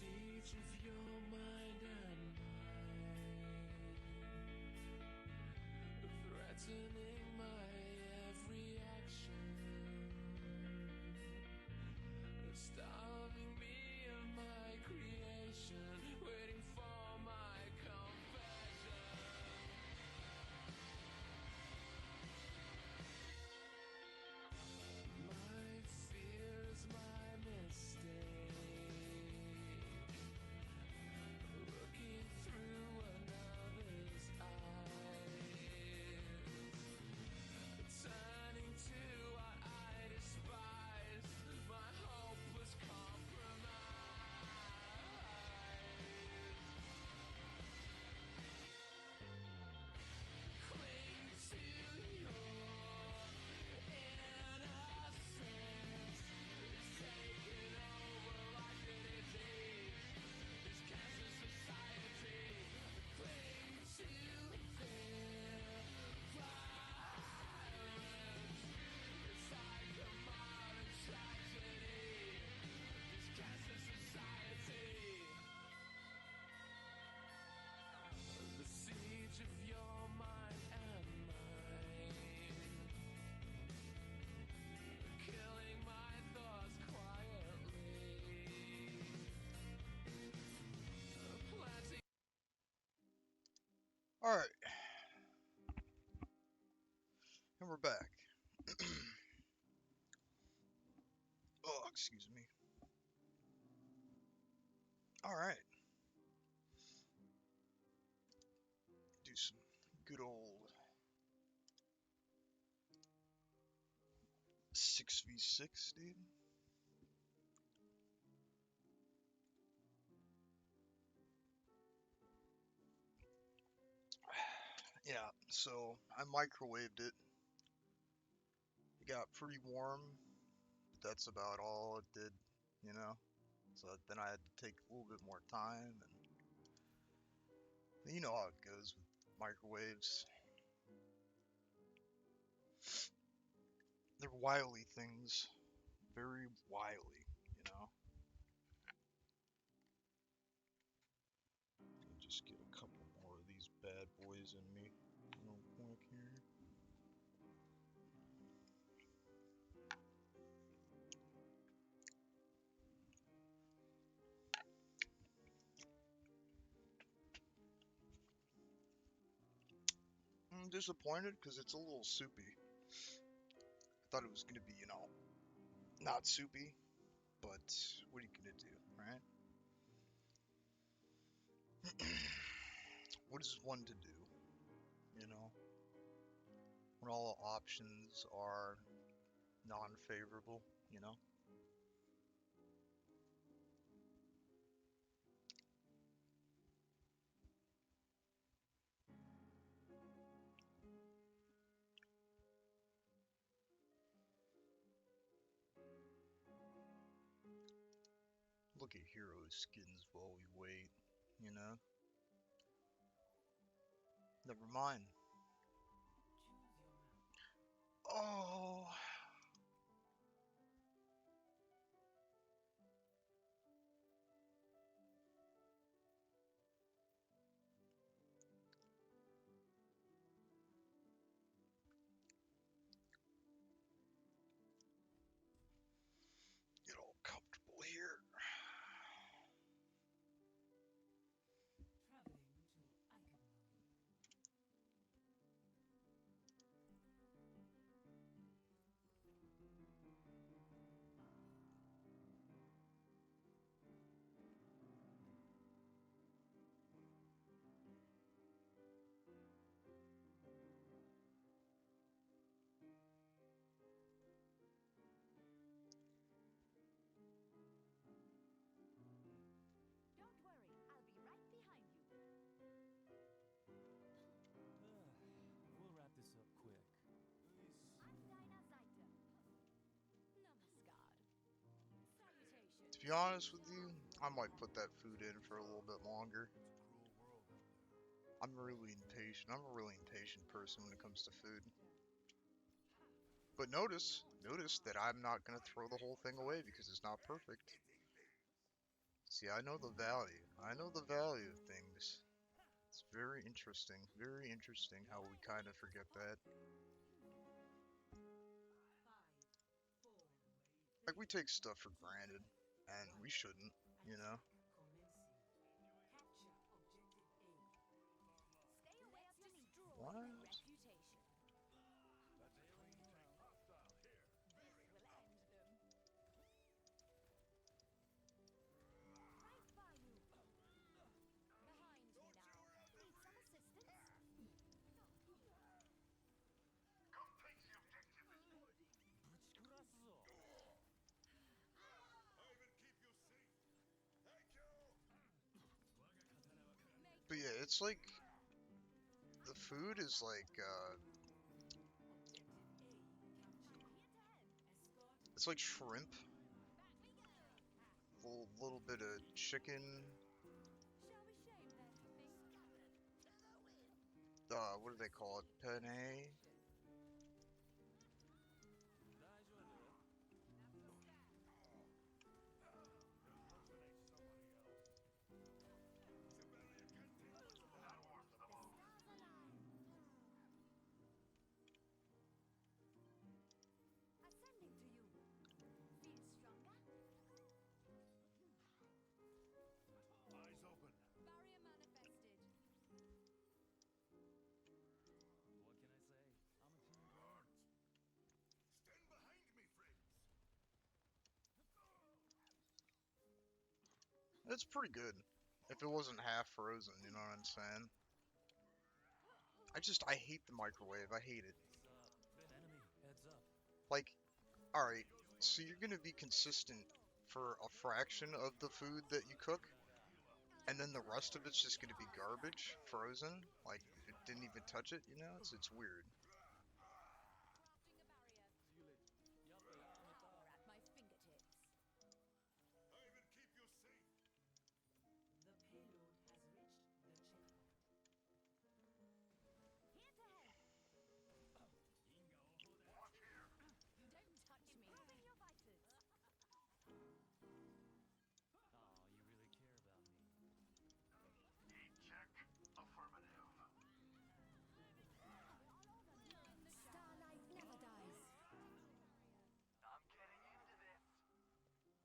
siege of your mind and mine, threatening my every action, starving me of my creation, waiting for my confession. My fear is my mistake, looking through another's eyes, turning to what I despise, my hopeless compromise. Cling to your innocence, it's taken over like a disease, this cancer society. Cling to fear, violence, it's like a modern tragedy, this cancer society. The siege of your mind and mine, killing my thoughts quietly, planting. Alright, and we're back. Oh, excuse me. Alright, do some good old 6v6, dude. Yeah, so I microwaved it. It got pretty warm, but that's about all it did, you know? So then I had to take a little bit more time, and you know how it goes with microwaves. They're wily things. Very wily, you know? Let me just get a couple more of these bad boys in me real quick here. I'm disappointed because it's a little soupy. I thought it was going to be, you know, not soupy, but what are you going to do, right? What is one to do, you know, when all options are non-favorable, you know? Look at hero skins while we wait, you know? Never mind. Choose your map. Oh, get all comfortable here. Traveling to Eichenwald. Don't worry, I'll be right behind you. We'll wrap this up quick. Auf deiner Seite. Namaskar. Salutations. To be honest with you, I might put that food in for a little bit longer. I'm really impatient. I'm a really impatient person when it comes to food. But notice that I'm not going to throw the whole thing away because it's not perfect. See, I know the value. I know the value of things. It's very interesting. Very interesting how we kind of forget that. 5, 4, Like, we take stuff for granted, and we shouldn't, you know? commencing. Capture objective A. Stay away Let's from me. destroy What? their reputation. This will end them. Right by you. Behind me now. Need some assistance? But yeah, it's like the food is like it's like shrimp, little bit of chicken. Shall we shame their things? What do they call it? Penne. Ascending to you. Feel stronger? Eyes open. Barrier manifested. What can I say? I'm a team player. Stand behind me, friends. It's pretty good. If it wasn't half frozen, you know what I'm saying? I hate the microwave. I hate it. Enemy, heads up. Like, alright, so you're gonna be consistent for a fraction of the food that you cook, and then the rest of it's just gonna be garbage, frozen, like it didn't even touch it, you know? It's weird. Crafting a barrier. See you later. Yup, Power at my fingertips. I will keep you safe. The payload has reached the checkpoint. Here to help. Don't touch me. Improving your vitals. Aw, you really care about me. Heat check. Affirmative. Starlight never dies. I'm getting into this.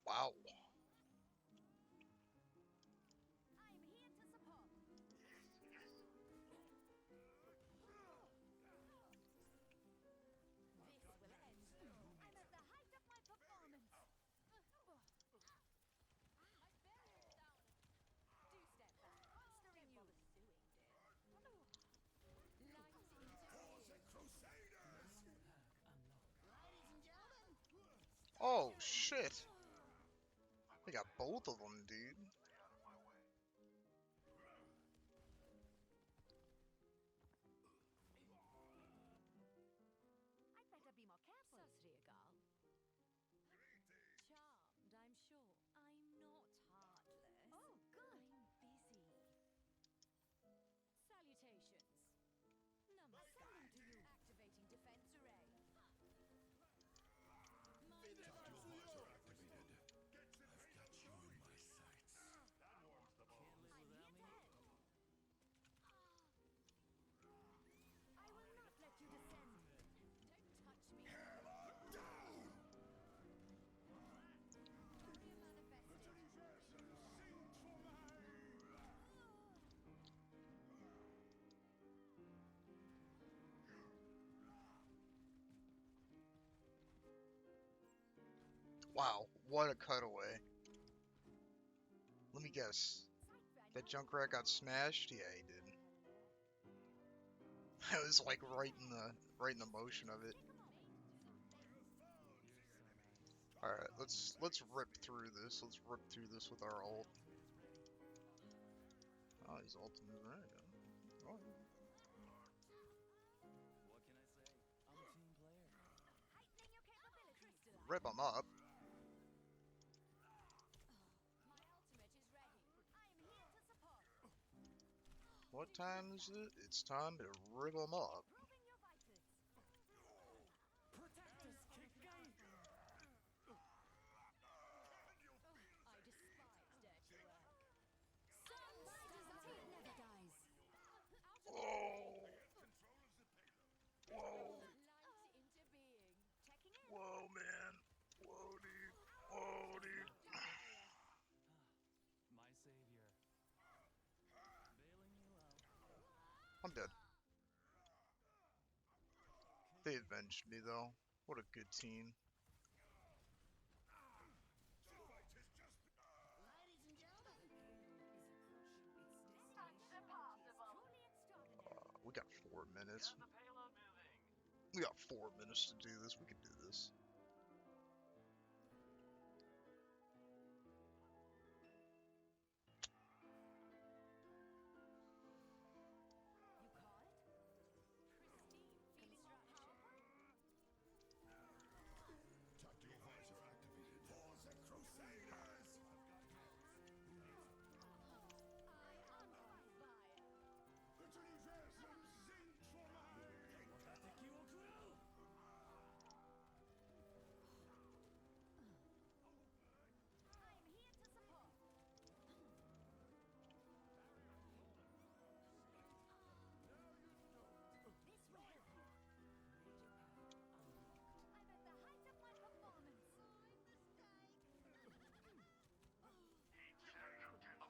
Wow. I'm here to support. This will end. I'm at the height of my performance. My barrier's down. Do step back. Stirring you. Light interferes. Crusaders! Ladies and gentlemen. Oh, shit. They got both of them, dude. I'd better be more careful. Sasriagal. Charmed, I'm sure. I'm not heartless. Oh, good. I'm busy. Salutations. Namaskar. To you. Activating defense array. My Tactical visor activated. I've got you in my sights. That warms the bones. I'm here to help. I will not let you descend. Don't touch me. Barrier manifested. Wow, what a cutaway. Let me guess. That Junkrat got smashed? Yeah, he did. That was like right in the motion of it. Alright, let's rip through this. Let's rip through this with our ult. Oh, his ultimate is ready. Oh, yeah. What can I say? I'm a team player. Heightening your capabilities. Rip him up. My ultimate is ready. I'm here to support. What time is it? It's time to rip him up. Improving your vitals. Protectors kick game. I despise dirty work. dead. They avenged me though. What a good team. We got 4 minutes. We got 4 minutes to do this. We can do this. You call it? Pristine. Feeling more powerful? Tactical visor activated. For the Crusaders! I am fire. Utilisation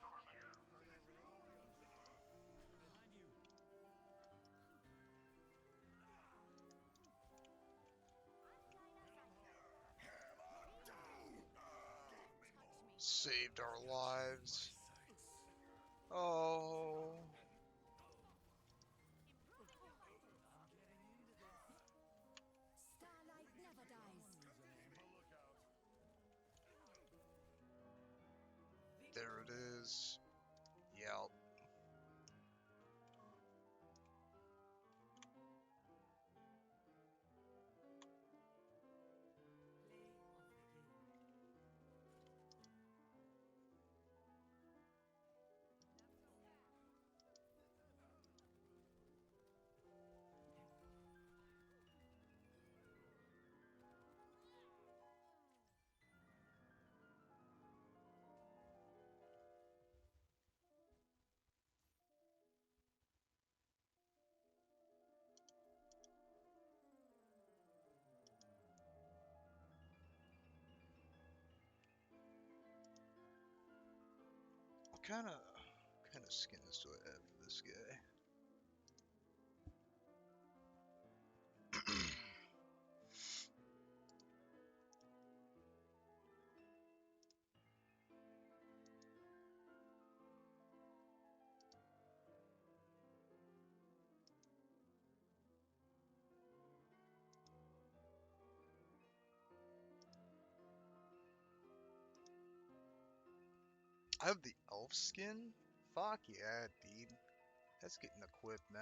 I'm here to support. This will help you. I'm at the height of my performance. Saved our lives. Oh. Starlight never dies. There it is. Yep. What kind of skins do I have for this guy? I have the elf skin? Fuck yeah, dude. That's getting equipped, man.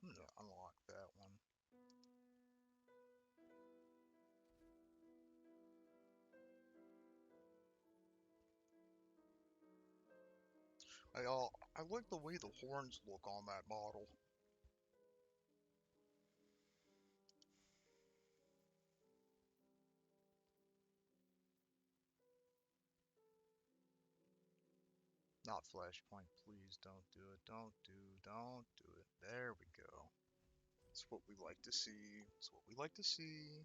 I'm gonna unlock that one. I like the way the horns look on that model. Not flashpoint, please don't do it. Don't do it. There we go. That's what we like to see. That's what we like to see.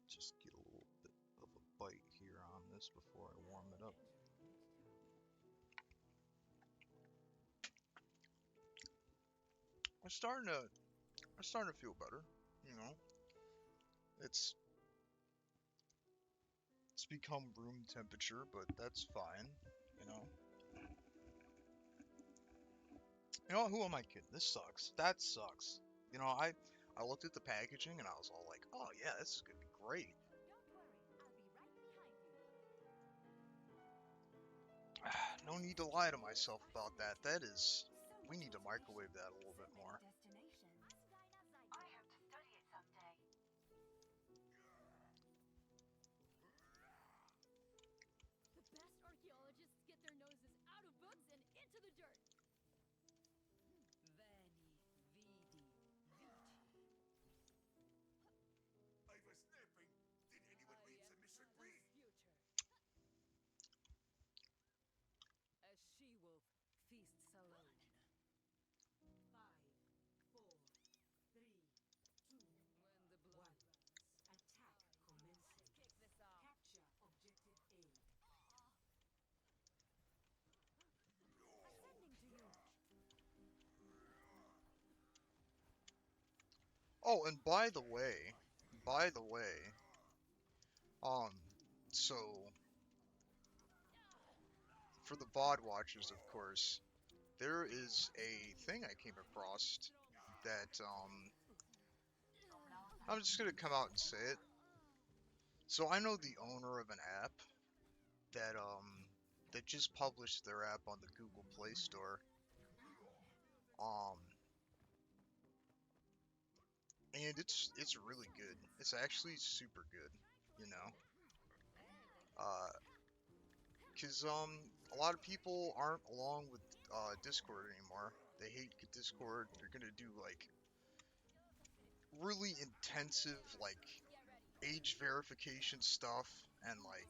Just get a little bit of a bite here on this before I warm it up. I'm starting to feel better, you know. It's become room temperature, but that's fine, you know. You know, who am I kidding? This sucks. That sucks. You know, I looked at the packaging and I was all like, oh yeah, this is gonna be great. Don't worry, I'll be right behind you. No need to lie to myself about that. That is, we need to microwave that a little bit more. I hope to study it someday. The best archaeologists get their noses out of books and into the dirt. Veni, vidi, vici. I was napping. Did anyone read the mission brief? Oh, and by the way, um, so for the VOD watchers, of course, there is a thing I came across that I'm just gonna come out and say it. So I know the owner of an app that just published their app on the Google Play Store. Um, and it's really good. It's actually super good, you know. Uh, 'Cause a lot of people aren't along with Discord anymore. They hate Discord. They're gonna do like really intensive like age verification stuff and like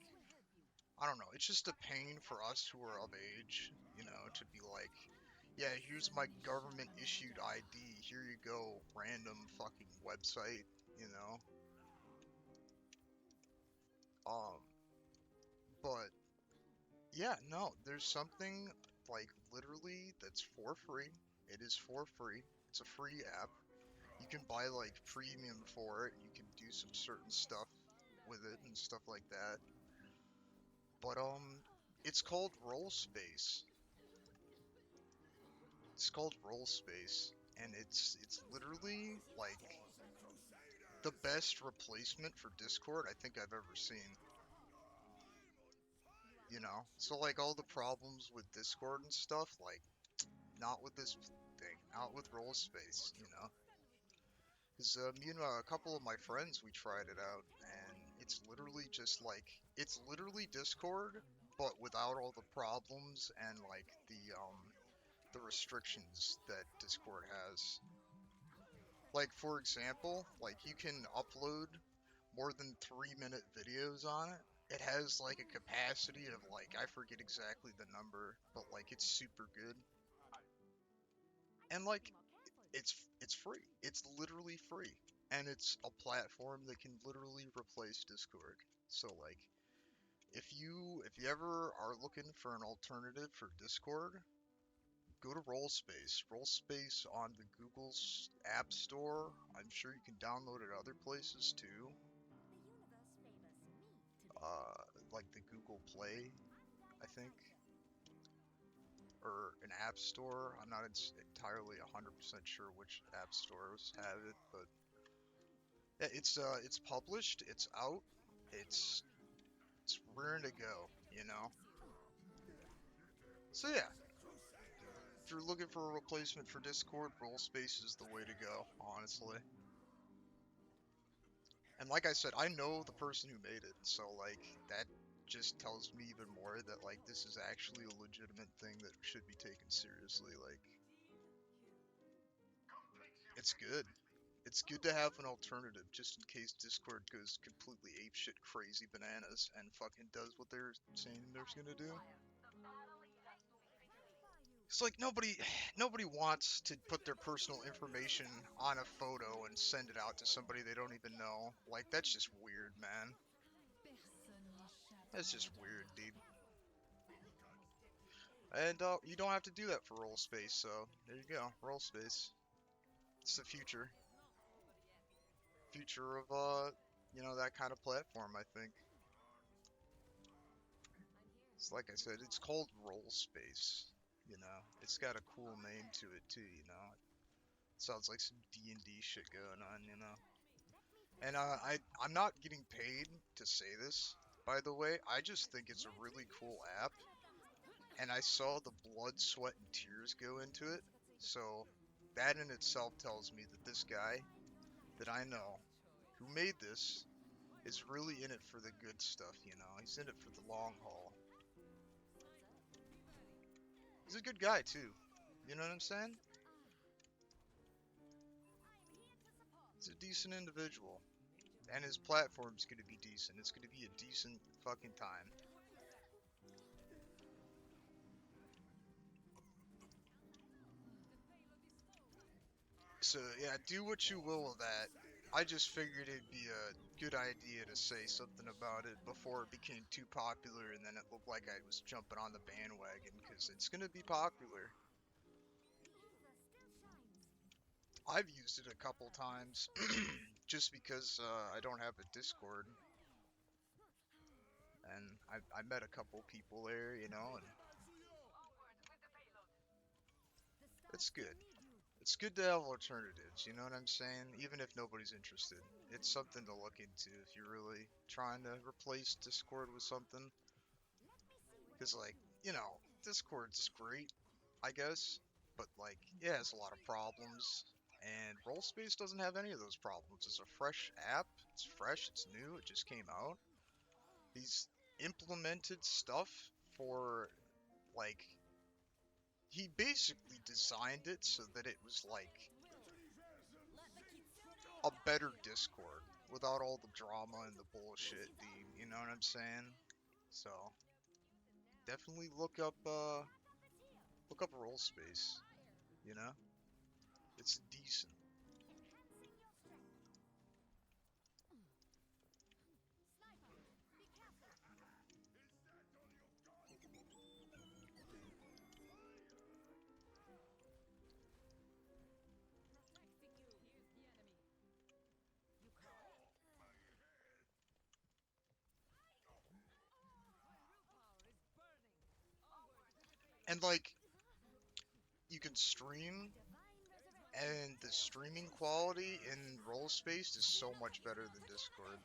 I don't know. It's just a pain for us who are of age, you know, to be like, yeah, here's my government issued ID. Here you go, random fucking website, you know. Um, but yeah, no, there's something like literally that's for free. It is for free. It's a free app. You can buy like premium for it. You can do some certain stuff with it and stuff like that. But it's called Roll Space. It's called Roll Space, and it's literally like the best replacement for Discord I think I've ever seen. You know, so like all the problems with Discord and stuff, like not with this thing, not with Roll Space. You know, because me and a couple of my friends we tried it out, and it's literally just like it's literally Discord, but without all the problems and like the restrictions that Discord has. Like for example, like you can upload more than 3 minute videos on it. It has like a capacity of like I forget exactly the number, but like it's super good. And like it's free. It's literally free. And it's a platform that can literally replace Discord. So like if you ever are looking for an alternative for Discord, go to Rollspace. Rollspace on the Google's App Store. I'm sure you can download it other places too. Like the Google Play, I think, or an App Store. I'm not entirely 100% sure which app stores have it, but yeah, it's published, it's out, it's it's rearing to go, you know. So yeah, if you're looking for a replacement for Discord, Rollspace is the way to go, honestly. And like I said, I know the person who made it, so like that just tells me even more that like this is actually a legitimate thing that should be taken seriously. Like it's good. It's good to have an alternative just in case Discord goes completely apeshit crazy bananas and fucking does what they're saying they're gonna do. It's like nobody wants to put their personal information on a photo and send it out to somebody they don't even know. Like that's just weird, man. That's just weird, dude. And you don't have to do that for roll space, so there you go, roll space. It's the future. Future of you know, that kind of platform, I think. It's like I said, it's called Roll Space. You know, it's got a cool name to it too. You know, it sounds like some D&D shit going on. You know, and I'm not getting paid to say this. By the way, I just think it's a really cool app, and I saw the blood, sweat, and tears go into it. So that in itself tells me that this guy that I know who made this is really in it for the good stuff. You know, he's in it for the long haul. He's a good guy too. You know what I'm saying? He's a decent individual. And his platform's gonna be decent. It's gonna be a decent fucking time. So yeah, do what you will with that. I just figured it'd be a good idea to say something about it before it became too popular and then it looked like I was jumping on the bandwagon, because it's gonna be popular. I've used it a couple times just because I don't have a Discord, and I met a couple people there, you know, and it's good. It's good to have alternatives, you know what I'm saying? Even if nobody's interested. It's something to look into if you're really trying to replace Discord with something. Because, like, you know, Discord's great, I guess, but, like, it has a lot of problems. And Rollspace doesn't have any of those problems. It's a fresh app, it's fresh, it's new, it just came out. He's implemented stuff for, like, he basically designed it so that it was, like, a better Discord without all the drama and the bullshit, you know what I'm saying? So, definitely look up Roll Space, you know? It's decent. And like, you can stream, and the streaming quality in Roll Space is so much better than Discord.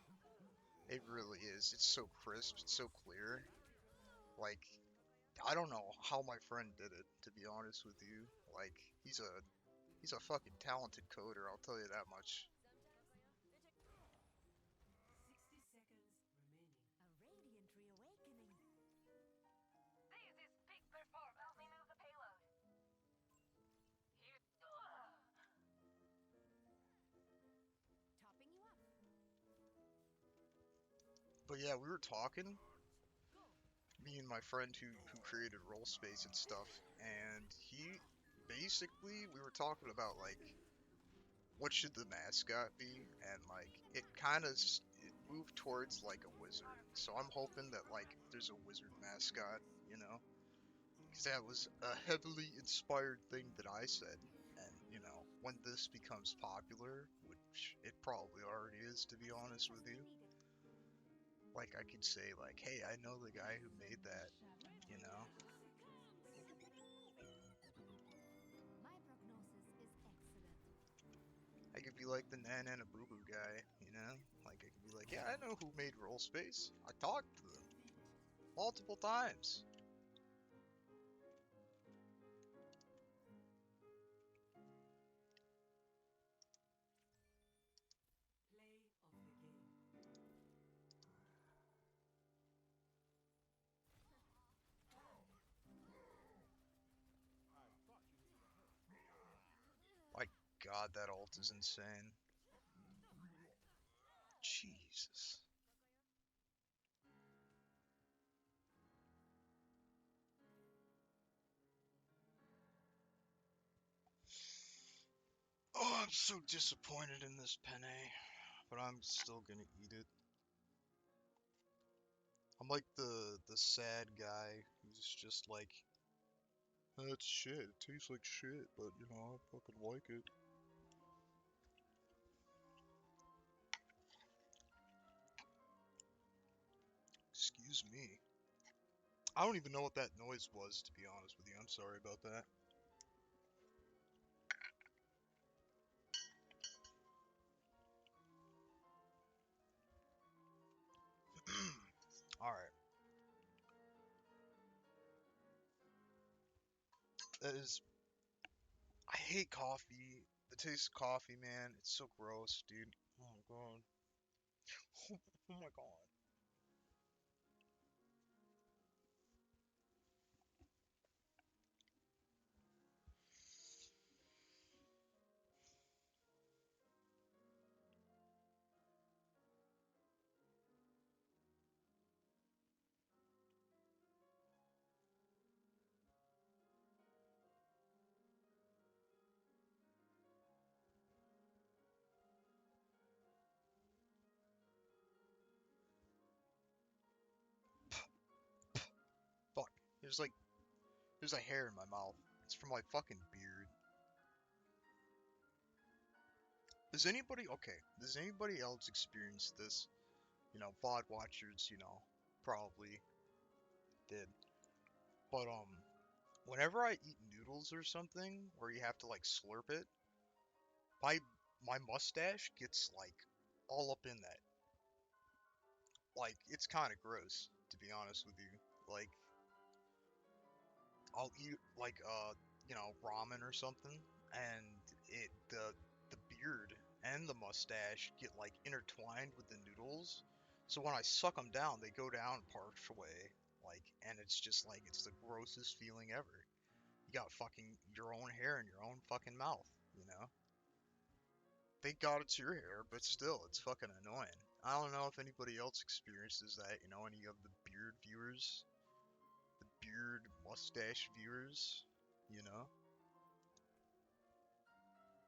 It really is. It's so crisp, it's so clear. Like, I don't know how my friend did it, to be honest with you. Like, he's a fucking talented coder, I'll tell you that much. 60 seconds remaining. A radiant reawakening. This is peak performance. Help me move the payload. Here. Topping you up. But yeah, we were talking, me and my friend who created Roll Space and stuff, and he basically, we were talking about, like, what should the mascot be, and like it kind of it moved towards like a wizard. So I'm hoping that like there's a wizard mascot, you know, because that was a heavily inspired thing that I said. And you know, when this becomes popular, which it probably already is, to be honest with you, like I could say like, hey, I know the guy who made that, you know. My prognosis is excellent. I could be like the Nan and a Boo Boo guy, you know? Like, I could be like, yeah, I know who made Roll Space. I talked to them multiple times. Play of the game. My god, that ult is insane. Jesus. Oh, I'm so disappointed in this penne, but I'm still gonna eat it. I'm like the sad guy who's just like, that's shit. It tastes like shit, but you know, I fucking like it. Excuse me. I don't even know what that noise was, to be honest with you. I'm sorry about that. Alright. That is. I hate coffee. The taste of coffee, man. It's so gross, dude. Oh my god. Oh my god. Fuck. There's like. There's a hair in my mouth. It's from my fucking beard. Does anybody, okay, does anybody else experience this? You know, VOD watchers, you know, probably did. But, whenever I eat noodles or something, where you have to, like, slurp it, my, my mustache gets, like, all up in that. Like, it's kind of gross, to be honest with you. Like, I'll eat, like, you know, ramen or something, and the beard and the mustache get, like, intertwined with the noodles. So when I suck them down, they go down partially, like, and it's just, like, it's the grossest feeling ever. You got fucking your own hair in your own fucking mouth, you know? Thank God it's your hair, but still, it's fucking annoying. I don't know if anybody else experiences that, you know, any of the beard viewers, the beard mustache viewers, you know?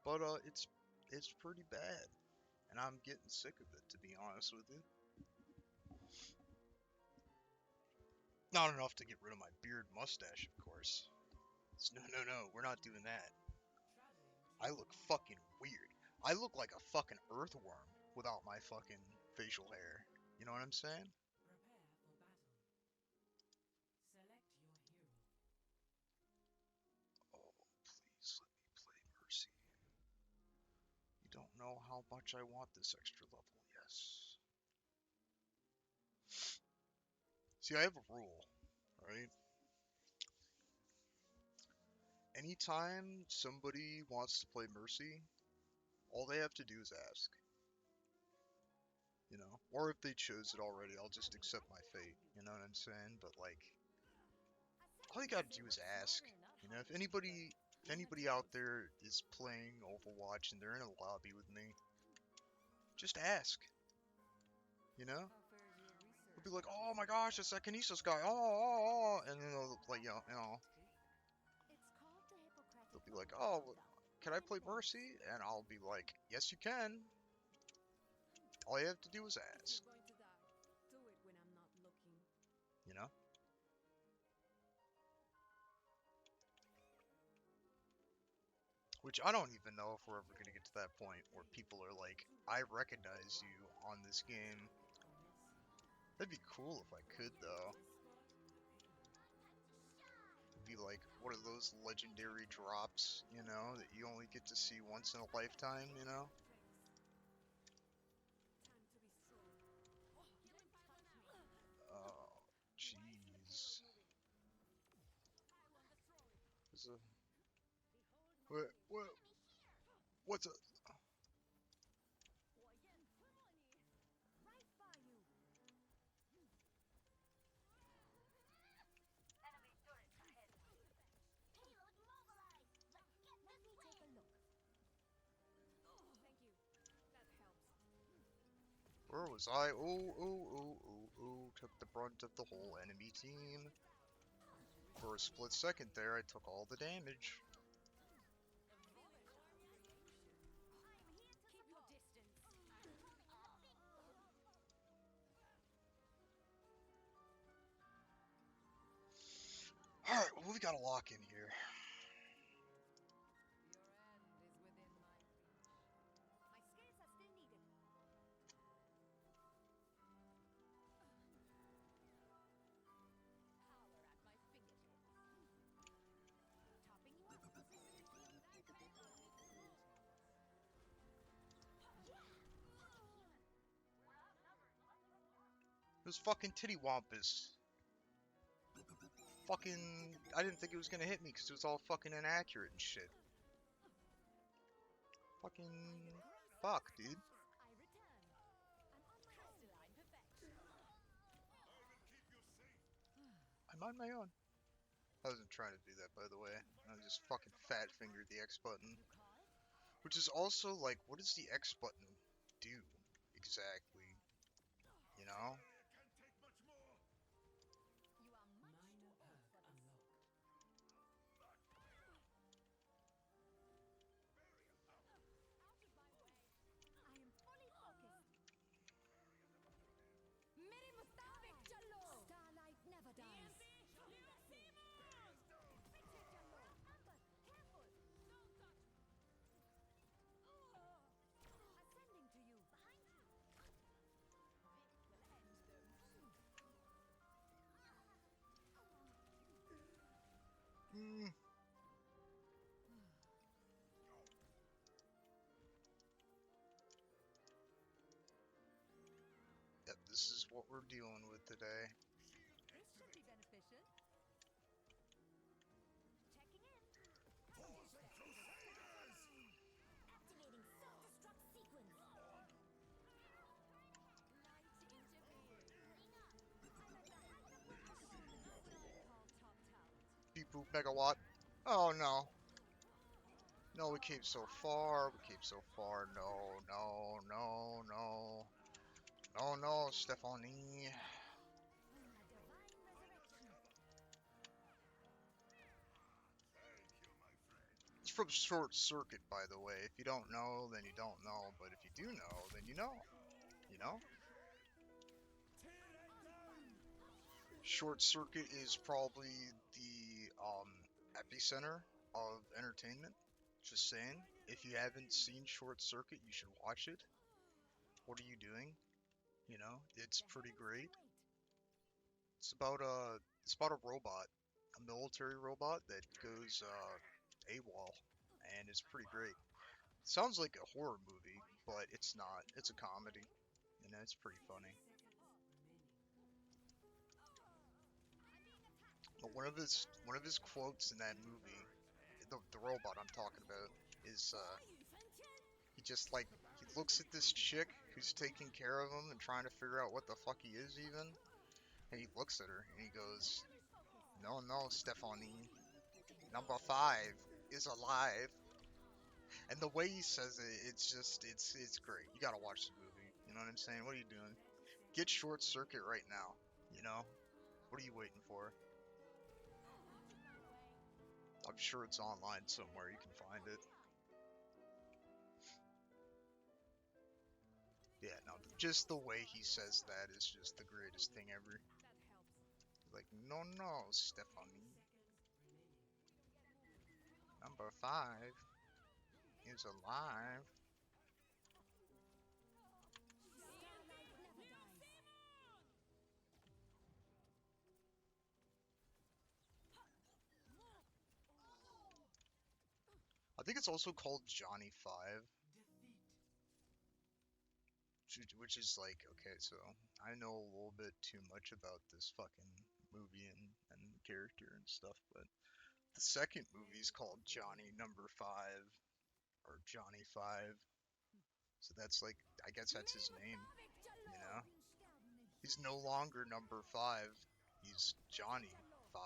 But, it's pretty bad, and I'm getting sick of it, to be honest with you. Not enough to get rid of my beard mustache, of course. No, no, no, we're not doing that. I look fucking weird. I look like a fucking earthworm without my fucking facial hair. You know what I'm saying? Prepare for battle. Select your hero. Oh, please let me play Mercy. You don't know how much I want this extra level, yes. See, I have a rule, right? Anytime somebody wants to play Mercy, all they have to do is ask. You know? Or if they chose it already, I'll just accept my fate. You know what I'm saying? But like, all you gotta do is ask. You know, if anybody out there is playing Overwatch and they're in a lobby with me, just ask. You know? They'll be like, oh my gosh, it's that Kinesis guy. Oh, and then they'll like, they'll be like, oh, can I play Mercy? And I'll be like, yes, you can. All you have to do is ask. You know? Which I don't even know if we're ever going to get to that point where people are like, I recognize you on this game. That'd be cool if I could, though. It'd be like one of those legendary drops, you know, that you only get to see once in a lifetime, you know? Oh, jeez. What's a... Where was I? Ooh, took the brunt of the whole enemy team. For a split second there, I took all the damage. Alright, well, we got a lock in here. It was fucking Titty Wampus. Fucking... I didn't think it was gonna hit me because it was all fucking inaccurate and shit. Fucking... Fuck, dude. I'm on my own. I wasn't trying to do that, by the way. I just fucking fat fingered the X button. Which is also, like, what does the X button do exactly? You know? Minor perk unlocked. Starlight never dies. what we're dealing with today. This should be beneficial. Checking in. Activating self-destruct sequence. Light into being. Call top talent. Beep boop megawatt. Oh no. No, we came so far. We came so far. No, no, no, no. No, no, Stephanie. Divine resurrection. It's from Short Circuit, by the way. If you don't know, then you don't know. But if you do know, then you know. You know? Short Circuit is probably the epicenter of entertainment. Just saying. If you haven't seen Short Circuit, you should watch it. What are you doing? You know, it's pretty great. It's about a robot, a military robot that goes AWOL, and it's pretty great. It sounds like a horror movie, but it's not. It's a comedy, and it's pretty funny. But one of his quotes in that movie, the robot I'm talking about, is he just like he looks at this chick who's taking care of him and trying to figure out what the fuck he is even, and he looks at her and he goes, "No, no, Stephanie, number 5 is alive." And the way he says it, it's just it's great. You gotta watch the movie. You know what I'm saying? What are you doing? Get Short Circuit right now. You know? What are you waiting for? I'm sure it's online somewhere. You can find it. Yeah, no, just the way he says that is just the greatest thing ever. Like, no, no, Stephanie. Number 5 is alive. I think it's also called Johnny 5. Which is like, okay, so I know a little bit too much about this fucking movie and character and stuff, but the second movie is called Johnny Number 5, or Johnny 5. So that's like, I guess that's his name, you know? He's no longer number 5, he's Johnny 5.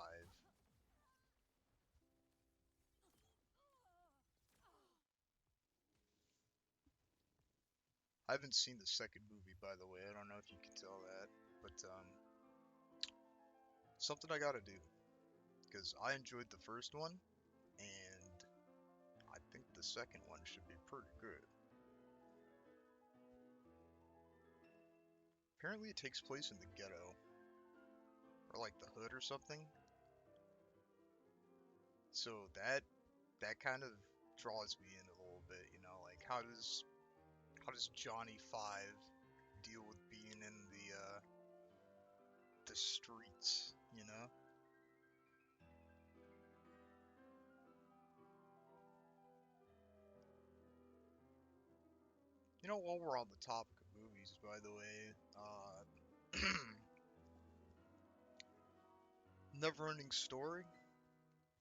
I haven't seen the second movie, by the way. I don't know if you can tell that, but something I gotta do, because I enjoyed the first one, and I think the second one should be pretty good. Apparently it takes place in the ghetto, or like the hood or something. So that kind of draws me in a little bit, you know, like how does Johnny 5 deal with being in the streets, you know? You know, while we're on the topic of movies, by the way, Neverending Story.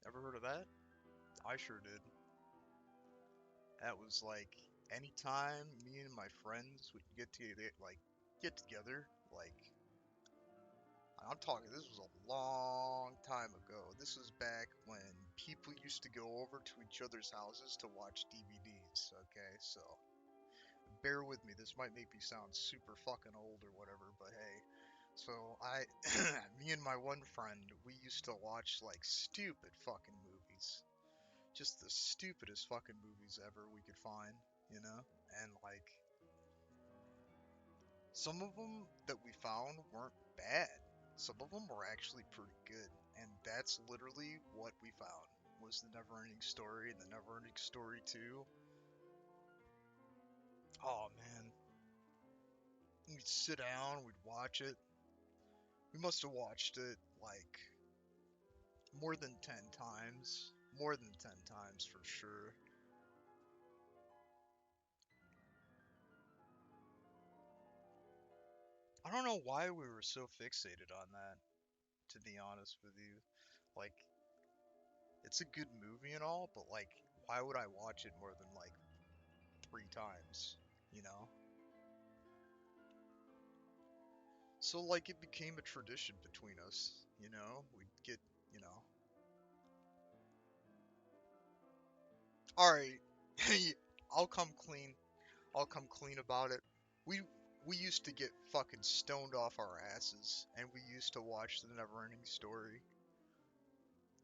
Ever heard of that? I sure did. That was like anytime me and my friends would get together, like I'm talking, this was a long time ago. This was back when people used to go over to each other's houses to watch DVDs, okay? So bear with me, this might make me sound super fucking old or whatever, but hey. So me and my one friend, we used to watch like stupid fucking movies. Just the stupidest fucking movies ever we could find, you know? And like, some of them that we found weren't bad. Some of them were actually pretty good. And that's literally what we found, was the Neverending Story and the Neverending Story 2. Oh man. We'd sit down, we'd watch it. We must have watched it like more than 10 times. More than 10 times for sure. I don't know why we were so fixated on that, to be honest with you. Like, it's a good movie and all, but like, why would I watch it more than like 3 times? You know? So like, it became a tradition between us. You know, we'd get, you know. All right, I'll come clean. I'll come clean about it. We we used to get fucking stoned off our asses, and we used to watch the Neverending Story.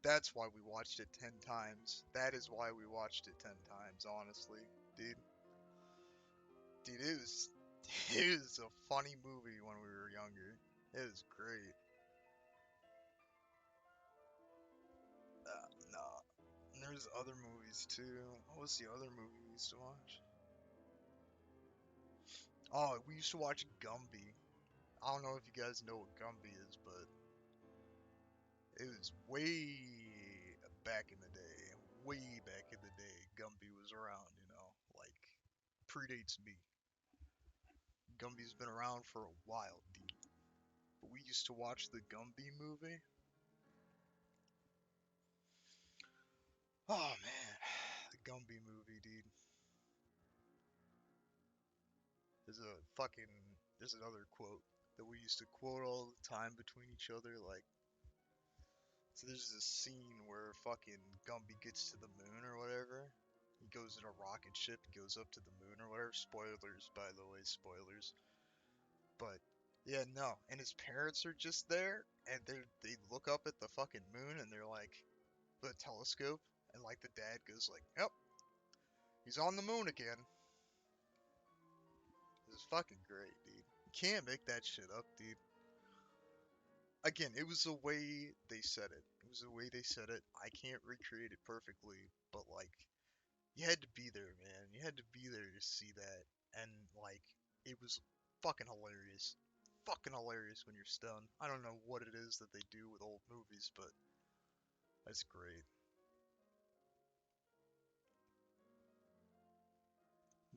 That's why we watched it 10 times. That is why we watched it 10 times, honestly, dude. Dude, it was it was a funny movie when we were younger. It was great. Nah. And there's other movies too. What was the other movie we used to watch? Oh, we used to watch Gumby. I don't know if you guys know what Gumby is, but it was way back in the day. Way back in the day, Gumby was around, you know, like predates me. Gumby's been around for a while, dude. But we used to watch the Gumby movie. Oh man, the Gumby movie, dude. There's a fucking there's another quote that we used to quote all the time between each other, like so there's this scene where fucking Gumby gets to the moon or whatever. He goes in a rocket ship, goes up to the moon or whatever. Spoilers, by the way, spoilers. But yeah, no. And his parents are just there, and they look up at the fucking moon, and they're like, the telescope, and like the dad goes like, "Yep, he's on the moon again." It's fucking great, dude. You can't make that shit up, dude. Again, it was the way they said it. It was the way they said it. I can't recreate it perfectly, but like, you had to be there, man. You had to be there to see that, and like, it was fucking hilarious. Fucking hilarious when you're stoned. I don't know what it is that they do with old movies, but that's great.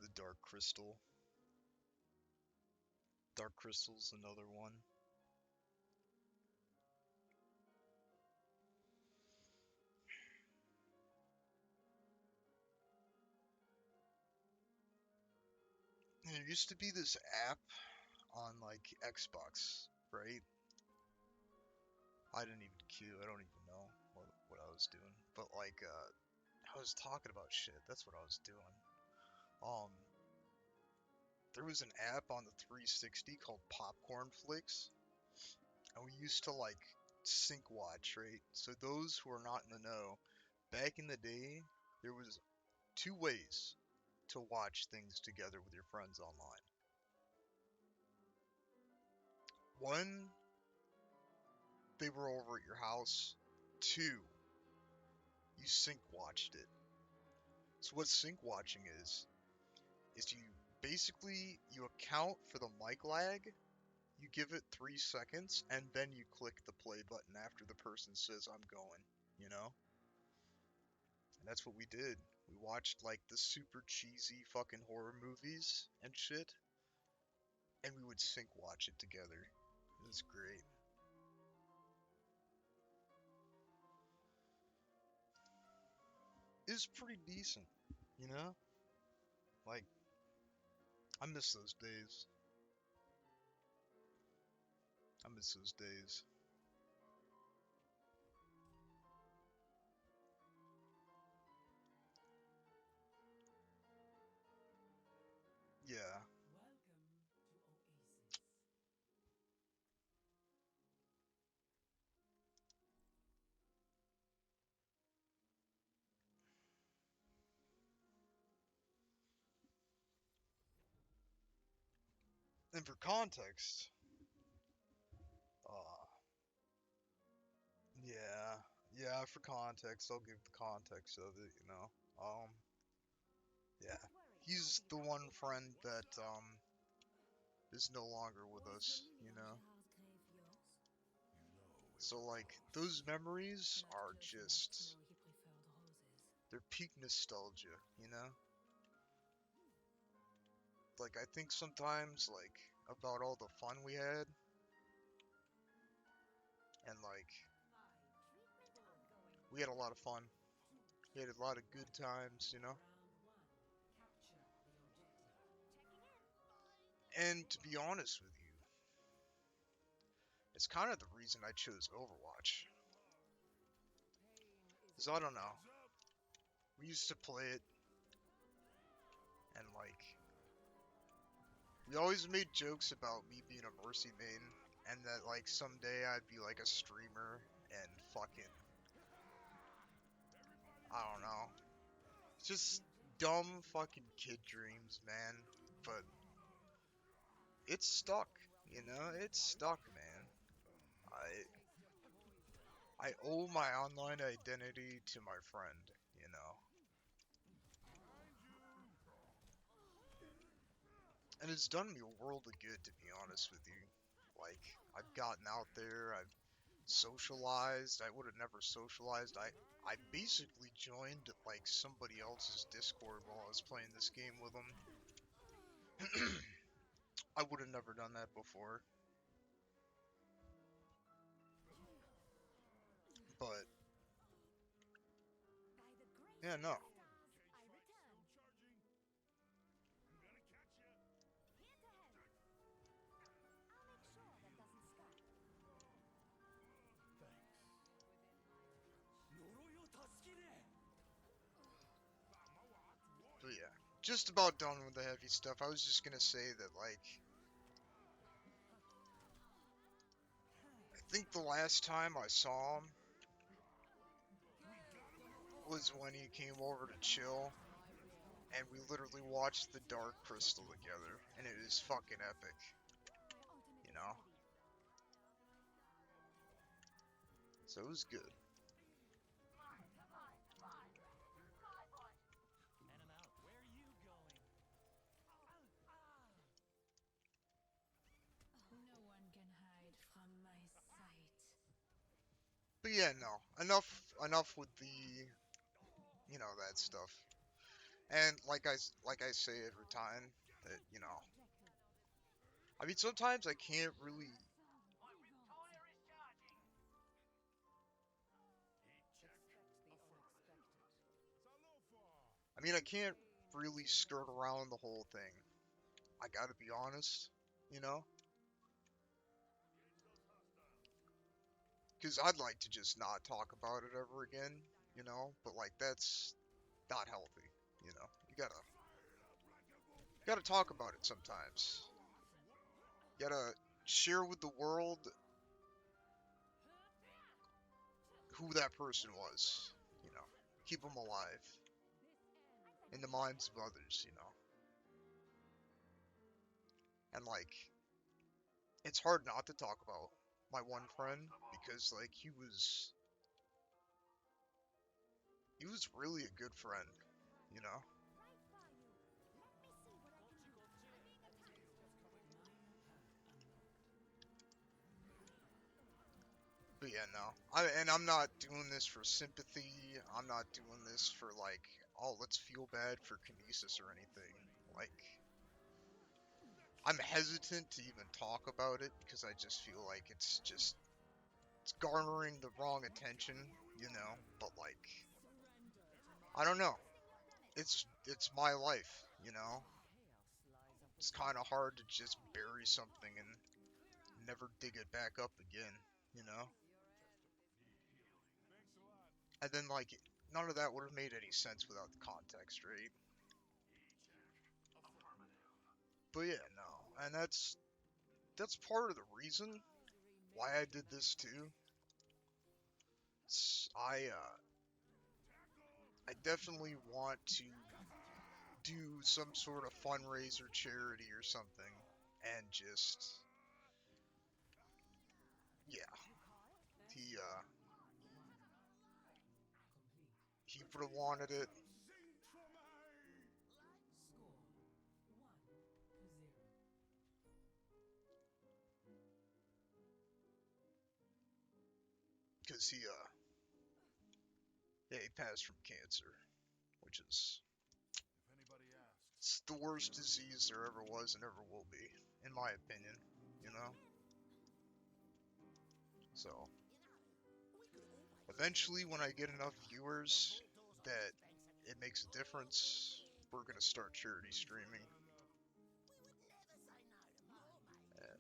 The Dark Crystal. Dark Crystal's another one. And there used to be this app on like Xbox, right? I didn't even queue. I don't even know what I was doing. But like, I was talking about shit. That's what I was doing. Um, there was an app on the 360 called Popcorn Flicks, and we used to like sync watch, right? So those who are not in the know, back in the day, there was 2 ways to watch things together with your friends online. One, they were over at your house. Two, you sync watched it. So what sync watching is you basically you account for the mic lag, you give it 3 seconds, and then you click the play button after the person says I'm going, you know? And that's what we did. We watched like the super cheesy fucking horror movies and shit, and we would sync watch it together. It was great. It was pretty decent, you know? Like, I miss those days. I miss those days. Yeah. Welcome to Oasis. And for context, uh, yeah, yeah, for context, I'll give the context of it, you know. Yeah. He's the one friend that, is no longer with us, you know. So, like, those memories are just, they're peak nostalgia, you know? Like, I think sometimes, like, about all the fun we had, and like we had a lot of fun. We had a lot of good times, you know. And to be honest with you, it's kind of the reason I chose Overwatch. Cause I don't know, we used to play it, and like we always made jokes about me being a Mercy main, and that like someday I'd be like a streamer and fucking, I don't know, just dumb fucking kid dreams, man. But it's stuck, you know, it's stuck, man. I owe my online identity to my friend, you know. And it's done me a world of good, to be honest with you. Like, I've gotten out there, I've socialized. I would have never socialized. I basically joined like somebody else's Discord while I was playing this game with them. I would have never done that before. But yeah, no. But yeah, just about done with the heavy stuff. I was just gonna say that, like, I think the last time I saw him was when he came over to chill, and we literally watched the Dark Crystal together, and it was fucking epic, you know? So it was good. And I'm out. Where are you going? No one can hide from my sight. But yeah, no. Enough with the, you know, that stuff. And like I say every time that, you know, I mean sometimes I can't really I can't really skirt around the whole thing. I gotta be honest, you know? Because I'd like to just not talk about it ever again, you know? But, like, that's not healthy, you know? You gotta talk about it sometimes. You gotta share with the world who that person was, you know? Keep them alive in the minds of others, you know? And, like, it's hard not to talk about my one friend because, like, he was really a good friend, you know? But yeah, no. I'm not doing this for sympathy. I'm not doing this for like, oh, let's feel bad for Kinesis or anything. Like, I'm hesitant to even talk about it because I just feel like it's garnering the wrong attention, you know? But like, I don't know. It's my life, you know? It's kind of hard to just bury something and never dig it back up again, you know? And then, like, none of that would have made any sense without the context, right? But yeah, no. And that's part of the reason why I did this too. I definitely want to do some sort of fundraiser charity or something and just yeah. He would have wanted it. Because he passed from cancer, which is If anybody asks, it's the worst disease there ever was and ever will be. in my opinion, you know? So, eventually when I get enough viewers that it makes a difference, we're gonna start charity streaming. And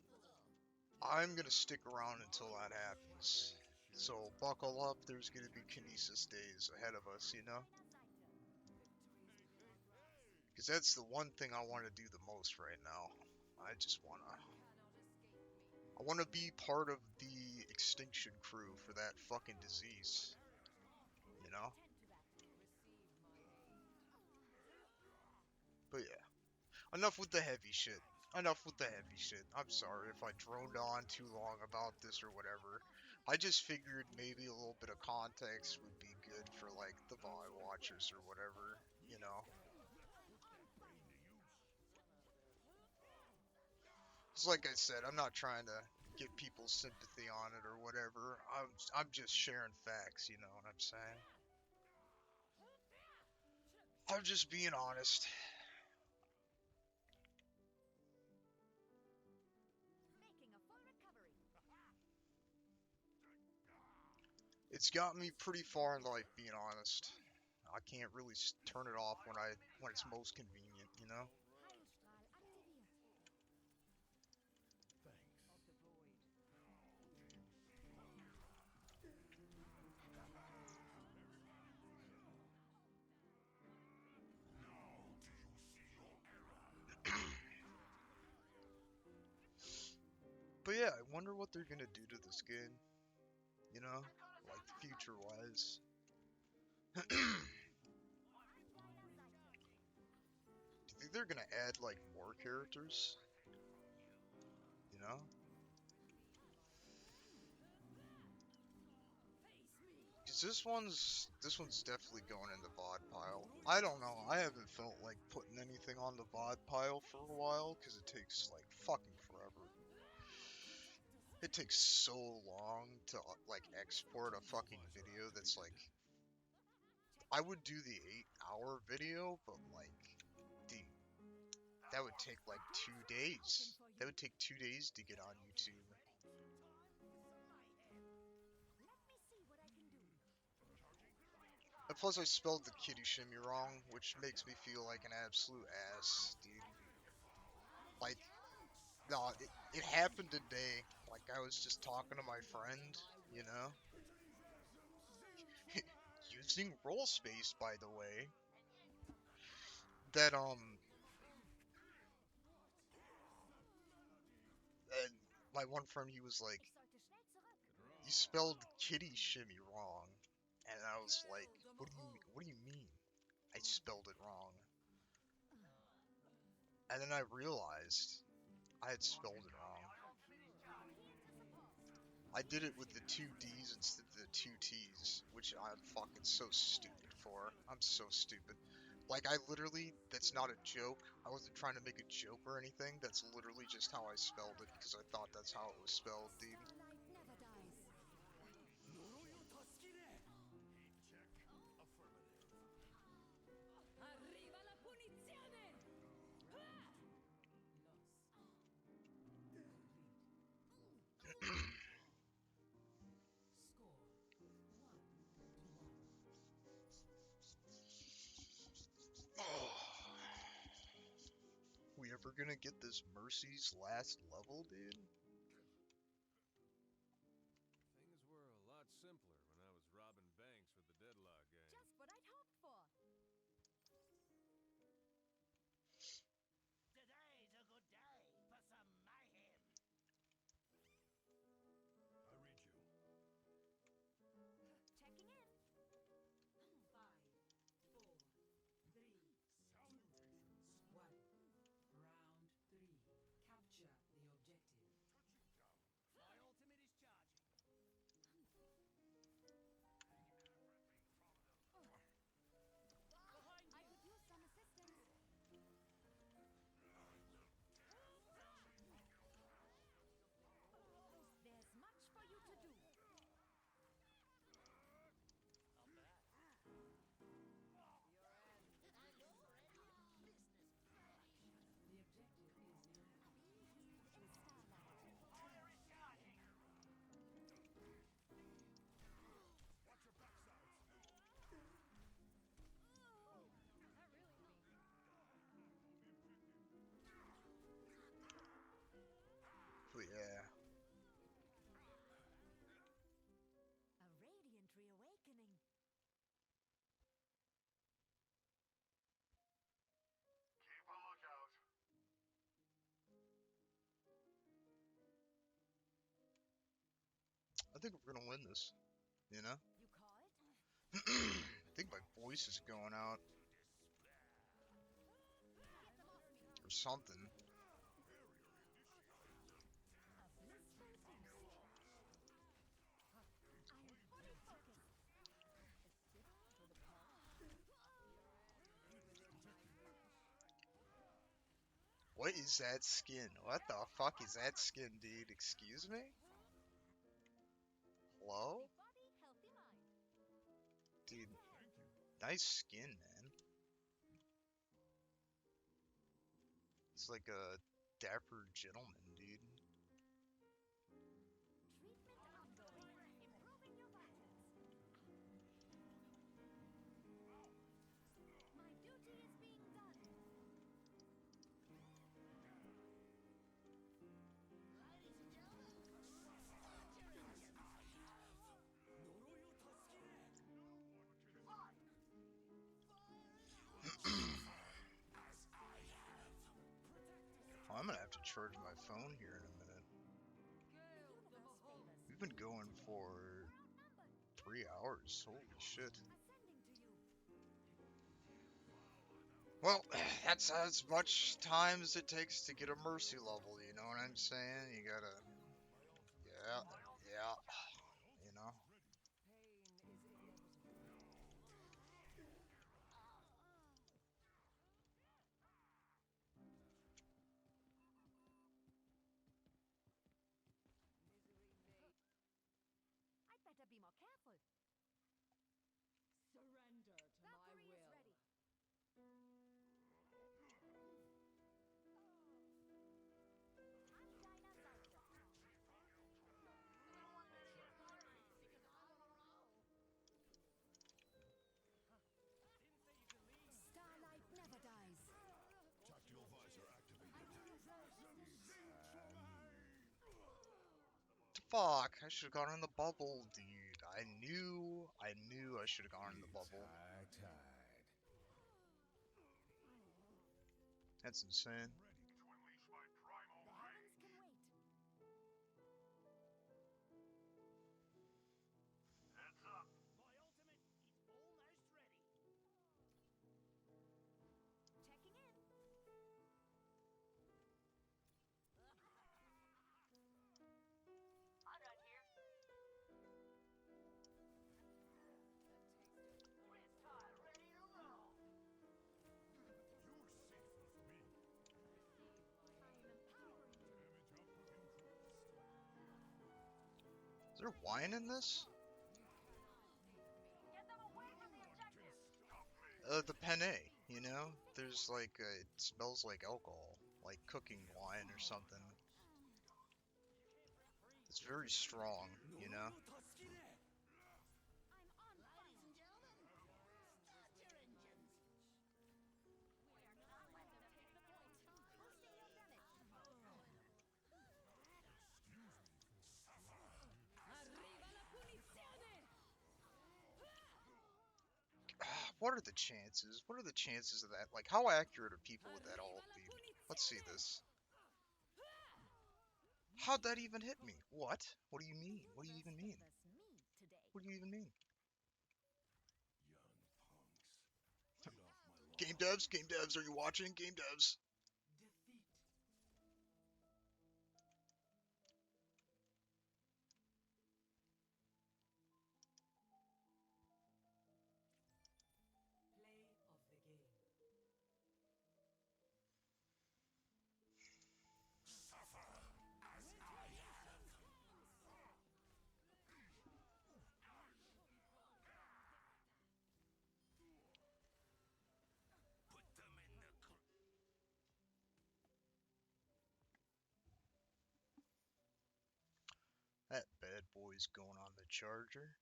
I'm gonna stick around until that happens. So buckle up, there's gonna be Kinesis days ahead of us, you know? Because that's the one thing I want to do the most right now. I just I want to be part of the extinction crew for that fucking disease, you know? But yeah, enough with the heavy shit. Enough with the heavy shit. I'm sorry if I droned on too long about this or whatever. I just figured maybe a little bit of context would be good for like the VOD watchers or whatever, you know? It's like I said, I'm not trying to get people's sympathy on it or whatever. I'm just sharing facts, you know what I'm saying? I'm just being honest. Making a full recovery. It's got me pretty far in life being honest. I can't really turn it off when it's most convenient, you know? Heilstrahl aktiviert. Of the void. But yeah, I wonder what they're gonna do to this game. You know? Like future wise. Do you think they're gonna add like more characters? You know? Cause this one's definitely going in the VOD pile. I don't know, I haven't felt like putting anything on the VOD pile for a while, cause it takes like fucking forever. It takes so long to like export a fucking video that's like I would do the 8-hour video, but like dude, that would take like 2 days. That would take 2 days to get on YouTube. Let me see what I can do. And plus I spelled the kitty shimmy wrong, which makes me feel like an absolute ass, dude. Like, no, it happened today. Like I was just talking to my friend, you know? Using roll space, by the way. That, and my one friend, he was like, Ich sollte schnell zurück. you spelled kitty shimmy wrong. And I was like, what do you mean? I spelled it wrong. And then I realized I had spelled it wrong. I did it with the two D's instead of the two T's, which I'm fucking so stupid for. I'm so stupid. Like, I literally, that's not a joke. I wasn't trying to make a joke or anything. That's literally just how I spelled it, because I thought that's how it was spelled, dude. Starlight never dies. Arriva la punizione! We ever gonna get this Mercy's last level, dude? Things were a lot simpler when I was robbing banks with the Deadlock gang. Just what I'd hoped for. Today's a good day for some mayhem. I read you. Checking in. 5, 4, 3, 2, 1. Round 3. Capture the objective. But yeah. A radiant reawakening. I think we're gonna win this, you know? You call it? I think my voice is going out. Or something. A blissful boost. I am fully focused. A sip for the pulse. What is that skin? What the fuck is that skin, dude? Excuse me? Hello? Healthy body, healthy mind. Dude, nice skin, man. It's like a dapper gentleman, dude. Treatment ongoing. Improving your vitals. My duty is being done. Oh, I'm gonna have to charge my phone here in a minute. The universe favors. We've been going for We're outnumbered. 3 hours. Holy shit. Ascending to you. Well, that's as much time as it takes to get a mercy level, you know what I'm saying? You gotta... Yeah, yeah. You know? Pain is inevitable. Misery may I'd better be more careful. surrender to my Valkyrie is will. ready. Angina Salsa. Starlight never dies. Tactical visor activated. Fuck, I should've gone in the bubble, dude. I knew I should've gone in the bubble. Tide. That's insane. The heavens can wait. My ultimate is almost ready. Checking in. I'm right here. Twist tie ready to roll. I am empowering you. Is there wine in this? Get them away from the objective. The penne, you know? There's like, it smells like alcohol. Like cooking wine or something. It's very strong, you know? I'm on fire. Ladies and gentlemen, start your engines. We are not let them take the point. Boosting your damage. Arriva la punizione! What are the chances? What are the chances of that? Like, how accurate are people with that ult, Arriva la dude? Let's see punizione! this. How'd that even hit me? What? What do you mean? What do you even mean? Favors me today. What do you even mean? Young punks. Get off my lawn. Game devs, are you watching? Game devs. Defeat. Play of the game. That bad boy's going on the charger.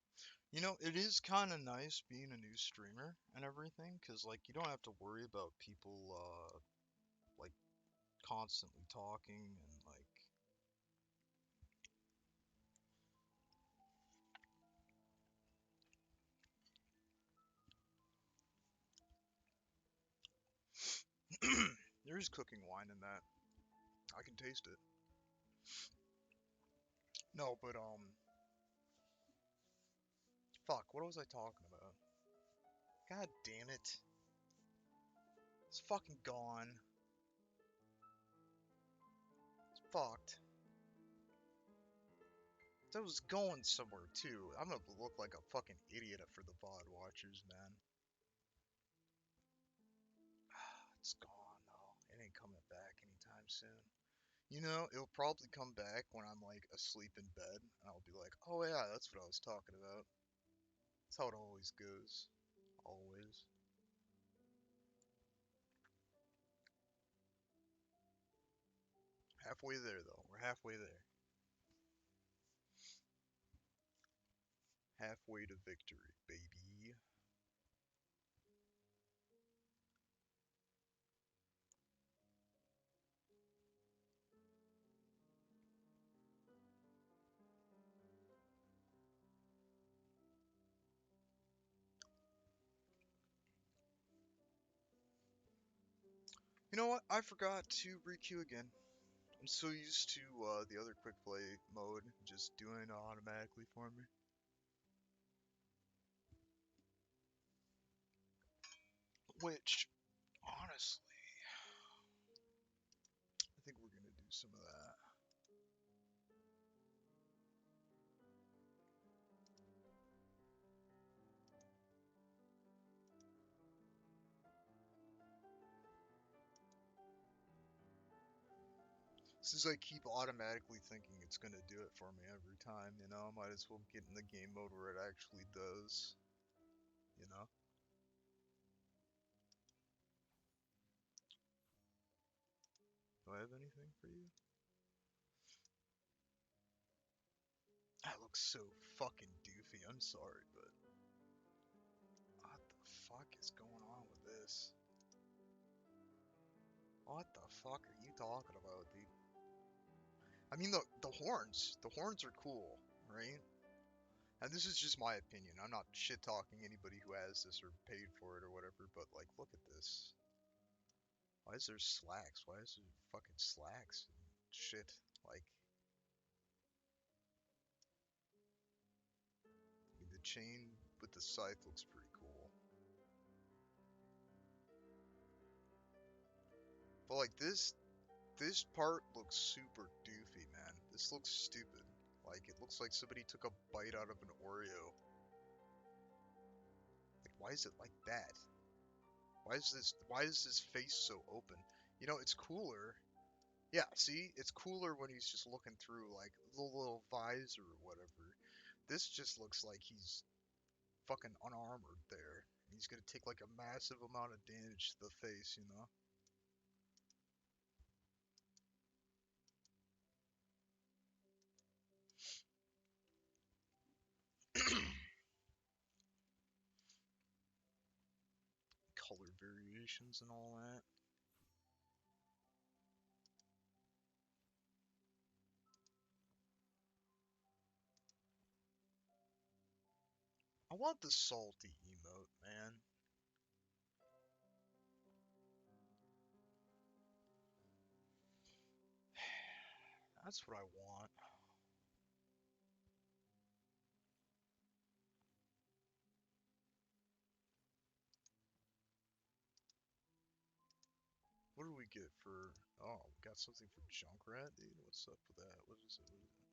You know, it is kind of nice being a new streamer and everything, because, like, you don't have to worry about people, like, constantly talking and, like, There's cooking wine in that. I can taste it. No, but fuck. What was I talking about? God damn it! It's fucking gone. It's fucked. That was going somewhere too. I'm gonna look like a fucking idiot for the VOD watchers, man. It's gone though. It ain't coming back anytime soon. You know, it'll probably come back when I'm like asleep in bed, and I'll be like, oh yeah, that's what I was talking about. That's how it always goes. Always. Halfway there though. We're halfway there. Halfway to victory, baby. You know what? I forgot to re-queue again. I'm so used to the other quick play mode just doing it automatically for me. Which, honestly, I think we're gonna do some of that. Since I keep automatically thinking it's gonna do it for me every time, you know, I might as well get in the game mode where it actually does, you know? Do I have anything for you? That looks so fucking doofy, I'm sorry, but what the fuck is going on with this? What the fuck are you talking about, dude? I mean, the horns are cool, right? And this is just my opinion. I'm not shit talking anybody who has this or paid for it or whatever, but like, look at this. Why is there slacks? Why is there fucking slacks and shit? Like, I mean, the chain with the scythe looks pretty cool. But like this part looks super doofy, man. This looks stupid. Like, it looks like somebody took a bite out of an Oreo. Like, why is it like that? Why is his face so open? You know, it's cooler. Yeah, see? It's cooler when he's just looking through, like, the little visor or whatever. This just looks like he's fucking unarmored there. He's gonna take, like, a massive amount of damage to the face, you know? Color variations and all that. I want the salty emote, man. That's what I want. What do we get for... Oh, we got something for Junkrat, dude? What's up with that? What is it? What is it?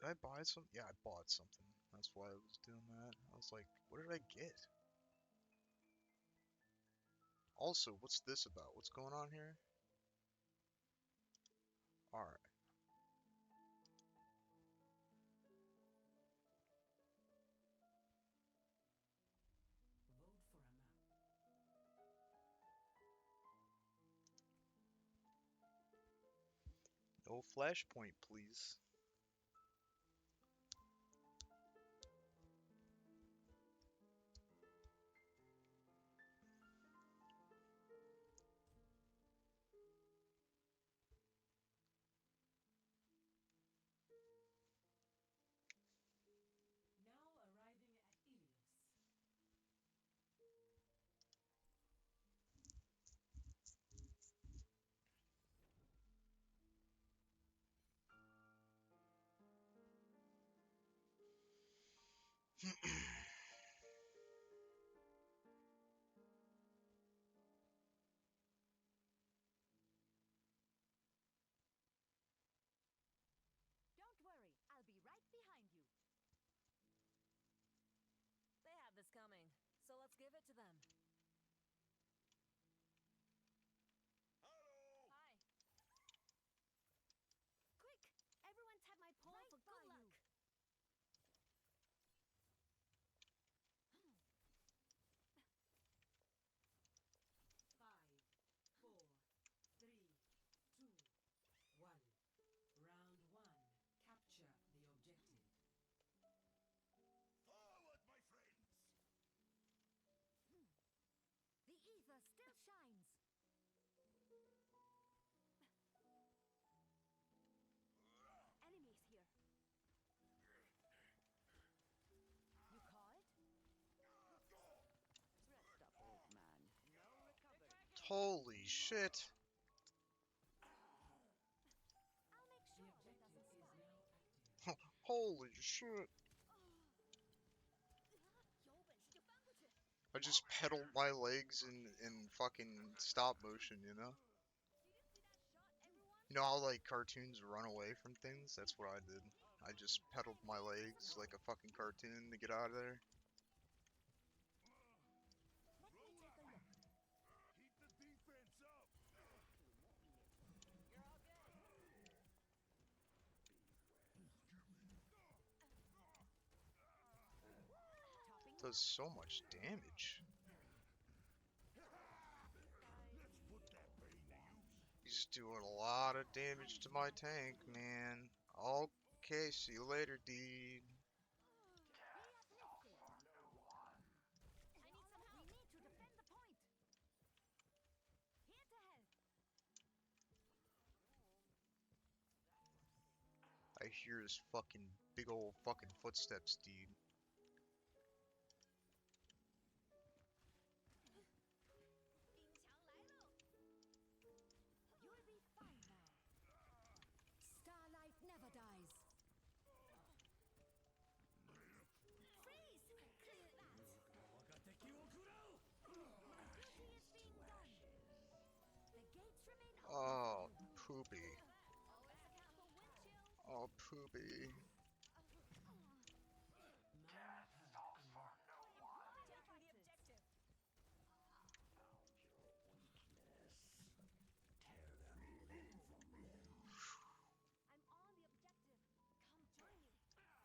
Did I buy some? Yeah, I bought something. That's why I was doing that. I was like, what did I get? Also, what's this about? What's going on here? Alright. Vote for a map. No flashpoint, please. Now arriving at Ilios. Don't worry, I'll be right behind you. They had this coming, so let's give it to them. Hello! Hi. Quick! Everyone tap my pole for good luck. Five, four, three, two, one. Round one. Capture the objective. Forward, my friends! The ether still shines. Enemies here. You call it? Rest up, old man. No recovery. Holy shit. I'll make The sure that objective doesn't is spot now me. active. Holy shit. I just pedaled my legs in fucking stop motion, you know? Did you see that shot, everyone? You know how like cartoons run away from things? That's what I did. I just pedaled my legs like a fucking cartoon to get out of there. Let me take a look. Keep the defense up! You're all good. Topping Does so much damage. Let's put that pain to use. He's doing a lot of damage to my tank, man. Okay, see you later, dude. Be uplifted. I need some help. We need to defend the point. Here to help. I hear his fucking big old fucking footsteps, dude. You'll be fine now. Starlight never dies. Freeze! Clear that. Duty is being done. The gates remain open Oh, for you. poopy. Always account for wind chill. Oh, poopy. Minor hurt unlocked. Taking the objective. I'm on the objective.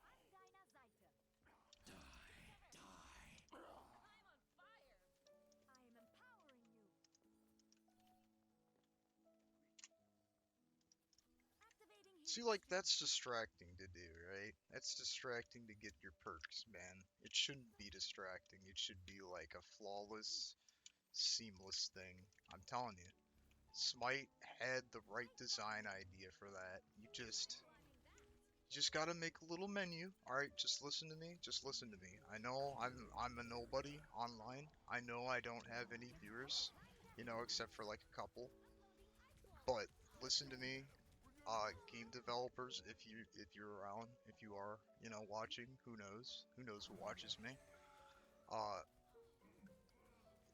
Come join me. I'm Dinah Zeiter. I'm on fire. I am empowering you. Activating heat See, like, shield. that's distracting to do, right? That's distracting to get your perks, man. It shouldn't be distracting. It should be like a flawless, seamless thing. I'm telling you. Smite had the right design idea for that. You just gotta make a little menu. Alright, just listen to me. Just listen to me. I know I'm a nobody online. I know I don't have any viewers, you know, except for like a couple. But listen to me, game developers, if you're around, if you are, you know, watching, who knows who watches me. Uh,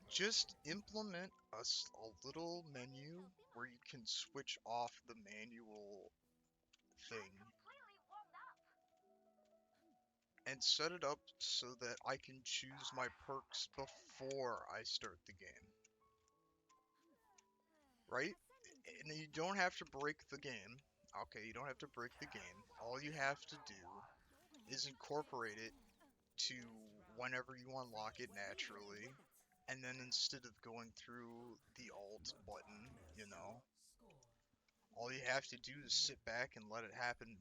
just implement a little menu where you can switch off the manual thing Completely warmed up. and set it up so that I can choose my perks before I start the game. Right? Ascending to And you. you don't have to break the game. Okay, you don't have to break the game. All you have to do is incorporate it to whenever you unlock it naturally. And then instead of going through the alt button, you know, Score. all you have to do is sit back and let it happen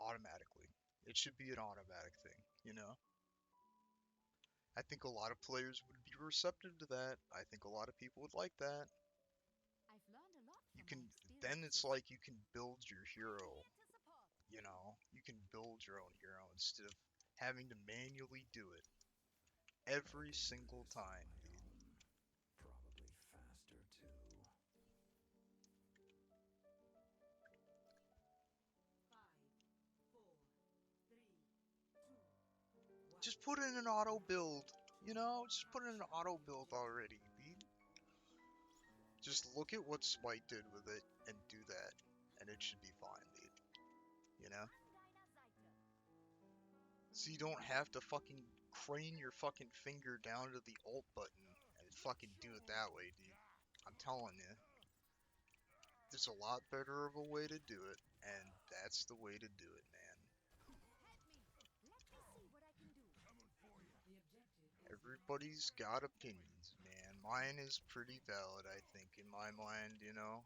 automatically. It should be an automatic thing, you know? I think a lot of players would be receptive to that. I think a lot of people would like that. I've learned a lot You from can, my then it's experiences. like you can build your hero, Here to support. you know? You can build your own hero instead of having to manually do it every single time, dude. Probably faster too. Five, four, three, two, one. Just Just put in an auto build. You know, just put in an auto build already, dude. Just look at what Smite did with it and do that, and it should be fine, dude. You know? So you don't have to fucking crane your fucking finger down to the alt button and fucking do it that way, dude. I'm telling you. There's a lot better of a way to do it, and that's the way to do it, man. Everybody's got opinions, man. Mine is pretty valid, I think, in my mind, you know?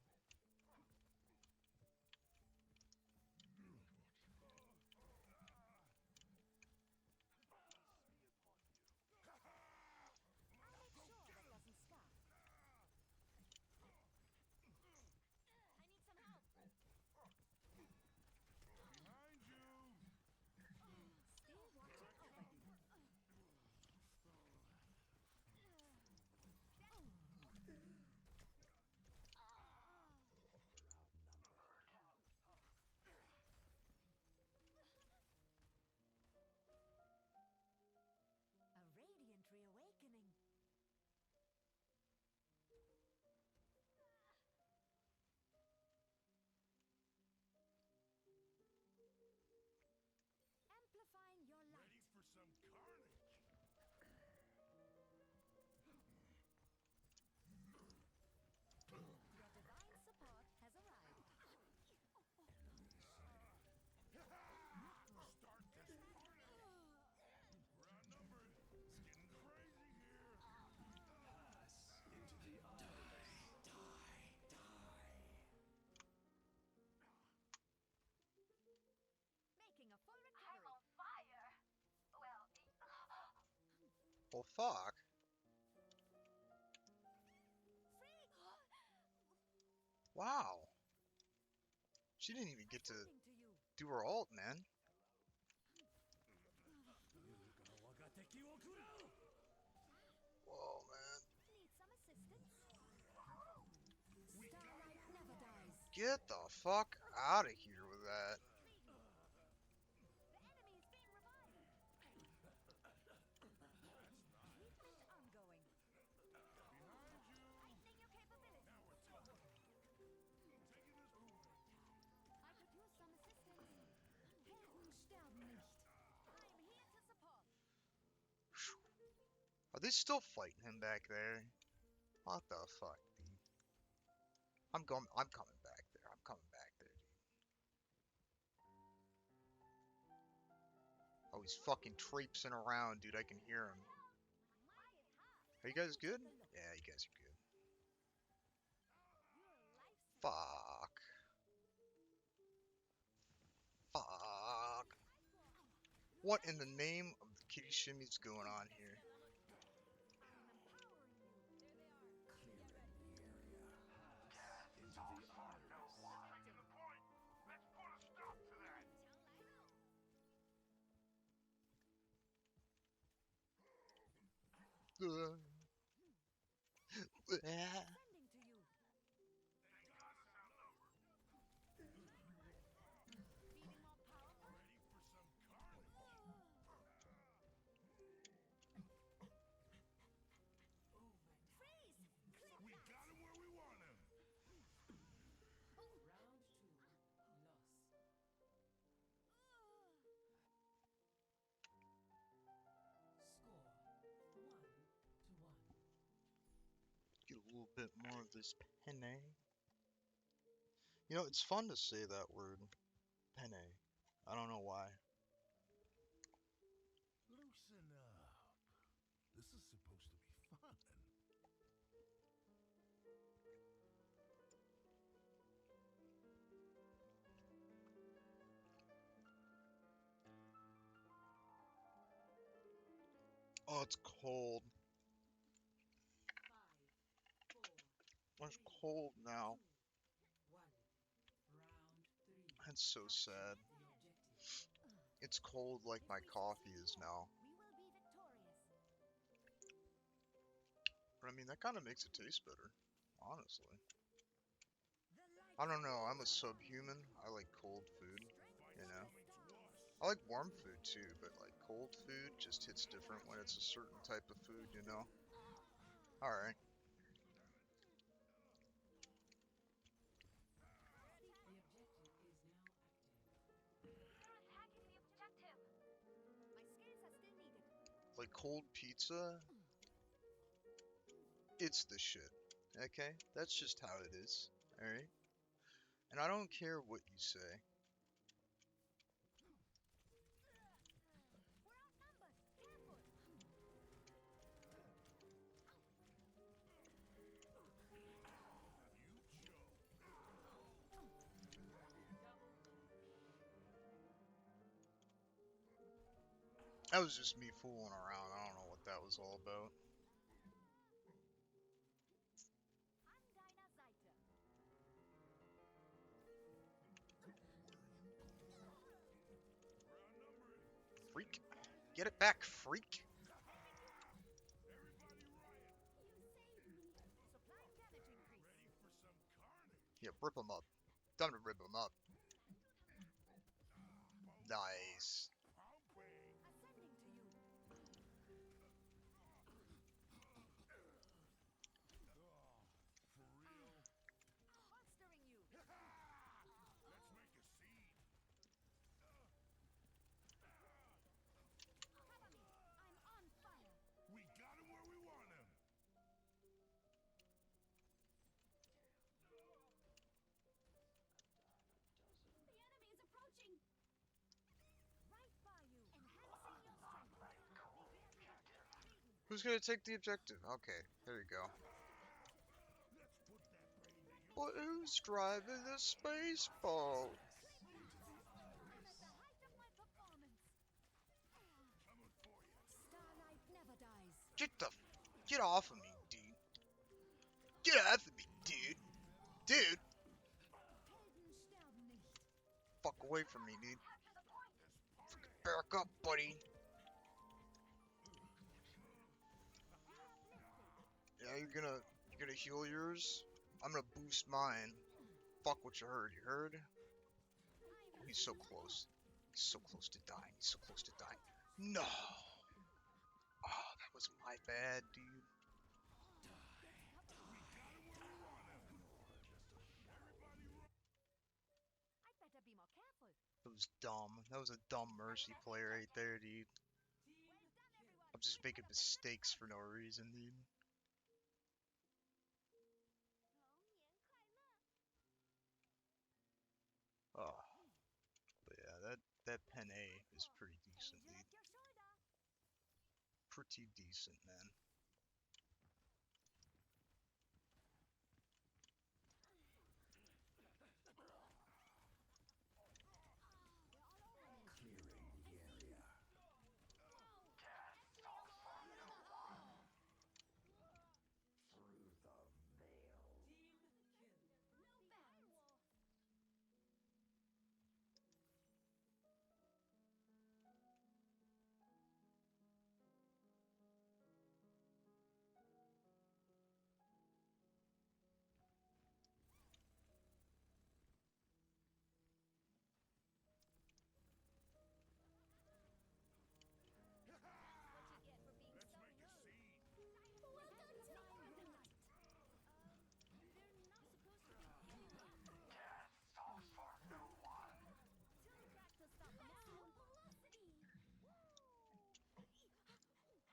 Well, fuck. Wow. She didn't even get to do her ult, man. Whoa, man. Get the fuck out of here with that. Are they still fighting him back there? What the fuck, dude? I'm coming back there. I'm coming back there, dude. Oh, he's fucking traipsing around, dude. I can hear him. Are you guys good? Yeah, you guys are good. Fuck. Fuck. What in the name of the kitty shimmies going on here? Get a little bit more of this penne. You know, it's fun to say that word, penne. I don't know why. Loosen up. This is supposed to be fun. Oh, it's cold. 5, 4, It's cold now. 1. Round 3. That's so sad. The objective. It's cold like my coffee is now. But I mean, that kind of makes it taste better, honestly. I don't know, I'm a subhuman. I like cold food, you know? I like warm food too, but like cold food just hits different when it's a certain type of food, you know? Alright. The objective is now active. They're attacking the objective. My skills are still needed. Like cold pizza, it's the shit. Okay? That's just how it is. Alright? And I don't care what you say. We're outnumbered. Careful. That was just me fooling around. I don't know what that was all about. An deiner Seite. Freak. Get it back, freak. You saved me. Supplying damage increase. Yeah, rip him up. Time to rip him up. Nice. Ascending to you. Holstering you. Cover me. I'm on fire. We got him where we want him. The enemy is approaching. Right by you. Enhancing your strength. Who's gonna take the objective? Okay, there you go. But who's driving the space boat? I'm at the height of my performance. Starlight never dies. Get off of me, dude. Get off of me, dude. Dude, Helden sterben nicht. fuck away from me, dude. Fucking back up, buddy. Yeah, you're gonna heal yours. I'm gonna boost mine. Fuck what you heard. You heard? Oh, he's so close. He's so close to dying. He's so close to dying. No. Oh, that was my bad, dude. I'd better be more careful. That was dumb. That was a dumb mercy play right there, dude. I'm just making mistakes for no reason, dude. Oh. But yeah, that pen A is pretty decent, Danger dude. at your shoulder. Pretty decent, man.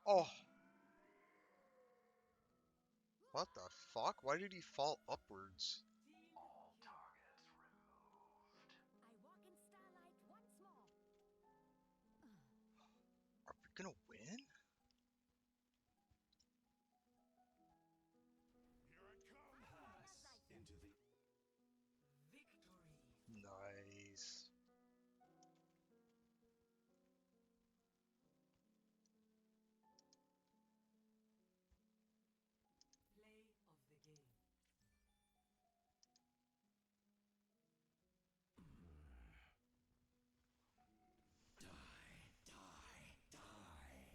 Oh. What the fuck? Why did he fall upwards? I walk in starlight once more. Are we gonna win? Victory. Nice. Play of the game.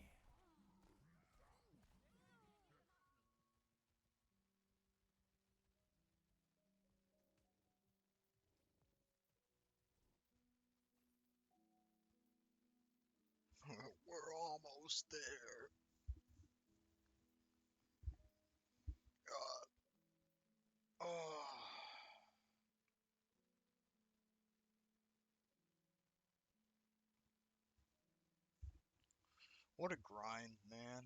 almost there. Oh. What a grind, man.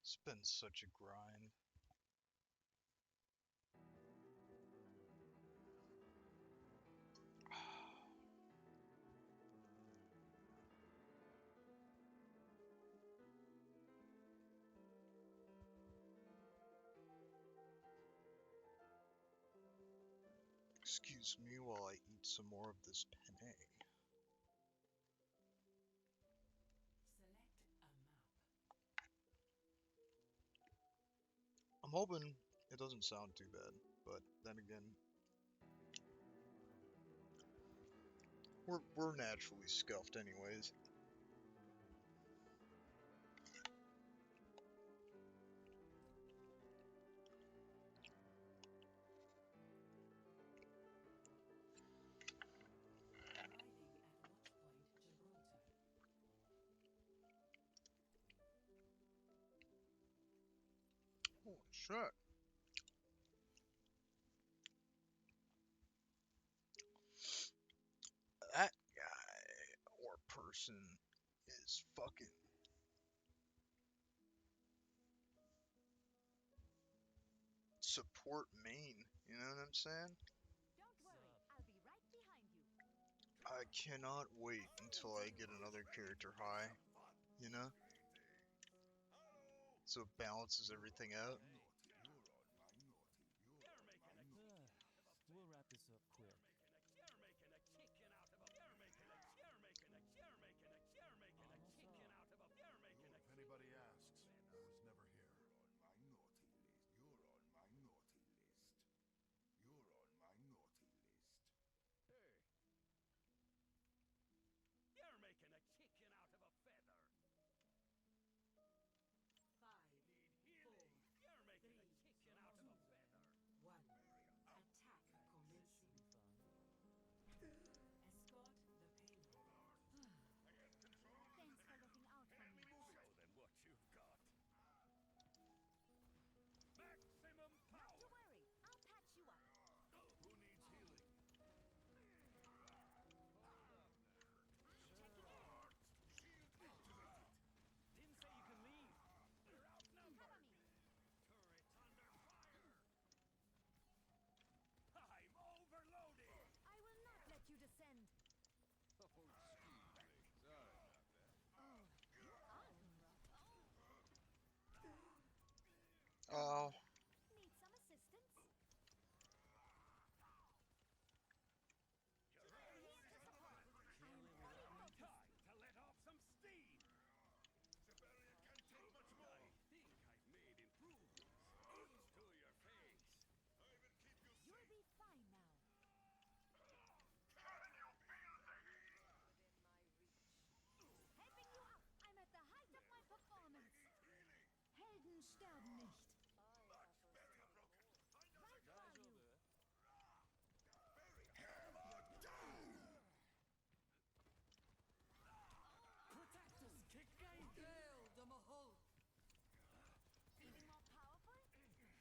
It's been such a grind. Excuse me while I eat some more of this penne. Select a map. I'm hoping it doesn't sound too bad, but then again, we're naturally scuffed anyways. Arriving at Watchpoint Gibraltar. Holy shit. That guy or person is fucking support main, you know what I'm saying? Don't worry, I'll be right behind you. I cannot wait until I get another character high, you know? So it balances everything out. We'll wrap this up quick. If anybody asks, I was never here. You're on my naughty list. You're on my naughty list. You're making a chicken out of a feather. 5, 4, You're making a chicken out of a feather. 1. Attack commencing. Escort the payload. Thanks for looking out for me. Show them what you've got. Maximum Not power. to worry, I'll patch you up. Who needs healing? Checking in. Didn't say you can leave. We're outnumbered. Cover me. Turret under fire. I'm overloaded. I will not let you descend. Oh, excuse me. Sorry about that. Oh, you are rough. Oh, Need some assistance? You're Here to support. I am fully focused. time to let off some steam. Siberia can't take much more. I think I've made improvements. To your face. I will keep you You'll safe. be fine now. Can you feel the heat? Helping you up. I'm at the height of my performance. Helden sterben nicht. Barrier broken. Right for you. Hammer down! Protectors, kick game. Hail the Mahal! Feeling more powerful? Just a minute.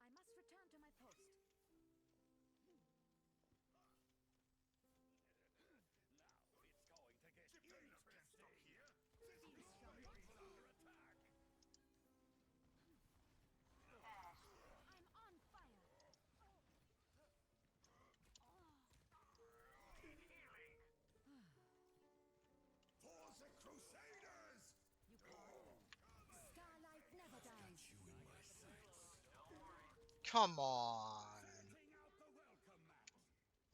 I must return to my post. Now it's going to get Siberia can't stop interesting. here. Feel This strong. Under attack. I'm on fire. For the Crusaders! You call? Starlight never dies. You in my sights. come on. Setting out the welcome mat.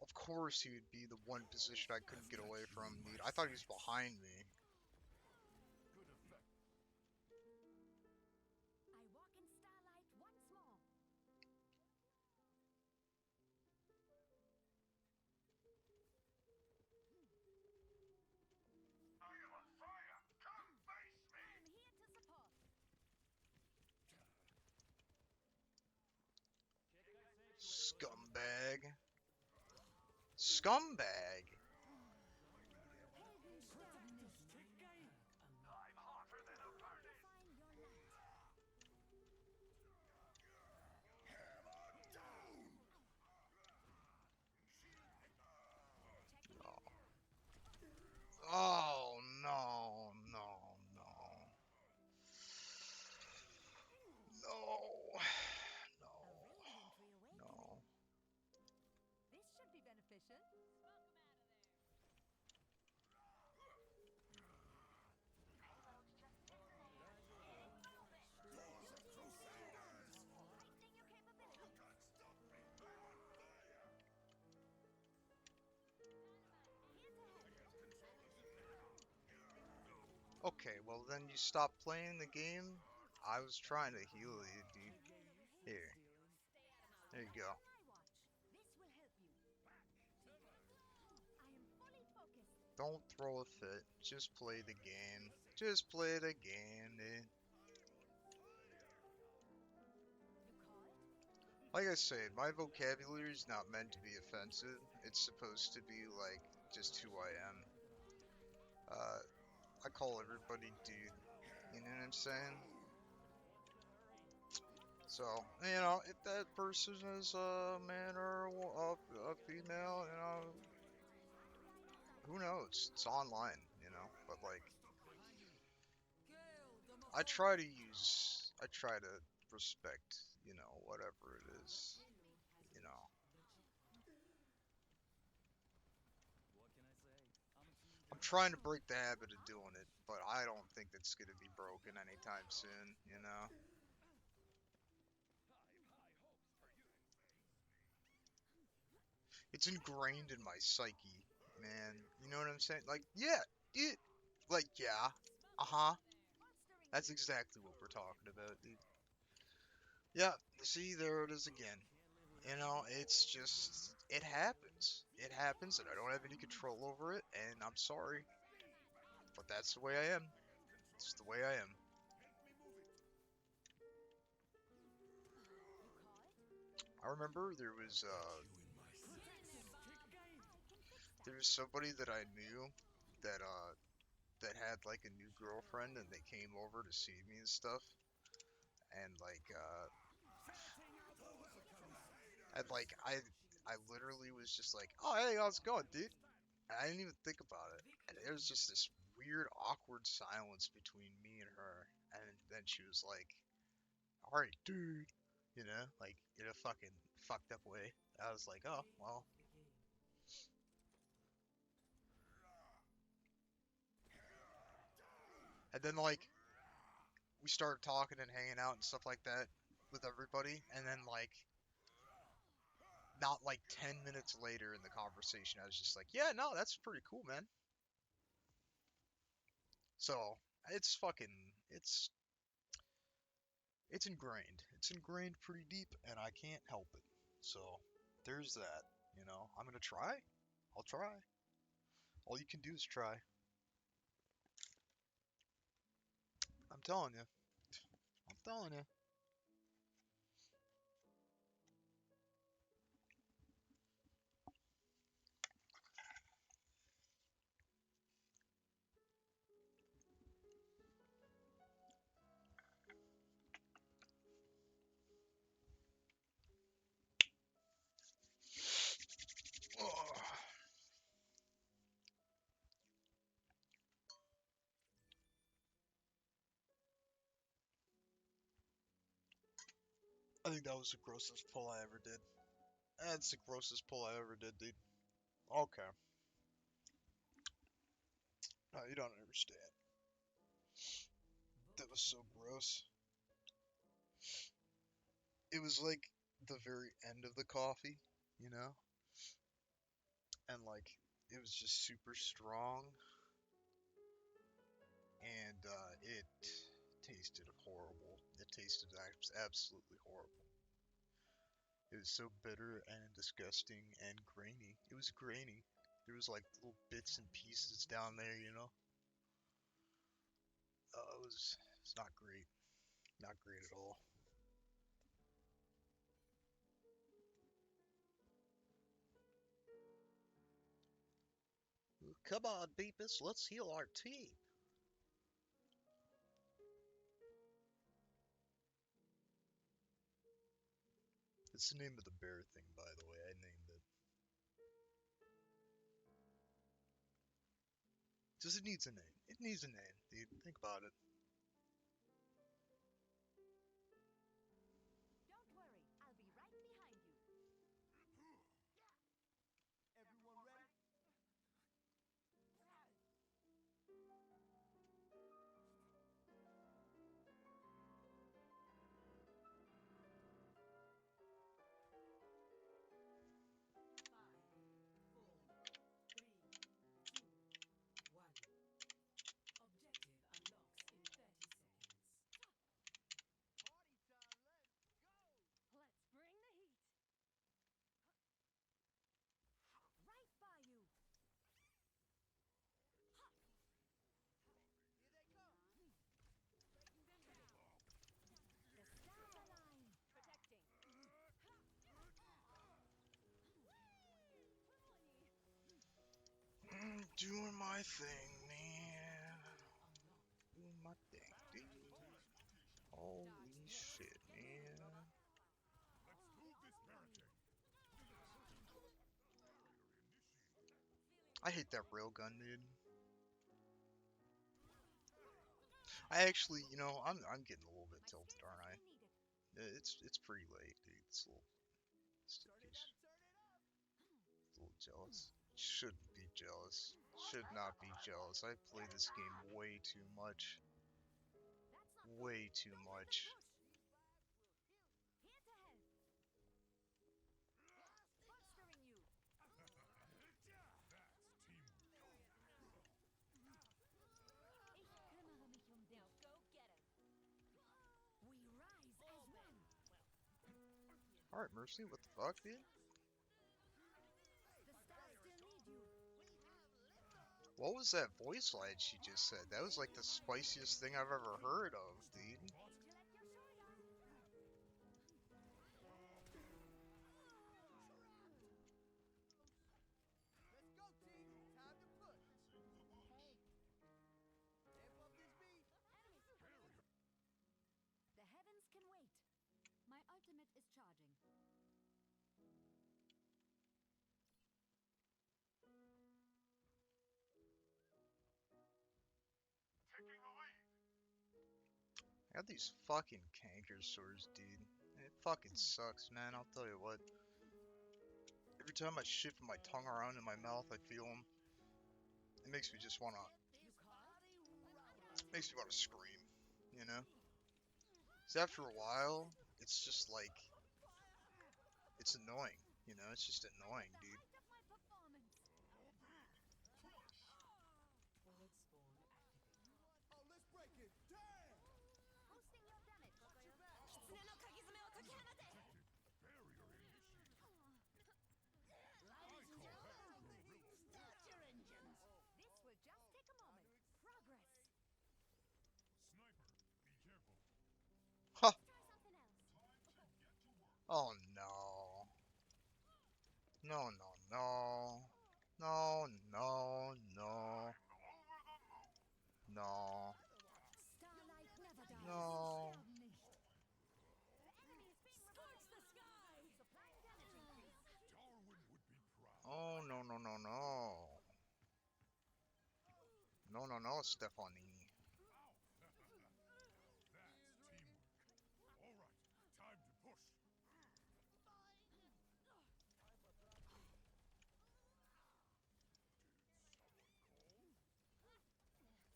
Of course he would be the one position I couldn't get away from. I thought he was behind me. Good effect. I walk in starlight once more. I am on fire! Come face me! I'm here to support. Scumbag. Scumbag. Oh no, no, no. No. No. No. This should be beneficial. Okay, well then you stop playing the game. I was trying to heal you, dude. Here. There you go. Don't throw a fit. Just play the game. Just play the game, dude. Like I said, my vocabulary is not meant to be offensive. It's supposed to be like just who I am. I call everybody dude. You know what I'm saying? So, you know, if that person is a man or a female, you know, who knows? It's online, you know. But like, I try to respect, you know, whatever it is, you know. I'm trying to break the habit of doing it, but I don't think it's gonna be broken anytime soon, you know. It's ingrained in my psyche, man. You know what I'm saying? Like, yeah, it, like, yeah, uh-huh. That's exactly what we're talking about, dude. Yeah, see, there it is again. You know, it's just, it happens. It happens, and I don't have any control over it, and I'm sorry, but that's the way I am. It's the way I am. I remember there was somebody that I knew that that had like a new girlfriend, and they came over to see me and stuff, and I literally was just like, oh hey, how's it going, dude? And I didn't even think about it, and there was just this weird awkward silence between me and her, and then she was like, all right, dude, you know, like in a fucking fucked up way. I was like, oh well. And then like we started talking and hanging out and stuff like that with everybody, and then like not like 10 minutes later in the conversation, I was just like, yeah, no, that's pretty cool, man. So it's fucking, it's it's ingrained. It's ingrained pretty deep, and I can't help it. So there's that. You know, I'm gonna try. I'll try. All you can do is try. I'm telling you. I'm telling you. I think that was the grossest pull I ever did. That's the grossest pull I ever did, dude. Okay. No, you don't understand. That was so gross. It was like the very end of the coffee, you know? And like, it was just super strong. And it tasted horrible. It tasted absolutely horrible. It was so bitter and disgusting and grainy. It was grainy. There was like little bits and pieces down there, you know? It's not great. Not great at all. Come on, Beepus, let's heal our team. It's the name of the bear thing, by the way. I named it. Just it needs a name. It needs a name, dude. Think about it. Don't worry, I'll be right behind you. Everyone ready? Five, four, three, two, one. Objective unlocks in 30 seconds. Party time, let's go! Let's bring the heat. Right by you. Here they come! Breaking them down. The stars align. Protecting. Doing my thing, man. Unlocked. Doing my thing, dude. Holy shit, man. Let's move this barricade! I hate that railgun, dude. I actually, you know, I'm getting a little bit My tilted, strength aren't has I? been needed. It's pretty late, dude. It's a little, Turn it up, turn it up! a little jealous. Shouldn't be jealous. Should not be jealous. I play this game way too much. That's not Way good. too Don't let them much. push. These vibes will heal you! Here to help. Bolstering you. That's teamwork. Ich kümmere mich um dich. Now go get him. We rise as one. Alright, Mercy, what the fuck, dude? The stars still need you. What was that voice line she just said? That was like the spiciest thing I've ever heard of, dude. Would you like your shirt on? Let's go, team! Time to push! Hey. Amp up this beat! The heavens can wait. My ultimate is charging. Taking the lead! I got these fucking canker sores, dude. It fucking sucks, man. I'll tell you what. Every time I shift my tongue around in my mouth, I feel them. It makes me just wanna, makes me wanna scream, you know? 'Cause after a while, it's just like, it's annoying, you know? It's just annoying, The dude. height of my performance. Forward spawn activated. Oh, let's break it! Damn! Boosting your damage. Watch your back! Barrier initiated. Ladies and gentlemen, start your engines. This will just take a moment. Progress. Sniper, be careful. Ha! Let's try something else. Oh no. No, no, no. No, no, no. No. Starlight never dies. No. Sterben nicht. The enemy is being scorch the sky. Supplying damage increase. Darwin would be proud. Oh, no, no, no, no. No, no, no, Stephanie. That's teamwork. Alright, time to push.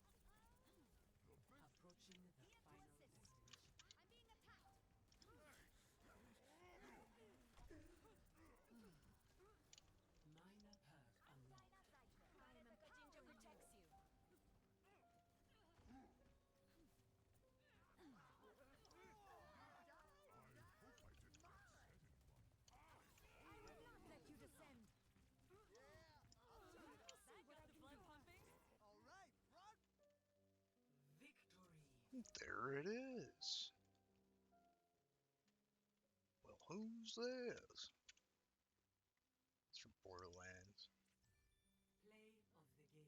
Approaching the final destination. I'm being attacked. Minor perk unlocked. Dynamite Ginger protects you. I will not let you descend. Let me see what I can do. Alright, run! Victory. There it is. Well, who's this? It's from Borderlands. Play of the game.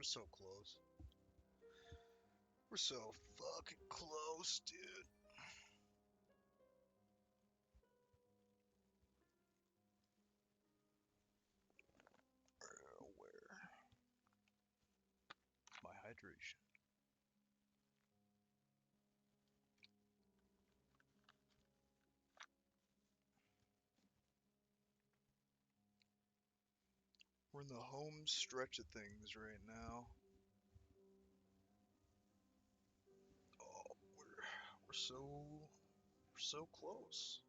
We're so close. We're so fucking close, dude. Where? My hydration. We're in the home stretch of things right now. Oh, we're so close.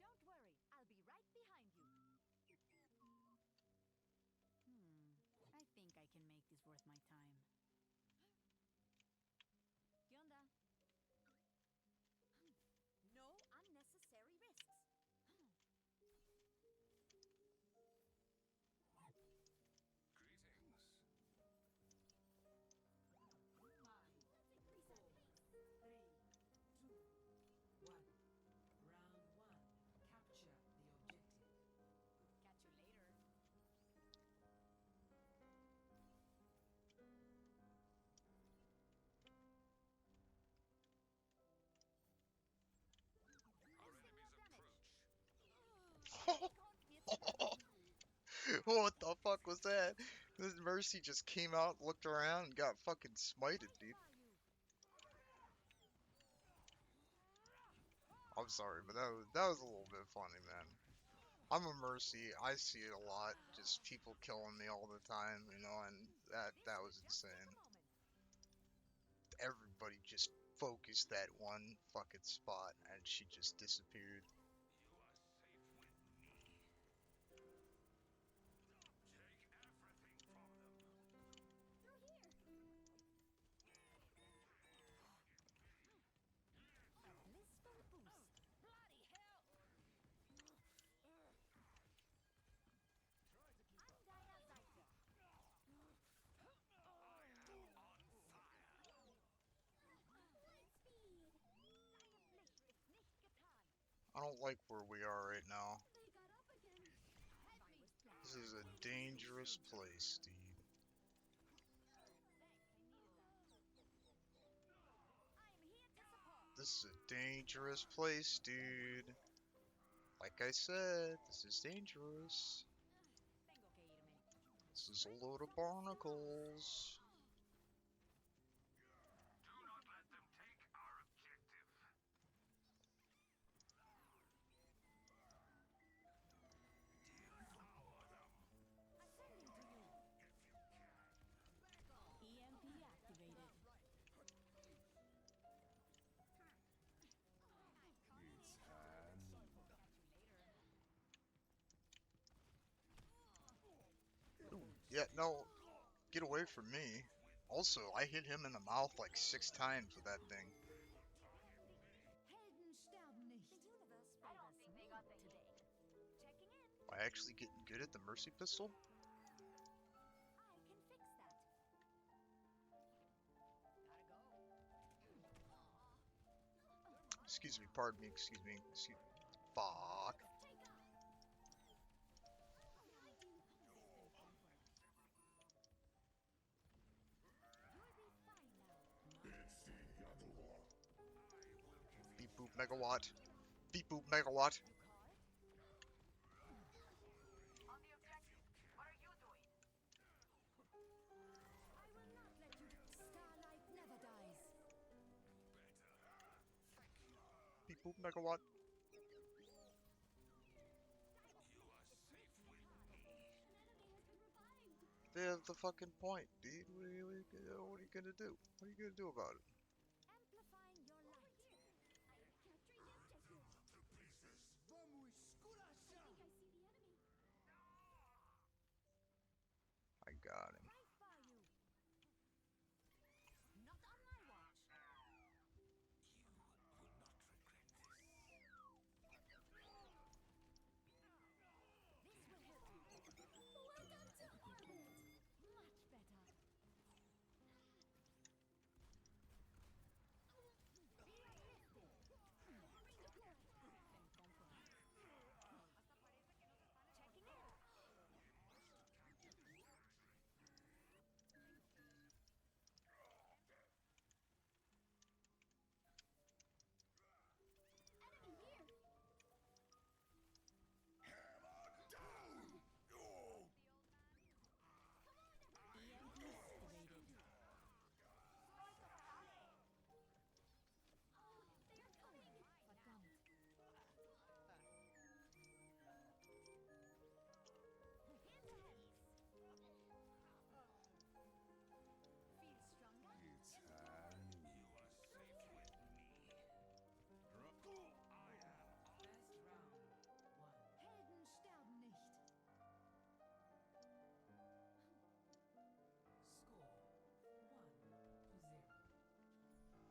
Don't worry, I'll be right behind you. I think I can make this worth my time. ¿Qué onda? No unnecessary risks. Greetings. Round one. Capture the objective. Catch you later. Our This thing enemies won't damage. Oh, what the fuck was that? This Mercy just came out, looked around, and got fucking smited, dude. I'm sorry, but that was a little bit funny, man. I'm a Mercy. I see it a lot. Just people killing me all the time, you know, and that was insane. Everybody just focused that one fucking spot, and she just disappeared. You are safe with me. Take everything from them. Through here. A blissful boost. Bloody hell! I'm deiner Seite. I am on fire. Light speed. Deine Pflicht ist nicht getan. I don't like where we are right now. They got up again. Help me. This is a dangerous place, dude. Thanks, I needed that. I'm here to support. This is a dangerous place, dude. Like I said, this is dangerous. Tengo que irme. This is a load of barnacles. Do not let them take our objective. Devour them Ascending to you. if you can. EMP activated. It's hand. Yeah, no, get away from me. Also, I hit him in the mouth like 6 times with that thing. Helden sterben nicht. The universe I don't think they got the today. Checking in. I I actually getting good at the mercy pistol? I can fix that. Excuse me, pardon me, excuse me, excuse me. Fuck. Take off. Behind you. You'll be fine now. Beep boop megawatt. Beep boop megawatt. You call it? On the objective. What are you doing? I will not let you. Starlight never dies. Beep boop megawatt. There's the fucking point, dude. What are you gonna do? What are you gonna do about it? Amplifying your light. I am capturing the objective. Vamos, esculacha! I think I see the enemy. I got him. Right by you. Not on my watch. This will help you. Welcome to orbit. Much better. Ring deployed. Checking in. Enemy here. EMP activated. Oh, they are coming. Verdammt. Feel stronger? It's time. First round. 1. Helden sterben nicht. Score 1-0. Excellent. Watch for their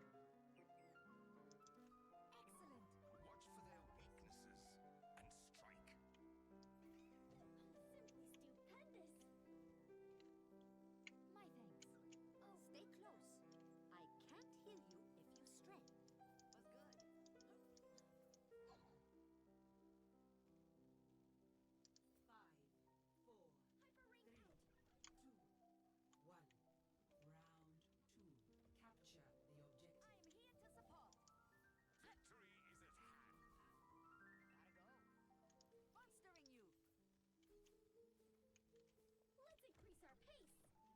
weaknesses and strike. Simply stupendous. My thanks. Oh, stay close. I can't heal you if you stray. Was good. 5, 4, Hyper ring 3, out. 2, 1. Round 2. Capture the objective. I'm here to support. Victory is at hand. Gotta go. Monstering you. Let's increase our pace. Enemy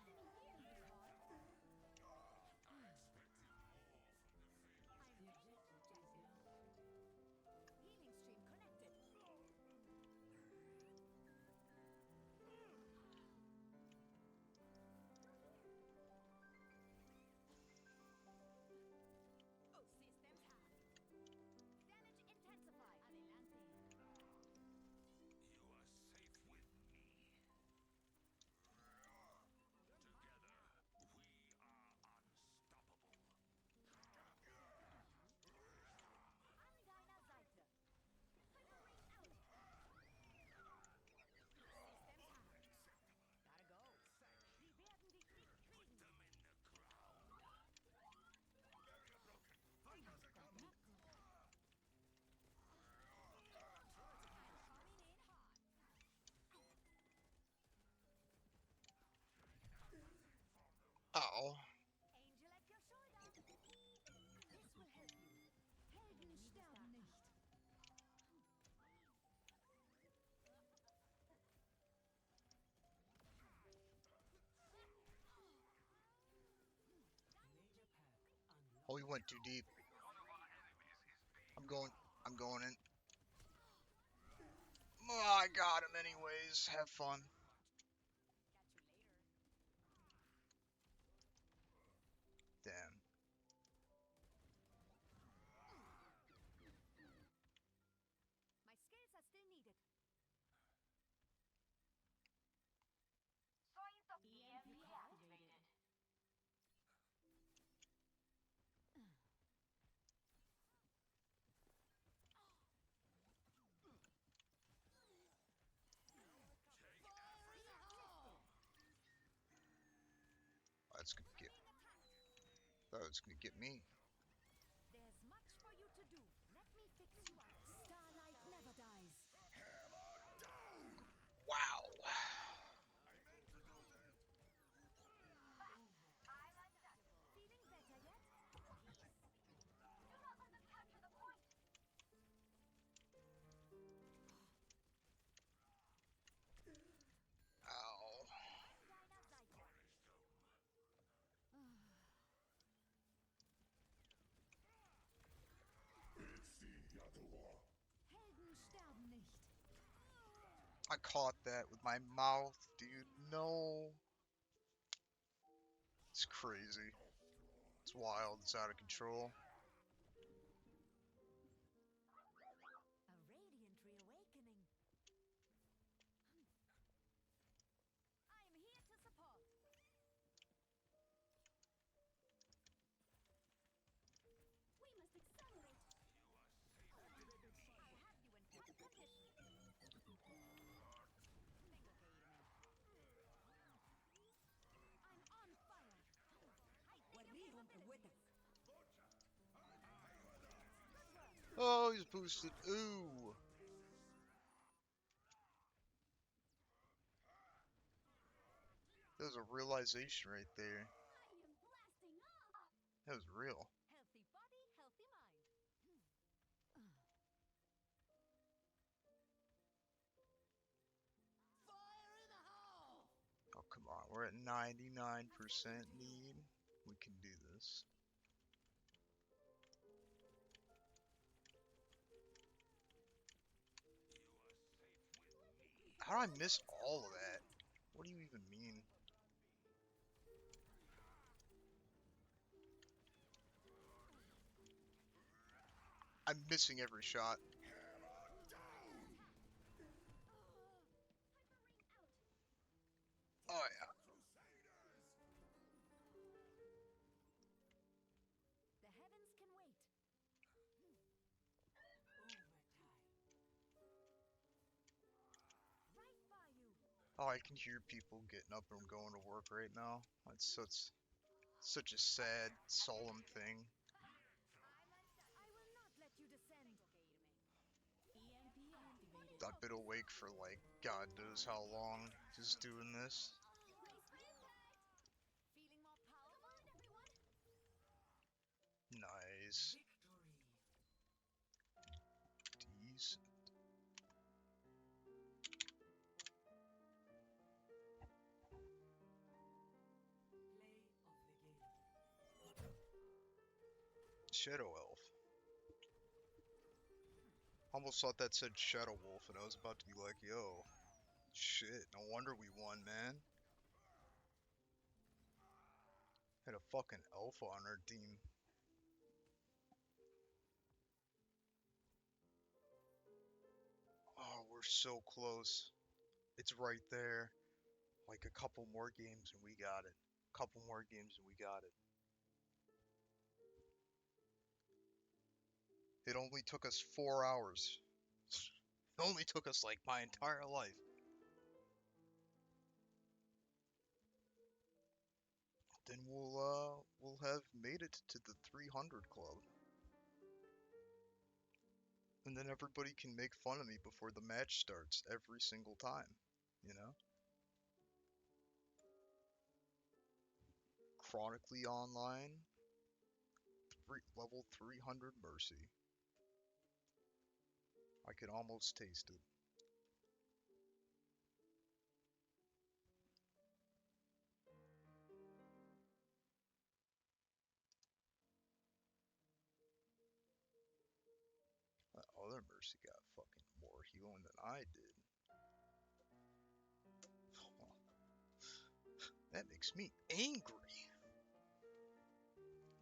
over here. We will shield you for now. Ministering aid. Behind you. I will assist. Enemy here. You call it? The objective is now. Healing stream connected. Oh, systems high. Damage intensified. Adelante. You are safe with me. Together, we are unstoppable. An deiner Seite. Hyper ring out. Systems high. Gotta go. Sie werden dich nicht kriegen. Them in the ground. Coming in hot. Ow. Angel at your shoulder. This will help you. Helden sterben nicht. Major pack unlocked. Oh, he went too deep. I'm going in. Oh, I got him anyways. Have fun. Catch you later. Damn. it's gonna get. Thought it was gonna get me. There's much for you to do. Let me fix you up. Starlight never dies. Wow. Feeling better yet? Do not let them capture the point. Ow. Deiner Seite. Helden sterben nicht. I caught that with my mouth, dude. No. It's crazy. It's wild. It's out of control. A radiant reawakening. I am here to support. We must accelerate. I have you in front position. I'm on fire. وريهم قوتك. Oh, he's boosted. Ooh. That was a realization right there. I am blasting off. That was real. Healthy body, healthy mind. Oh, come on. We're at 99% need. We can do this. How did I miss all of that? What do you even mean? I'm missing every shot. Oh yeah. The heavens can wait. Right by you. Oh, I can hear people getting up and going to work right now. That's such a sad, solemn thing. I will not let you descend. EMP activated. I've been awake for like God knows how long, just doing this. Always prepared. Feeling more powerful, everyone? Nice. Decent. Shadow Elf. Almost thought that said Shadow Wolf, and I was about to be like, yo, shit, no wonder we won, man. Had a fucking alpha on our team. Oh, we're so close. It's right there. Like a couple more games and we got it. Couple more games and we got it. It only took us 4 hours. It only took us like my entire life. Then we'll have made it to the 300 club. And then everybody can make fun of me before the match starts every single time, you know? Chronically Online, level 300 Mercy. I can almost taste it. That other Mercy got fucking more healing than I did. That makes me angry.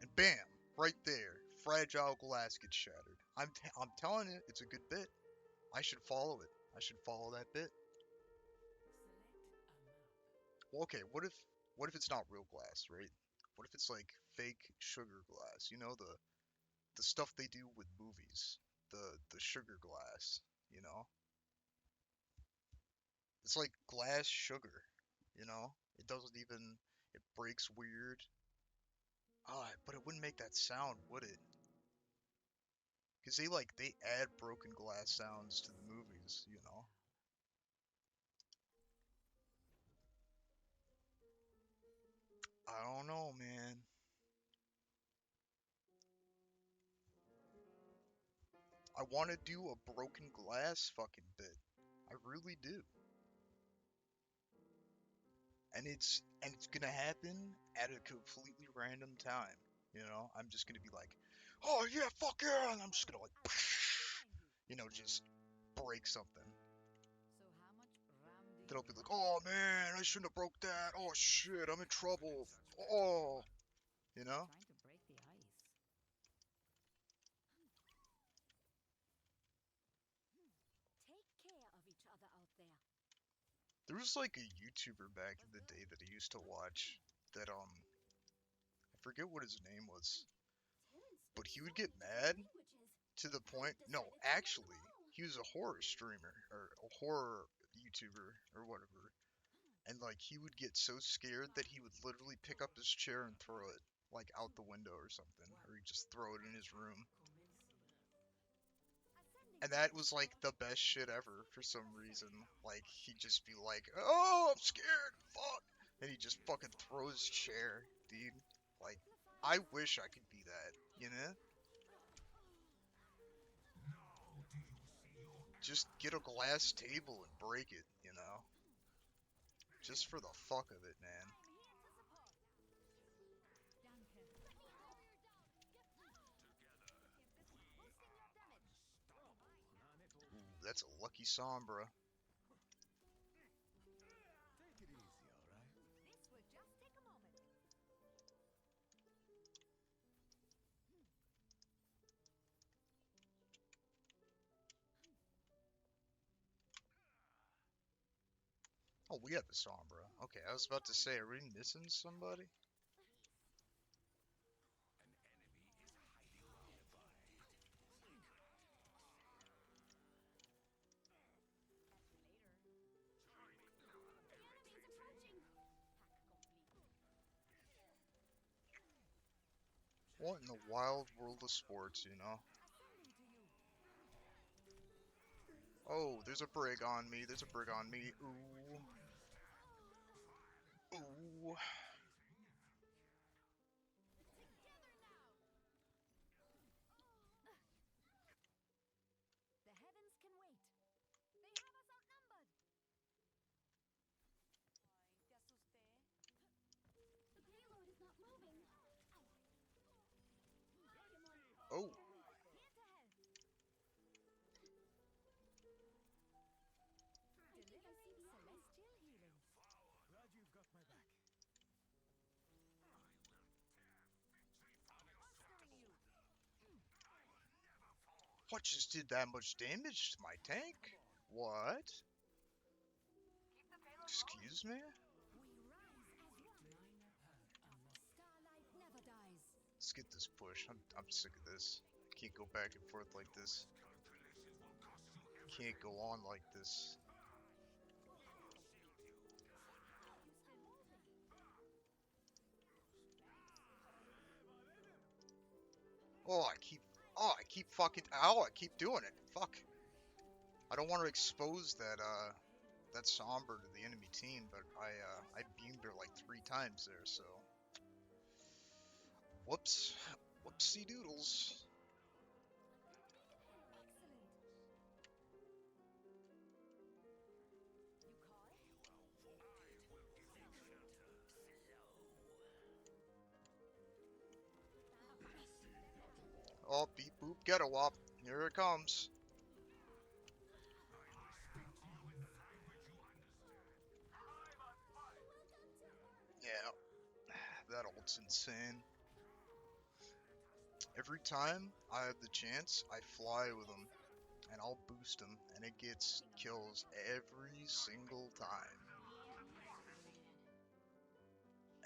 And bam, right there, fragile glass gets shattered. I'm telling you, it's a good bit. I should follow it. I should follow that bit. Well, okay, what if it's not real glass, right? What if it's like fake sugar glass? You know, the stuff they do with movies. The sugar glass, you know? It's like glass sugar, you know? It doesn't even It breaks weird. But it wouldn't make that sound, would it? Because they add broken glass sounds to the movies, you know? I don't know, man. I want to do a broken glass fucking bit. I really do. And it's gonna happen at a completely random time. You know, I'm just gonna be like, oh yeah, fuck yeah, and I'm just gonna like, just break something. So how much ram do Then you I'll be like, oh man, I shouldn't have broke that. Oh shit, I'm in trouble. Oh, you know. trying to break the ice? Take care of each other out there. There was like a YouTuber back in the day that I used to watch that I forget what his name was, but he would get mad to the point. No, actually, he was a horror streamer or a horror YouTuber or whatever. And like he would get so scared that he would literally pick up his chair and throw it like out the window or something, or he'd just throw it in his room. And that was like the best shit ever for some reason. Like he'd just be like, "Oh, I'm scared, fuck," and he just fucking throw his chair, dude. Like, I wish I could be that, you know? Just get a glass table and break it, you know? Just for the fuck of it, man. Ooh, that's a lucky Sombra. Take it easy, alright? This will just take a moment. Oh, we have a Sombra. Okay, I was about to say, are we missing somebody? What in the wild world of sports, you know? Oh, there's a brig on me. There's a brig on me. Ooh. Ooh. The heavens can wait. They have us outnumbered. The payload is not moving. Oh. Here to help. Delivering celestial healing. Glad you've got my back. What just did that much damage to my tank? What? Excuse me? We rise as one. Starlight never dies. Let's get this push. I'm sick of this. Can't go back and forth like this. Can't go on like this. Oh, I keep doing it. Fuck. I don't want to expose that Somber to the enemy team, but I beamed her like 3 times there, so. Whoops. Whoopsie doodles. Excellent. You call? Oh, beep boop, get a wop. Here it comes. Yeah, that ult's insane. Every time I have the chance, I fly with him, and I'll boost him, and it gets kills every single time.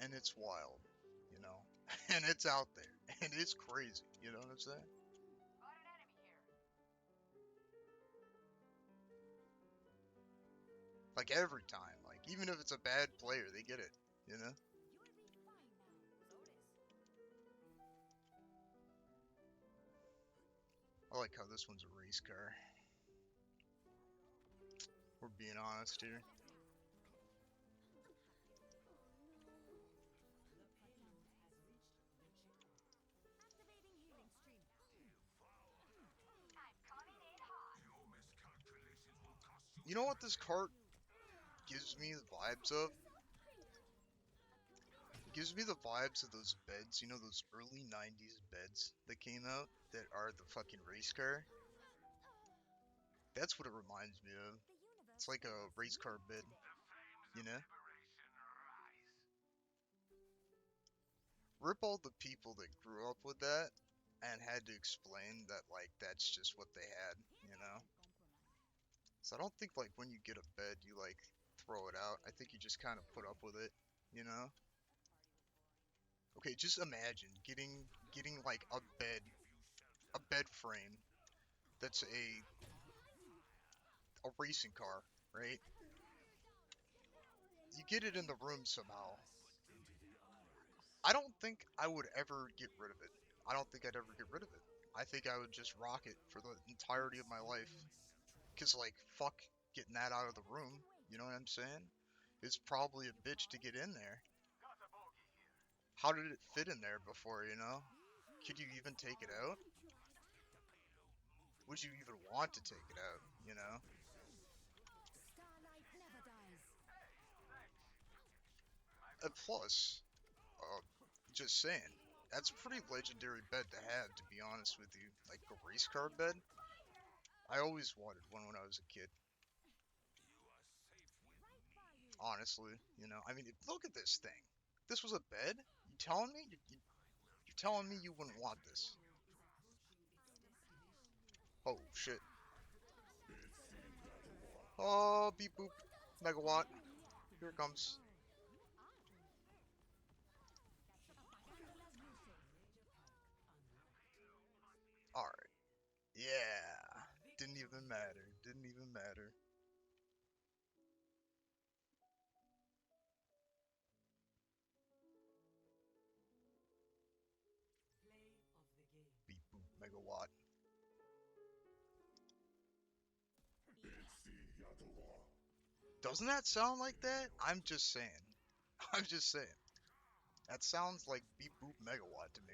And it's wild, you know? And it's out there, and it's crazy, you know what I'm saying? Like every time, like even if it's a bad player, they get it, you know? I like how this one's a race car. We're being honest here. Activating healing stream. I'm coming in hot. You know what this cart gives me the vibes of? It gives me the vibes of those beds, you know, those early 90s beds that came out that are the fucking race car? That's what it reminds me of. The universe It's like a wants race you car here bed, today. you know? Rip all the people that grew up with that and had to explain that, like, that's just what they had, you know? So I don't think, like, when you get a bed, you, like, throw it out. I think you just kind of put up with it, you know? Okay, just imagine getting like a bed frame that's a racing car, right? You get it in the room somehow. I don't think I would ever get rid of it. I don't think I'd ever get rid of it. I think I would just rock it for the entirety of my life. Cause like, fuck getting that out of the room. You know what I'm saying? It's probably a bitch to get in there. How did it fit in there before, you know? Could you even take it out? Would you even want to take it out, you know? Starlight never dies. Plus, uh, just saying, that's a pretty legendary bed to have, to be honest with you. Like a race car bed. I always wanted one when I was a kid. Honestly, you know, I mean, look at this thing. This was a bed? You telling me? You're telling me you wouldn't want this? Oh, shit. Oh, beep boop. Megawatt. Here it comes. Alright. Yeah. Didn't even matter. Didn't even matter. Beep boop. Megawatt. Doesn't that sound like that? I'm just saying. I'm just saying. That sounds like beep boop megawatt to me.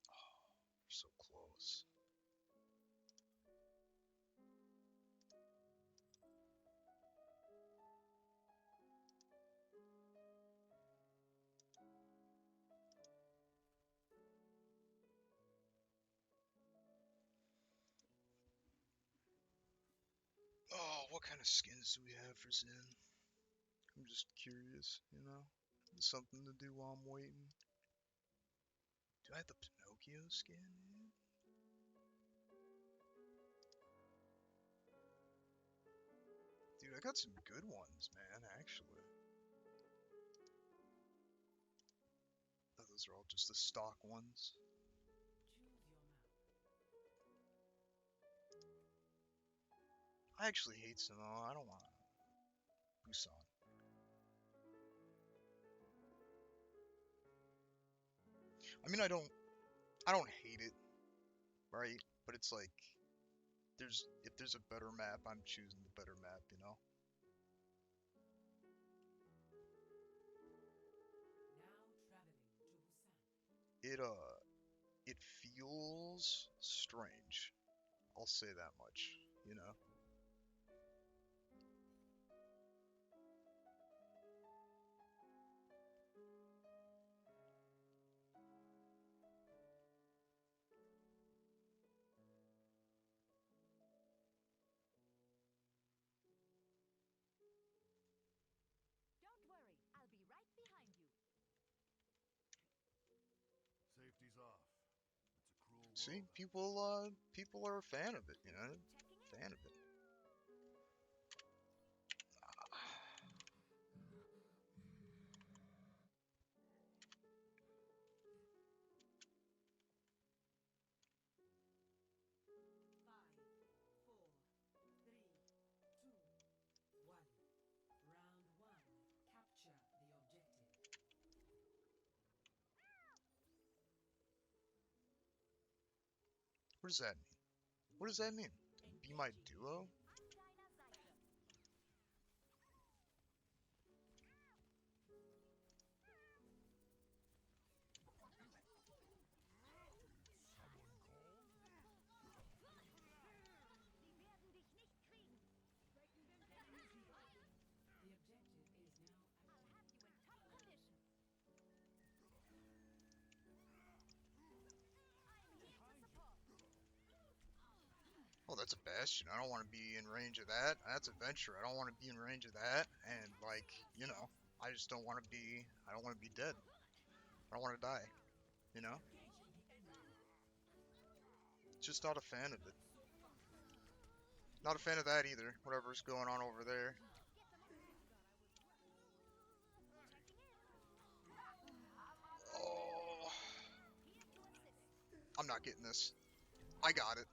Oh, so close. Oh, what kind of skins do we have for Zen? I'm just curious, you know? Something to do while I'm waiting. Do I have the Pinocchio skin, dude? Dude, I got some good ones, man, actually. Oh, those are all just the stock ones. I actually hate Samoa. I don't want Busan. I mean, I don't hate it, right? But it's like, if there's a better map, I'm choosing the better map, you know? It, it feels strange. I'll say that much, you know? Don't worry, I'll be right behind you. Safety's off. It's a cruel See, world. people are a fan of it, you know? Checking in. Fan of it. What does that mean? What does that mean? Be my duo? Oh, that's a bastion. I don't want to be in range of that. That's a venture. I don't want to be in range of that. And like, you know, I just don't want to be. I don't want to be dead. I don't want to die. You know? Just not a fan of it. Not a fan of that either. Whatever's going on over there. Oh, I'm not getting this. I got it.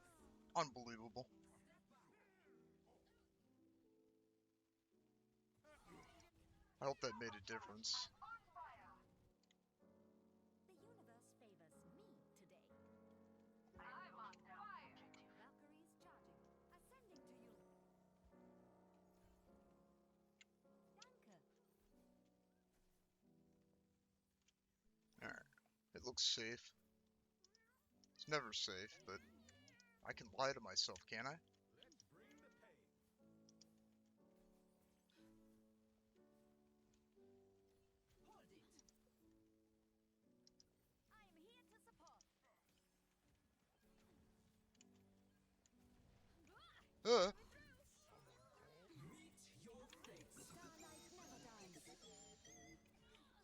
Unbelievable. I hope that made a difference. The universe favors me today. I'm on fire. Valkyries charging. Ascending to you. Danke. Alright. It looks safe. It's never safe, but I can lie to myself, can't I? Let's bring the pain. Hold it. I am here to support. Uh, Meet your fate. Starlight never dies. The universe still shines.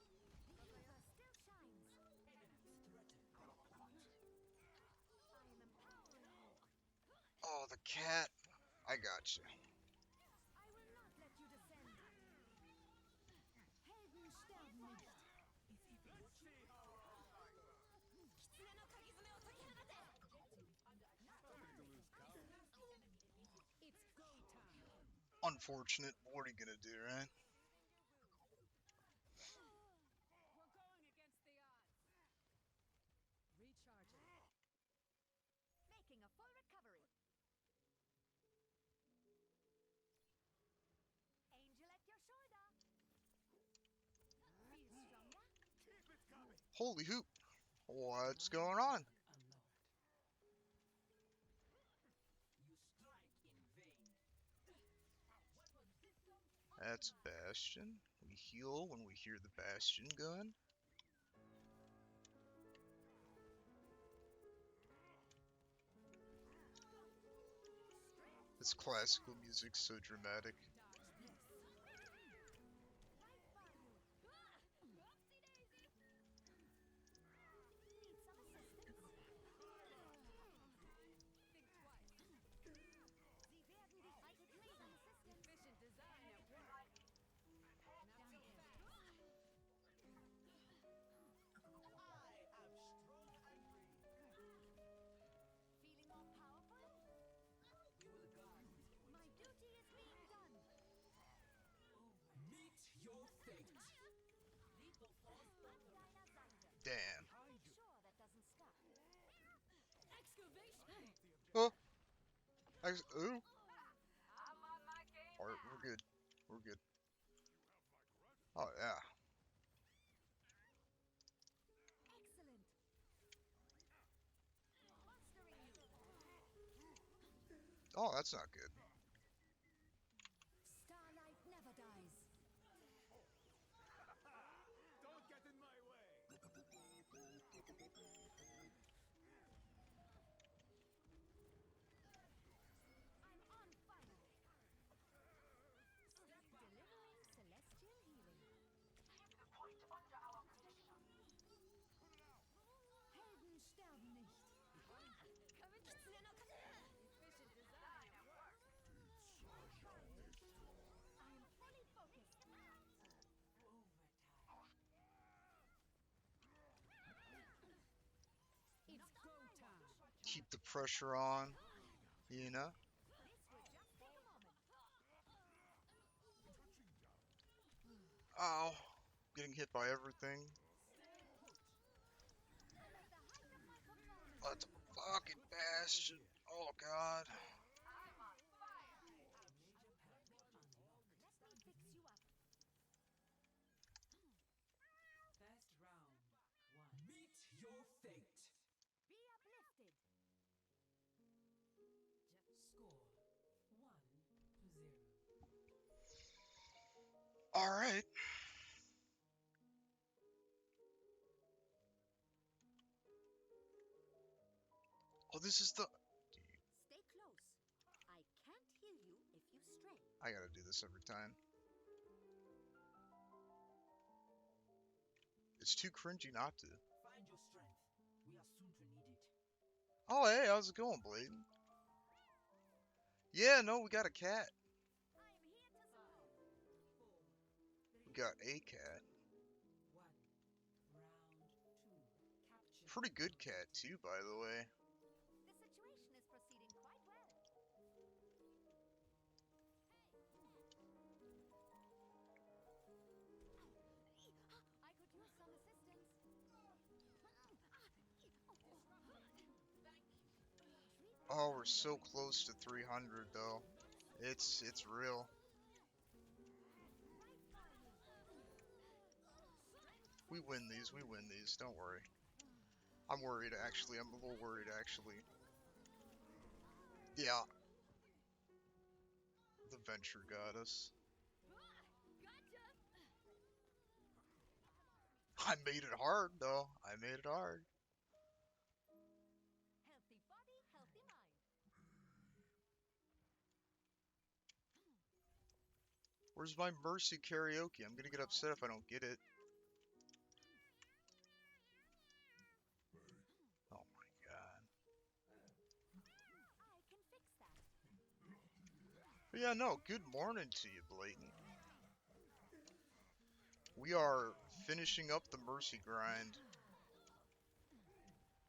Enemies threatened. I am empowering you. oh, the cat. I got you. I will not let you descend. Helden sterben nicht. Let's see how It's go time. Unfortunate. What are you gonna do, right? We're going against the odds. Recharging. Making a full recovery. Angel at your shoulder. Feel stronger? keep it coming. Holy hoop. What's going on? Unlocked. You strike in vain. That's Bastion. We heal when we hear the Bastion gun. This classical music's so dramatic. Right by you. Oopsie daisy. Need some assistance? Think twice. Sie werden dich some assistance. Efficient design at work. Not too fast. Feeling more powerful? We will guard this point. My duty is being done. Meet your fate. An deiner Seite. Damn. Make sure that doesn't stop. Excavation. Oh. Ooh. I'm on my game. Alright, we're good. We're good. Oh, yeah. Excellent. Mastering you. Oh, that's not good. Starlight never dies. Don't get in my way. I'm on fire. Delivering celestial healing. Helden sterben nicht. Efficient design at work. I am fully focused. It's go time. Keep the pressure on. You know? This will just take a moment. Ow. Getting hit by everything. I'm at the height of my performance. Let's Fucking bastard. Oh god. Major pack unlocked. Let me fix you up. First round. One. Meet your fate. Be uplifted. Score 1-0. Alright. Oh, this is the... Stay close. I can't heal you if you stray. I gotta do this every time. It's too cringy not to. Find your strength. We are soon to need it. Oh, hey, how's it going, Blade? Yeah, no, we got a cat. I'm here to support. 4, 3, We got a cat. 1. Round 2. Capture. Pretty good cat, too, by the way. The situation is proceeding quite well. I could use some assistance. Oh, we're so close to 300, though. It's real. We win these, don't worry. I'm worried, actually. I'm a little worried, actually. Yeah. The venture got us. I made it hard, though. I made it hard. Healthy body, healthy mind. Where's my Mercy karaoke? I'm gonna get upset if I don't get it. Oh my god. I can fix that. But yeah, no, good morning to you, Blatant. We are finishing up the Mercy grind. Still watching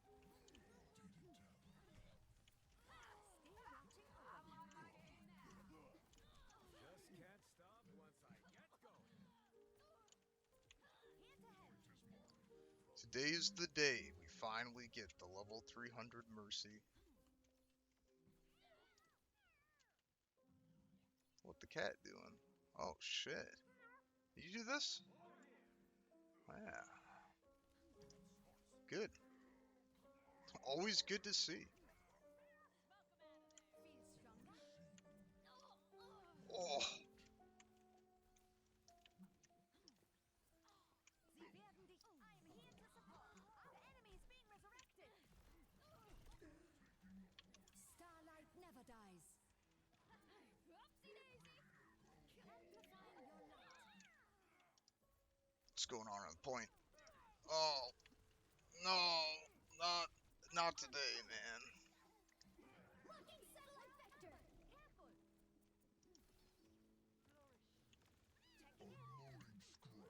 over you. Just can't stop once I get going. Here to help. Today's the day we finally get the level 300 Mercy. What the cat doing? Oh shit. Did you do this? Yeah. Good. Always good to see. Feel stronger? Oh. Sie werden dich. I'm here to support. The enemy is being resurrected. Starlight never dies. Oopsie daisy. Amplifying your light. What's going on the point? Oh. No. Not today, man. Working satellite vector. Careful. Checking in.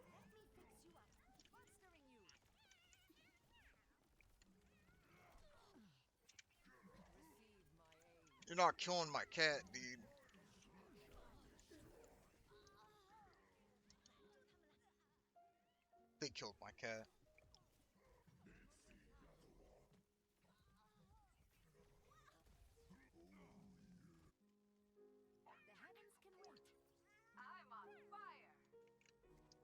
Let me fix you up. Bolstering you. You're not killing my cat, dude. They killed my cat. The heavens can wait. I'm on fire. You called? My thanks.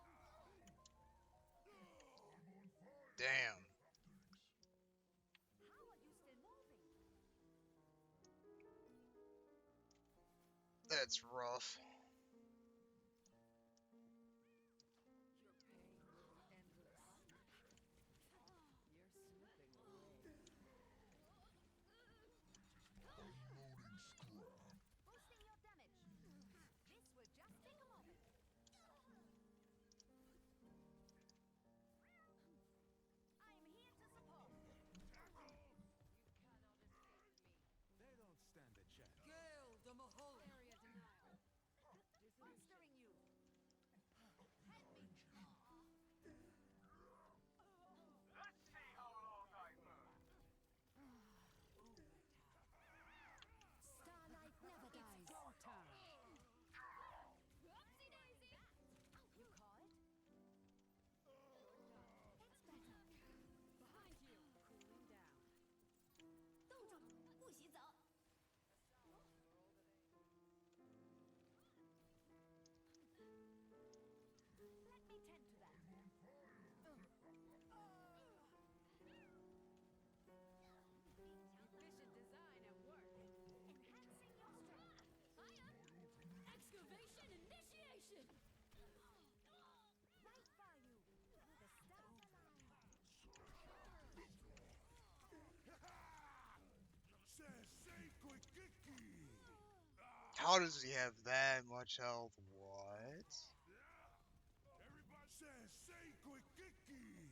I am empowering you. Damn. How are you still moving? That's rough. Your pain will be endless. You're slipping away. Boosting your damage. This will just take a moment. How does he have that much health? What? Everybody says, say quick kiki.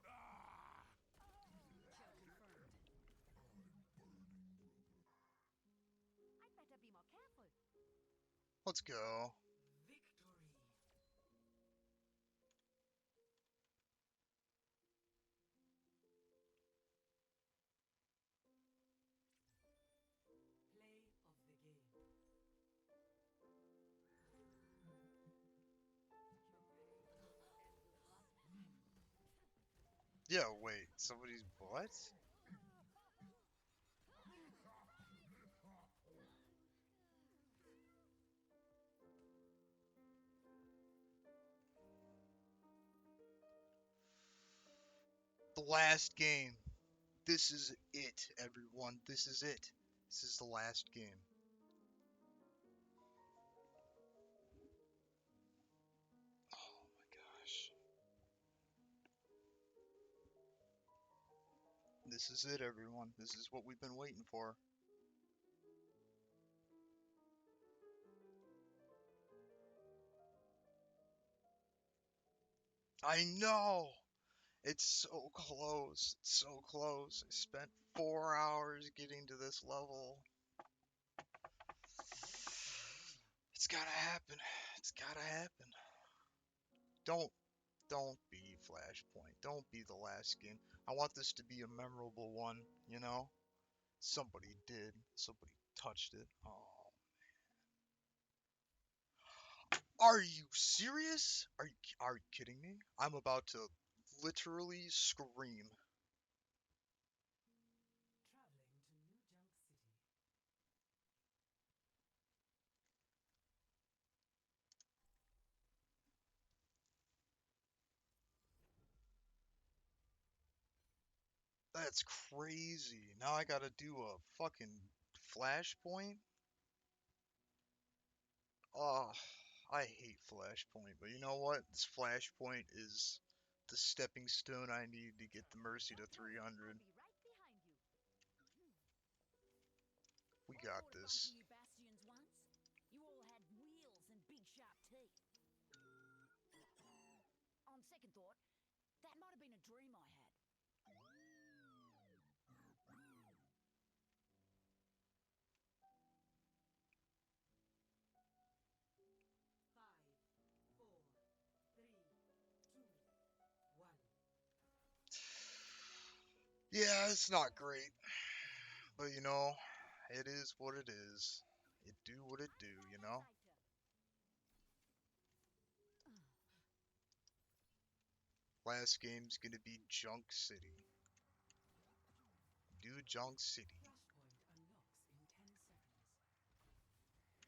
Ah! Kill confirmed. I'd better be more careful. Let's go. Victory. Play of the game. Yeah, wait. Somebody's what? The last game. This is it, everyone. This is it. This is the last game. Oh my gosh. This is it, everyone. This is what we've been waiting for. I know! It's so close. It's so close. I spent 4 hours getting to this level. It's gotta happen. It's gotta happen. Don't be Flashpoint. Don't be the last game. I want this to be a memorable one, you know? Somebody did. Somebody touched it. Oh. Are you serious? Are you kidding me? I'm about to literally scream. Traveling to New Junk City. That's crazy. Now I gotta do a fucking Flashpoint? Oh, I hate Flashpoint, but you know what? This Flashpoint is the stepping stone I need to get the Mercy to 300. I'll be right behind you. We I got fought a bunch this. of you bastions once. You all had wheels and big sharp teeth. On second thought, that might have been a dream I had. 1. Yeah, it's not great, but you know, it is what it is. It do what it do, you know? Last game's gonna be Junk City. Do Junk City. Flashpoint unlocks in 10 seconds.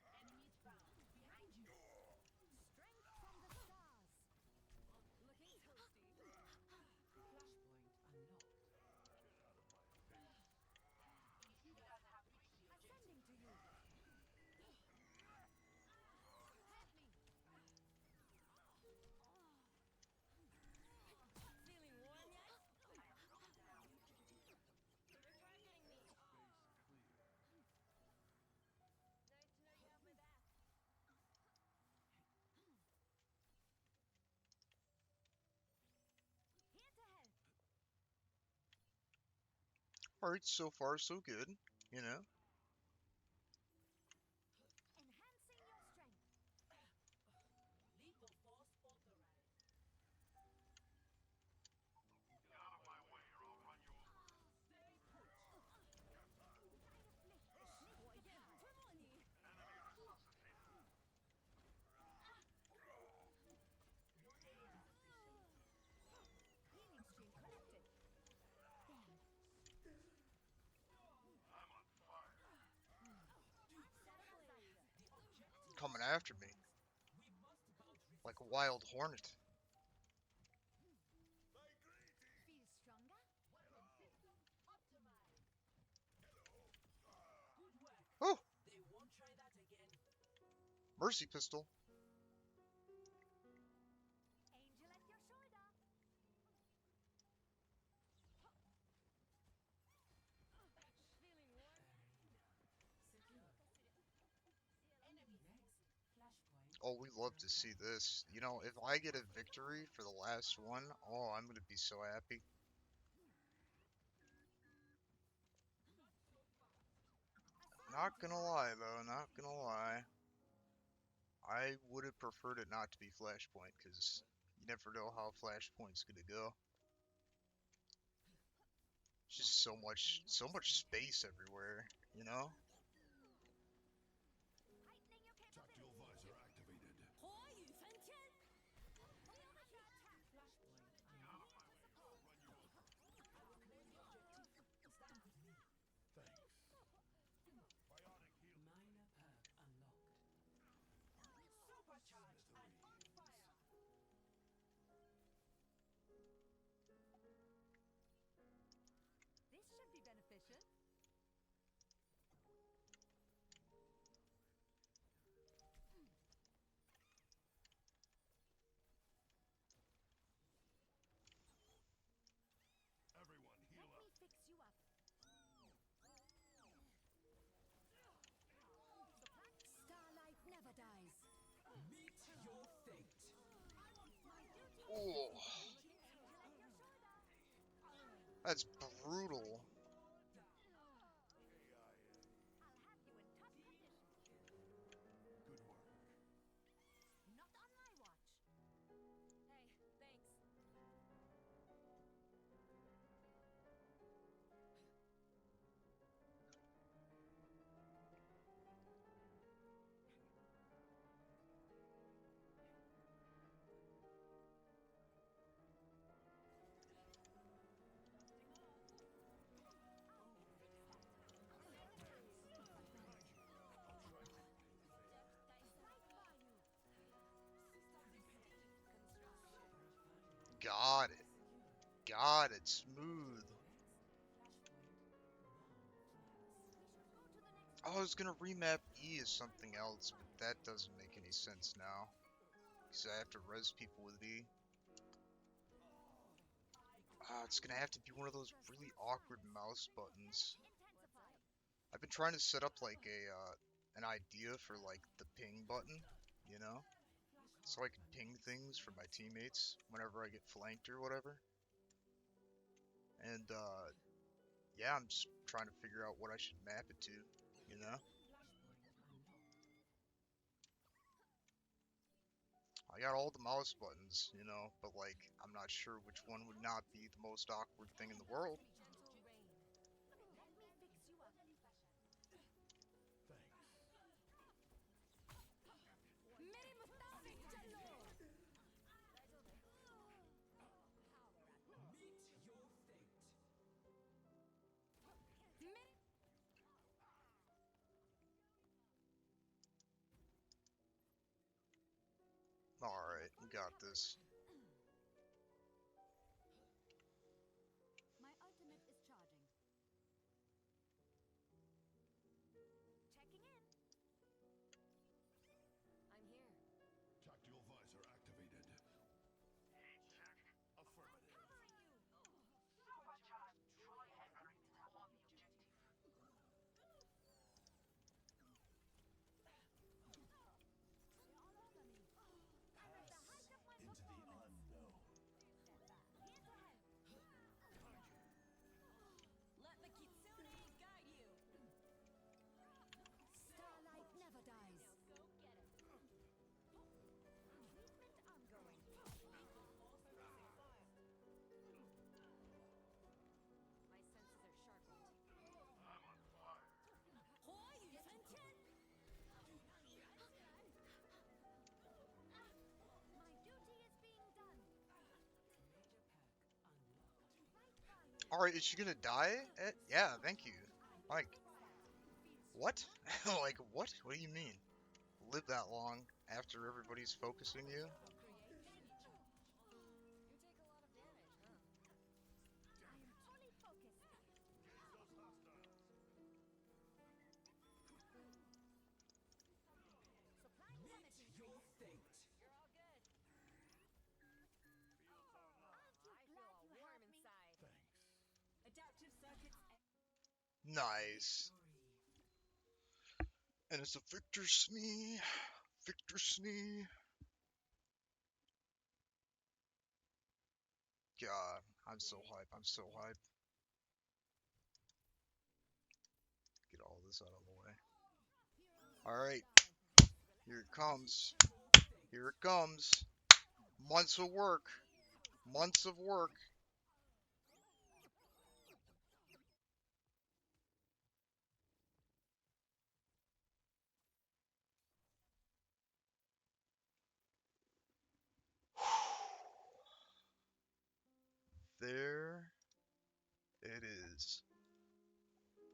Enemies found behind you. Strength from the stars. Looking toasty. Flashpoint unlocked. Ascending to you. Help me. Feeling warm yet? You're targeting me. Nice to know you have my back. Here to help. Alright, so far so good, you know? Enhancing your strength. Lethal force authorized. Healing stream collected. Damn. Coming after me. Like a wild hornet. Feel stronger? Good work. Oh! They won't try that again. Mercy pistol. Angel at your shoulder. Feeling warm? Secure. Oh, we love to see this. You know, if I get a victory for the last one, oh, I'm gonna be so happy. Not gonna lie, though, not gonna lie. I would have preferred it not to be Flashpoint, because you never know how Flashpoint's gonna go. Just so much space everywhere, you know? Heightening your Tactical capabilities. visor activated. Bionic heal. Minor perk unlocked. Supercharged and on fire. This should be beneficial. Everyone heal Let up. me fix you up. Starlight never dies. Meet your fate. Oh, that's brutal. I'll have you in tough condition. Good work. Not on my watch. Hey, thanks. Got it. Got it. Smooth. I was gonna remap E as something else, but that doesn't make any sense now. Because I have to res people with E. It's gonna have to be one of those really awkward mouse buttons. Intensify. I've been trying to set up like an idea for like the ping button, you know? So I can ping things for my teammates whenever I get flanked or whatever. And yeah, I'm just trying to figure out what I should map it to, you know? I got all the mouse buttons, you know, but like, I'm not sure which one would not be the most awkward thing in the world. Gentle rain. Let me fix you up. Thanks. मेरे मुताबिक चलो. Meet your fate. Alright, we got this. My ultimate is charging. Checking in. I'm here. Tactical visor activated. Affirmative. Covering you. Supercharged Troy Henry on the objective. They're all over me. I'm at the height of my Into the performance. unknown. Step back. Here's a hand. Let the kitsune guide you. Starlight never dies. Now go get it. Treatment ongoing. My senses are sharpened. I'm on fire. My duty is being done. Major perk unlocked. Right by you. Alright, is she gonna die? Yeah, thank you. Like, what? Like, what? What do you mean? Live that long after everybody's focusing you? You take a lot of damage, huh? I am fully focused. Supply Meet your fate. You're all good. Aren't you glad you helped me? Thanks. Adaptive circuits. Nice. Victory. And it's a Victor's me Victor Snee. God, I'm so hype. I'm so hype. Get all this out of the way. Alright, here it comes. Here it comes. Months of work. Months of work. There it is.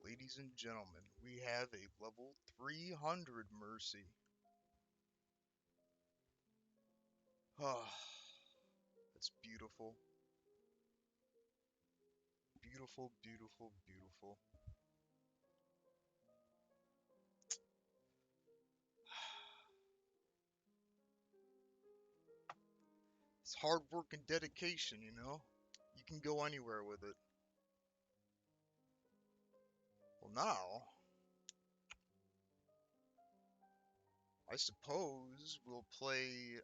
Ladies and gentlemen, we have a level 300 Mercy. Ah, that's beautiful. Beautiful, beautiful, beautiful. It's hard work and dedication, you know? You can go anywhere with it. Well, now, I suppose we'll play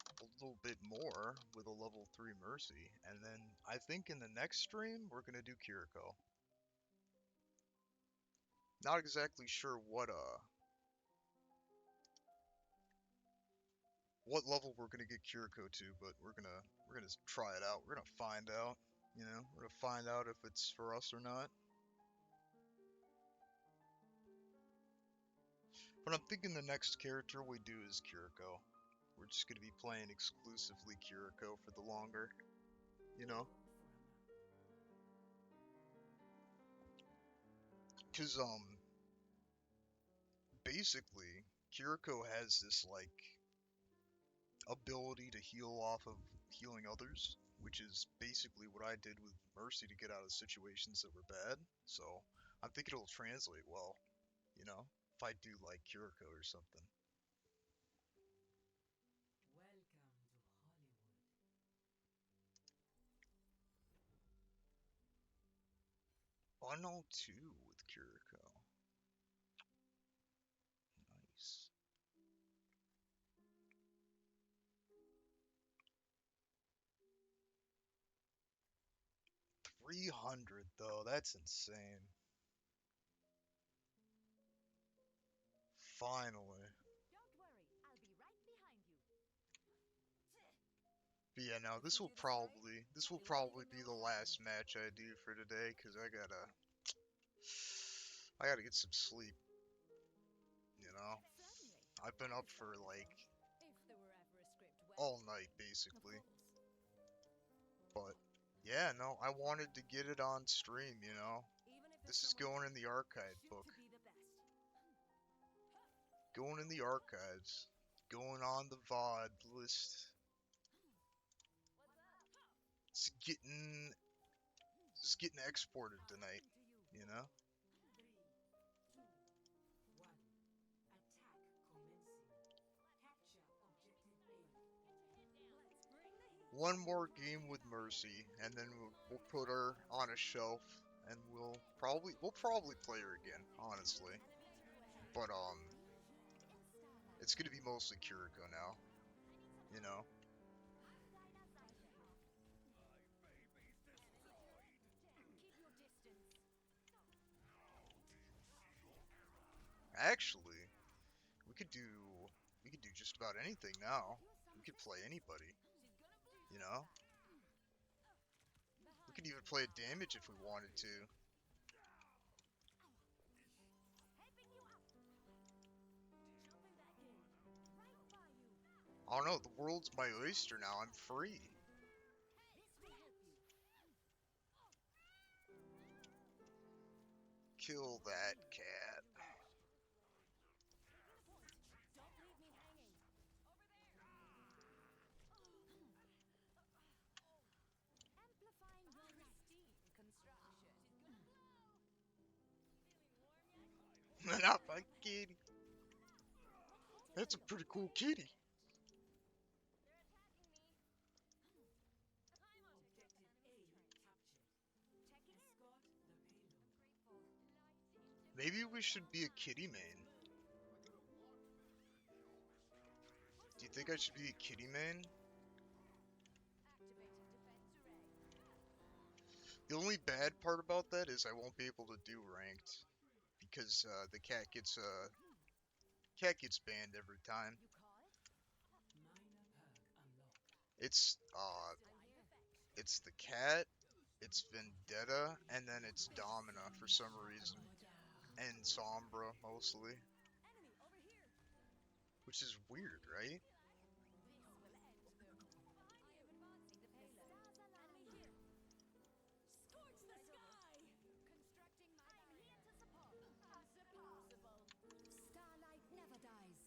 a little bit more with a level 3 Mercy, and then I think in the next stream, we're gonna do Kiriko. Not exactly sure what level we're gonna get Kiriko to, but we're gonna try it out. We're gonna find out, you know, we're gonna find out if it's for us or not. But I'm thinking the next character we do is Kiriko. We're just gonna be playing exclusively Kiriko for the longer, you know? Cause basically Kiriko has this like ability to heal off of healing others, which is basically what I did with Mercy to get out of situations that were bad. So I'm thinking it'll translate well, you know, if I do like Kiriko or something. Welcome to Hollywood. 102 with Kiriko. Nice. $300 though, that's insane. Finally. Don't worry, I'll be right behind you. But yeah, no, this will probably be the last match I do for today, cause I gotta get some sleep. You know, Certainly. I've been up It's for always like fun. If there were ever a script where... all night Of basically. course. But yeah, no, I wanted to get it on stream. You know, Even if this there's is someone going in the archive shoot book, to be the best. going in the archives, going on the VOD list. It's getting exported tonight. You know. 3, 2, 1. Attack commencing. Capture objective A. Let's bring the heat. One more game with Mercy, and then we'll put her on a shelf, and we'll probably play her again, honestly. But it's gonna be mostly Kiriko now, you know. Keep your distance. Actually, we could do just about anything now. We could play anybody, you know. We could even play a damage if we wanted to. Helping you up. Jumping back in. Right by you. I don't know. The world's my oyster now. I'm free. This will help you. Kill that cat. Don't leave me hanging. Amplifying your pristine construction. Not my kitty. That's a pretty cool kitty. Objective A captured. Escort the payload. Maybe we should be a kitty main. think I should be a kitty main? Activating defense array. The only bad part about that is I won't be able to do ranked because the cat gets banned every time. You call it? Minor perk unlocked. It's it's the cat, it's Vendetta, and then it's Domina for some reason, and Sombra mostly, Enemy over here. which is weird, right? This will end them. I am advancing the payload. Enemy here. Scorch the sky! Constructing my barrier. I'm here to support. Unsurpassable. Starlight never dies.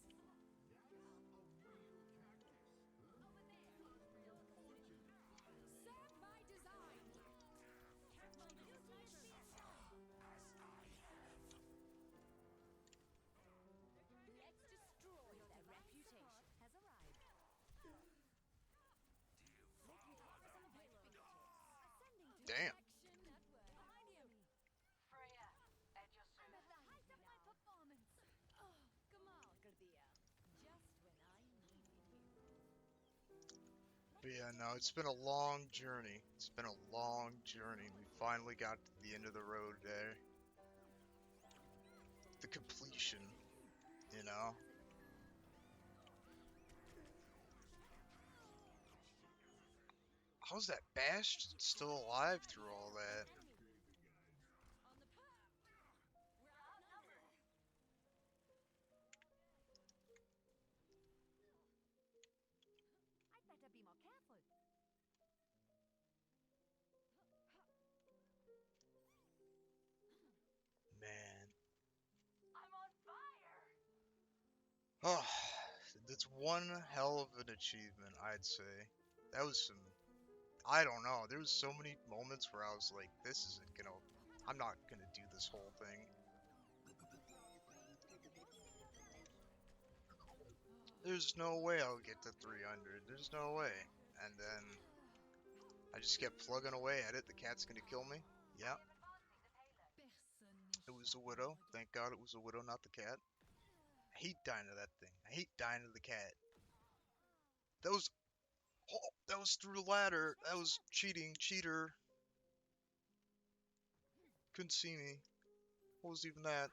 Serve my design. My duty is fierce. Let's destroy their reputation. Has arrived. Damn. Behind you. Freya, at your I'm at the height of my now. performance. Oh, Kamal Gardia. Just when I needed you. But yeah, no, it's been a long journey. It's been a long journey. We finally got to the end of the road there. The completion, you know? How's that Bash still alive through all that? On the path. We're outnumbered. I'd better be more careful. Man. I'm on fire. Oh, that's one hell of an achievement, I'd say. That was some... I don't know. There was so many moments where I was like, this isn't gonna... I'm not gonna do this whole thing. There's no way I'll get to 300. There's no way. And then I just kept plugging away at it. The cat's gonna kill me. Yeah. It was a widow. Thank God it was a widow, not the cat. I hate dying to that thing. I hate dying to the cat. That was... Oh, that was through the ladder. That was cheating. Cheater. Couldn't see me. What was even that? I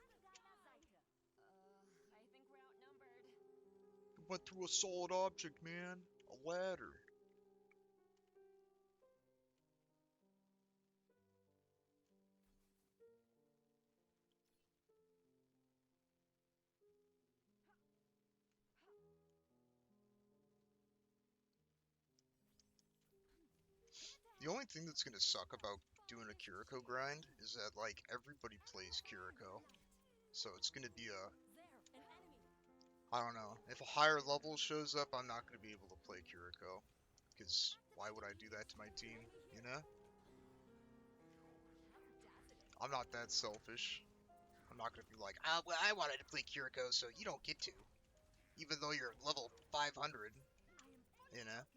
think we're outnumbered. It went through a solid object, man. A ladder. The only thing that's gonna suck about doing a Kiriko grind is that, like, everybody plays Kiriko. So it's gonna be a... There, an enemy. I don't know. If a higher level shows up, I'm not gonna be able to play Kiriko. Because why would I do that to my team, you know? I'm not that selfish. I'm not gonna be like, ah, well, I wanted to play Kiriko, so you don't get to. Even though you're level 500, you know?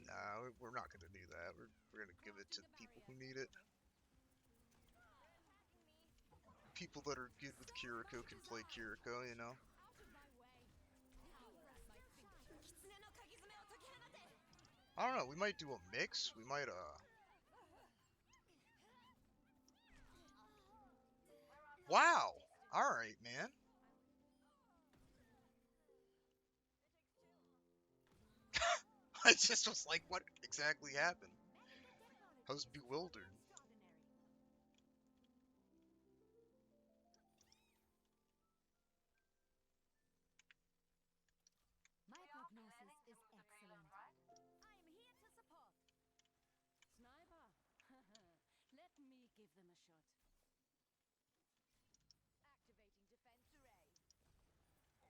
Nah, we're not gonna do that. We're gonna give it to the people who need it. People that are good with Kiriko can play Kiriko, you know? I don't know, we might do a mix. We might, Wow! Alright, man. I just was like, what exactly happened? I was bewildered. My prognosis is excellent. Right? I am here to support. Sniper! Let me give them a shot. Activating defense array.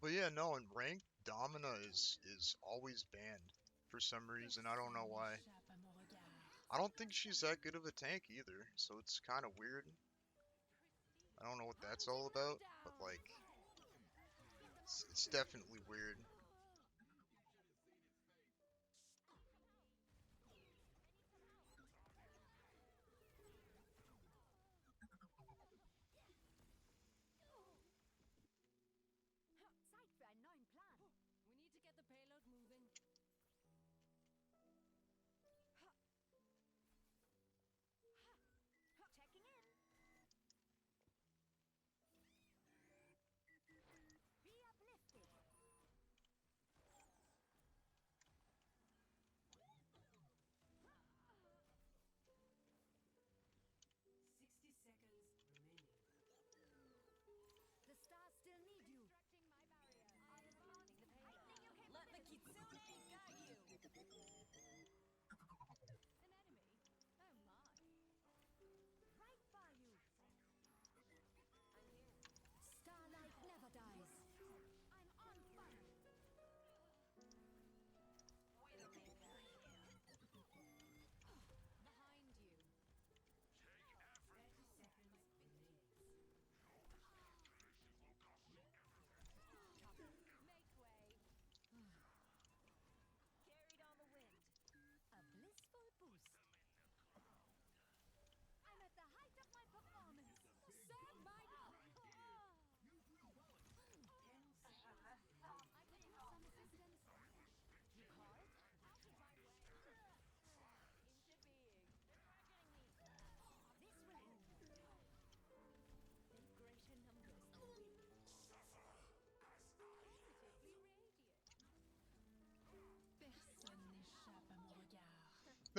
But yeah, no, in ranked, Domina is always banned for some reason. I don't know why. I don't think she's that good of a tank either, so it's kind of weird. I don't know what that's all about, but like, it's definitely weird.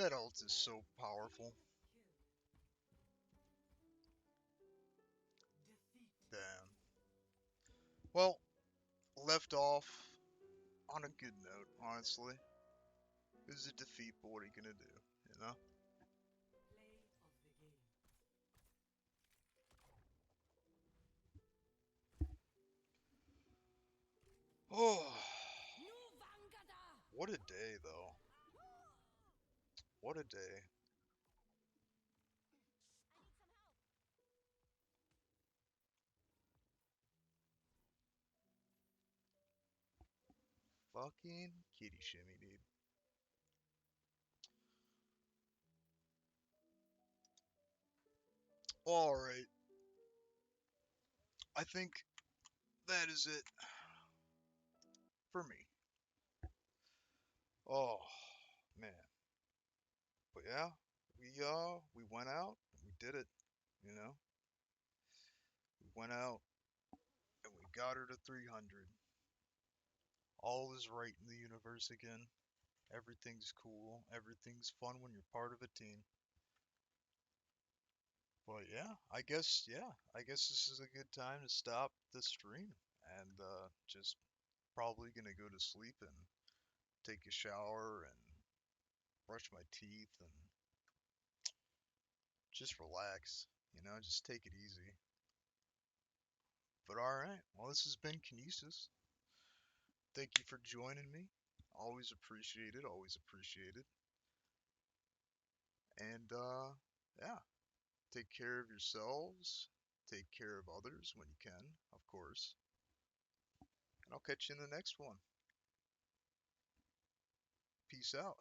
That ult is so powerful. Damn. Well, left off on a good note, honestly. It was a defeat, but what are you gonna do, you know? Play of the game. Oh, what a day, though. What a day. Fucking kitty shimmy, dude. Alright. I think that is it for me. Oh, man. But yeah, we went out and we did it, you know? We went out and we got her to 300. All is right in the universe again. Everything's cool. Everything's fun when you're part of a team. But yeah, I guess this is a good time to stop the stream and just probably gonna go to sleep and take a shower and brush my teeth and just relax, you know, just take it easy. But alright, well, this has been Kinesis. Thank you for joining me. Always appreciate it, always appreciate it. And yeah, take care of yourselves, take care of others when you can, of course. And I'll catch you in the next one. Peace out.